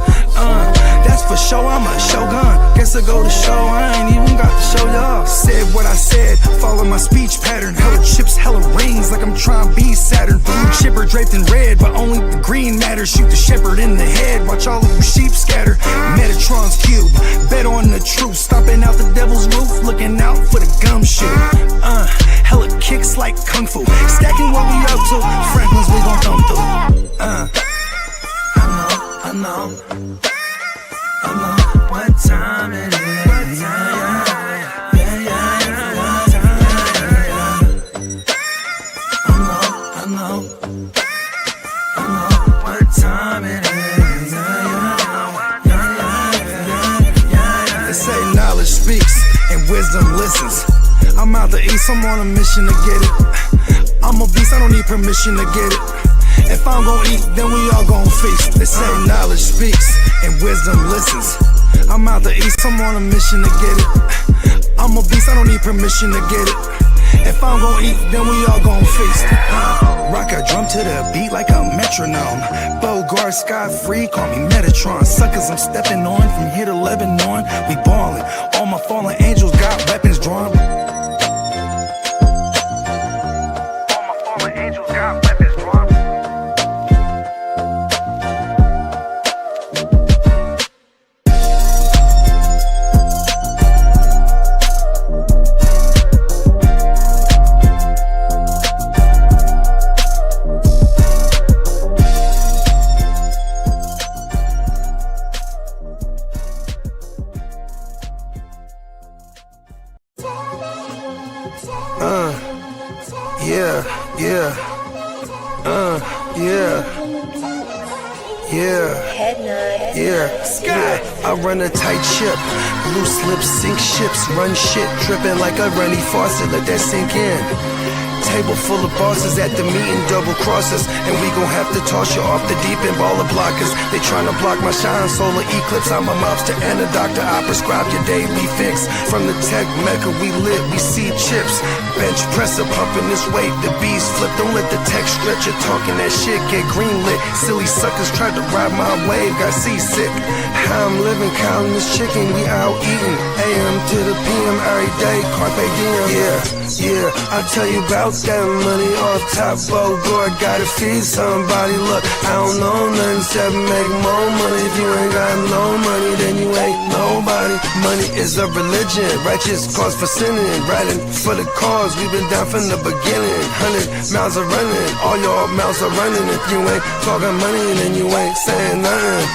That's for sure, I'm a shogun. Guess I go to show, I ain't even got to show y'all. Said what I said, follow my speech pattern. Hella chips, hella rings, like I'm trying to be Saturn. Blue chipper draped in red, but only the green matters. Shoot the shepherd in the head, watch all of you sheep scatter. Metatron's cube, bet on the truth. Stomping out the devil's roof, looking out for the gumshoe. Hella kicks like kung fu, stacking what we up to. Franklin's we gon' thumb through. I know what time it is. I know what time it is. They say knowledge speaks and wisdom listens. I'm out the east, I'm on a mission to get it. I'm a beast, I don't need permission to get it. If I'm gon' eat, then we all gon' feast. They say knowledge speaks and wisdom listens. I'm out the east, I'm on a mission to get it. I'm a beast, I don't need permission to get it. If I'm gon' eat, then we all gon' feast. Rock a drum to the beat like a metronome. Bogart, Sky Free, call me Metatron. Suckers, I'm stepping on from here to Lebanon. We ballin'. All my fallen angels got weapons drawn. All my fallen angels got weapons drawn. Sky. I run a tight ship, loose lips sink ships, run shit, dripping like a runny faucet, let that sink in. Table full of bosses at the meeting, double crosses, and we gon' have to toss you off the deep end, baller blockers. They tryna block my shine, solar eclipse. I'm a mobster and a doctor, I prescribe your daily fix. From the tech mecca, we lit, we see chips. Bench presser pumping this weight, the bees flip. Don't let the tech stretch, you're talking that shit, get greenlit. Silly suckers tried to ride my wave, got seasick. How I'm living, counting this chicken, we out eating. AM to the PM every day, carpe diem. Yeah, I'll tell you about that money off top, Bogor, gotta feed somebody. Look, I don't know nothing except make more money. If you ain't got no money, then you ain't nobody. Money is a religion, righteous cause for sinning, riding for the cause, we've been down from the beginning. 100 miles are running, all your mouths are running. If you ain't talking money, then you ain't saying nothing.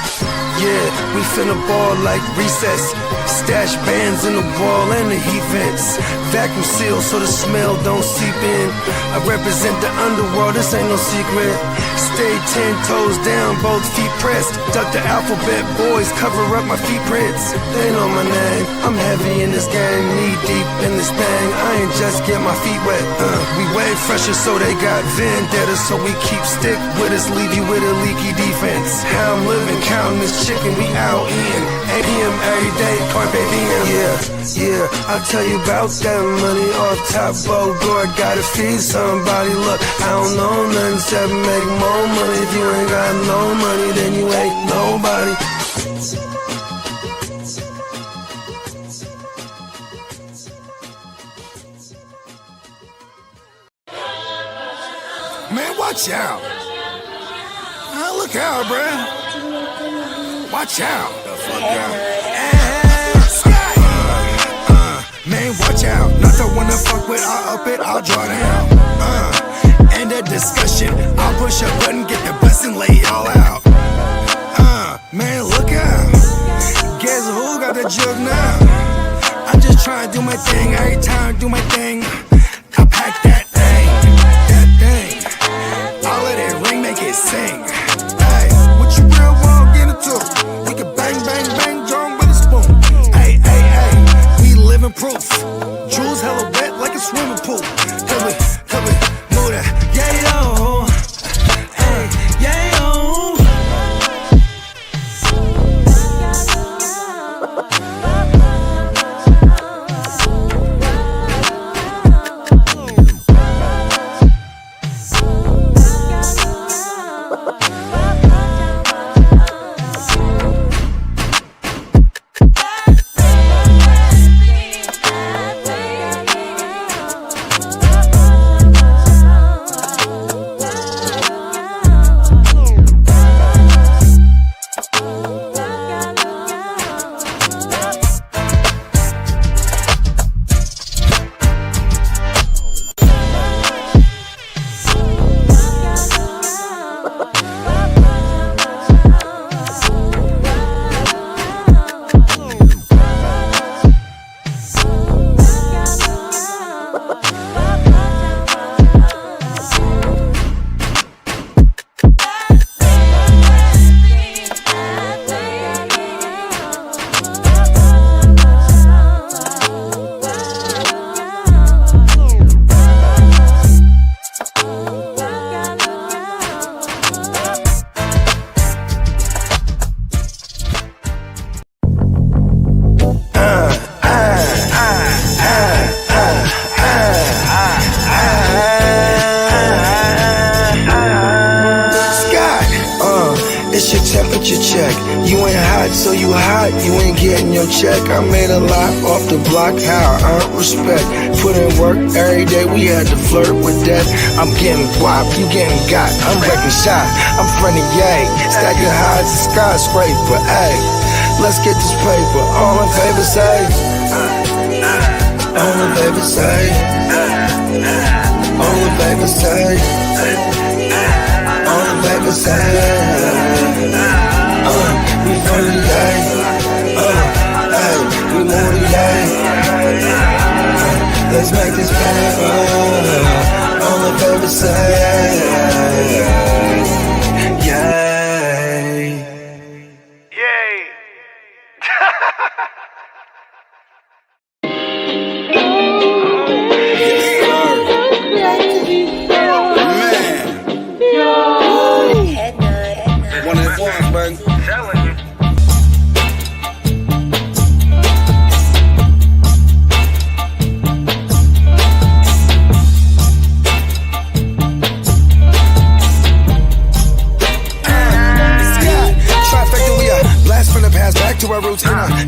Yeah, we finna ball like recess. Stash bands in the wall and the heat vents. Vacuum sealed so the smell don't seep in. I represent the underworld, this ain't no secret. Stay 10 toes down, both feet pressed. Duck the alphabet, boys, cover up my feet prints. They know my name, I'm heavy in this game, knee deep in this bang. I ain't just get my feet wet, we way fresher so they got vendetta. So we keep stick with us, leave you with a leaky defense. How I'm living, counting this chicken, we out in. 8 p.m. every day, carpe diem. Yeah, I'll tell you about that money off top, Bogor, gotta feed somebody. Look, I don't know nothing except make more money. If you ain't got no money, then you ain't nobody. Man, watch out. Look out, bruh. Watch out. The fuck out. Man, watch out. Not the one to fuck with, I'll up it, I'll draw down. End of discussion. I'll push a button, get the bus and lay it all out. Man, look out. Guess who got the jug now? I'm just trying to do my thing. Every time I do my thing, I pack that thing. All of that ring, make it sing. Hey, what you real want, get into? We can bang, bang, bang, drawn with a spoon. Hey, we living proof. Jewels hella wet like a swimming pool. Come we, move that. Yeah, yo. Hey, yeah, yo. Check, I made a lot off the block, how I earned respect. Put in work every day, we had to flirt with death. I'm getting guap, you getting got, I'm wrecking shot, I'm fronting yay. Stacking high as a skyscraper, ayy. Let's get this paper, all in favor say. All in favor say. All in favor say. All in favor say. We for the day. We move today. Let's make this paper on the paper side. Yeah.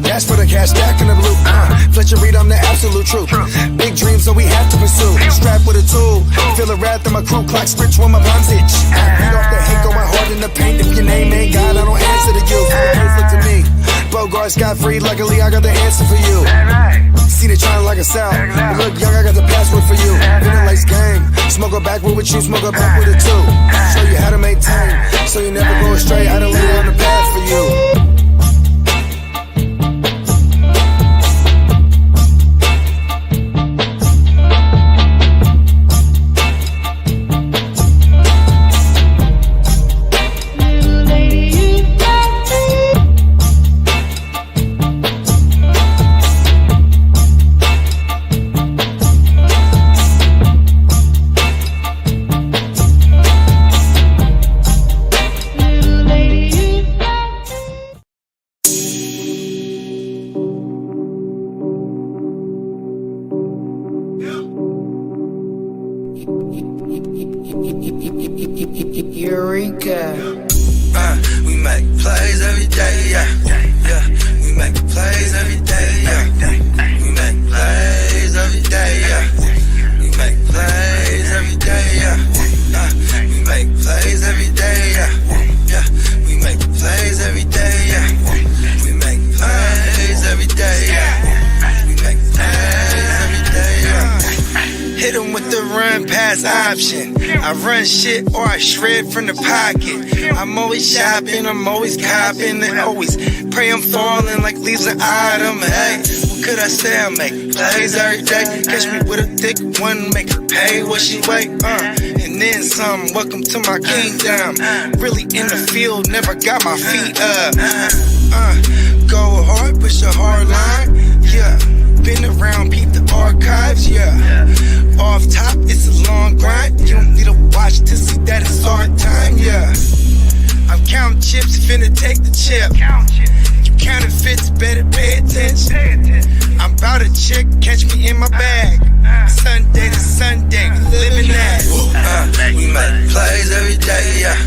Cash for the cash, stack in the blue. Fletcher Reed, I'm the absolute truth. Big dreams, so we have to pursue. Strapped with a tool. Feel the wrath of my crew. Clock switch when my palms itch. Beat off the hate, go my heart in the paint. If your name ain't God, I don't answer to you. Look to me. Bogart, Scott Free. Luckily, I got the answer for you. See they trying like a Sal. You look young, I got the password for you. Winning life's game. Smoke a backward with you, smoke a back with it too. Show you how to maintain, so you never go astray. I done lay on the path for you. Eureka. We make plays every day, yeah. We make plays every day, yeah. We make plays every day, yeah. We make plays every day, yeah. We make plays every day, yeah. We make plays every day, yeah. We make plays every day, yeah. We make plays every day, yeah. Hit him with the run pass option. I run shit or I shred from the pocket. I'm always shopping, I'm always copping, and always pray I'm falling like leaves an item. Hey, what could I say? I make plays every day. Catch me with a thick one, make her pay what she weigh. And then some. Welcome to my kingdom. Really in the field, never got my feet up. Go hard, push a hard line. Yeah. Been around, peep the archives, yeah. Off top, it's a long grind. You don't need a watch to see that it's our time, yeah. I'm counting chips, finna take the chip. You counterfeits, better pay attention. I'm about a chick, catch me in my bag. Sunday to Sunday, we living that. We make plays every day, yeah.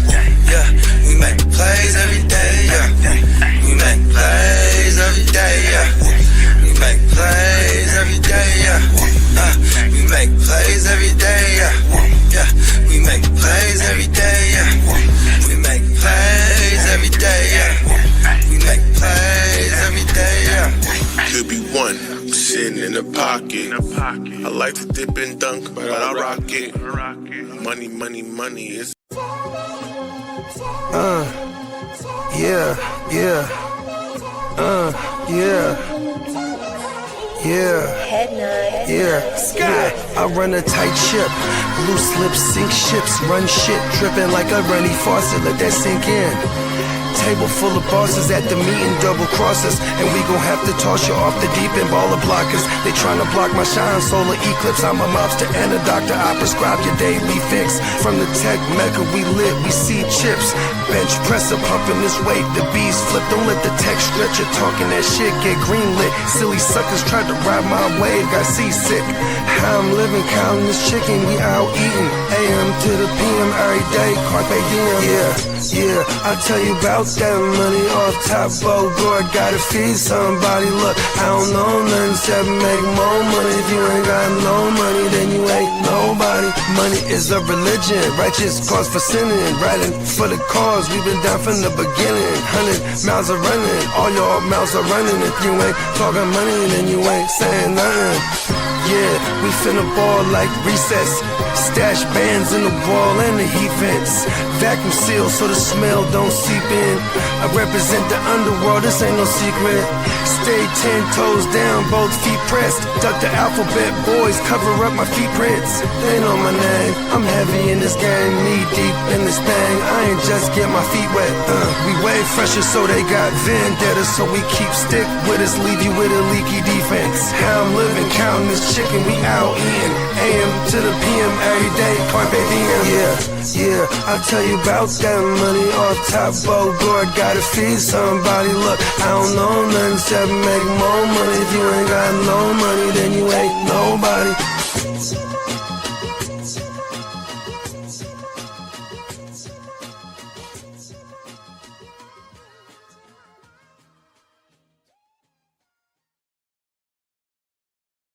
We make plays every day, yeah. We make plays every day, yeah. We make plays every day, yeah. We make plays every day, yeah. We make plays every day, yeah. We make plays every day, yeah. We make plays every day, yeah. Could be one sitting in the pocket. I like to dip and dunk, but I rock it. Money, money, money is. Yeah, I run a tight ship. Loose lips sink ships. Run shit, dripping like a runny faucet. Let that sink in. Table full of bosses at the meeting, double crosses. And we gon' have to toss you off the deep end, baller blockers. They tryna block my shine, solar eclipse. I'm a mobster and a doctor. I prescribe your daily fix. From the tech mecca, we lit, we see chips. Bench presser pumping this weight, the bees flip. Don't let the tech stretch it, talking that shit, get greenlit. Silly suckers tried to ride my wave, got seasick. How I'm living, counting this chicken, we out eating. AM to the PM every day, carpe diem. Yeah, I'll tell you about that money off top. Bogart, gotta feed somebody. Look, I don't know nothing except make more money. If you ain't got no money, then you ain't nobody. Money is a religion, righteous cause for sinning. Riding for the cause, we've been down from the beginning. 100 miles are running, all your mouths are running. If you ain't talking money, then you ain't saying nothing. Yeah, we finna ball like recess. Stash bands in the wall and the heat vents. Vacuum sealed so the smell don't seep in. I represent the underworld, this ain't no secret. Stay 10 toes down, both feet pressed. Duck the alphabet boys, cover up my feet prints. They know my name, I'm heavy in this game. Knee deep in this thing, I ain't just get my feet wet. We way fresher so they got vendetta. So we keep stick with us, leave you with a leaky defense. How I'm living, counting this chicken, we out eating. AM to the PM every day, carpe diem. Yeah, I'll tell you about that money off top. Bogart, gotta feed somebody. Look, I don't know nothing except make more money. If you ain't got no money, then you ain't nobody.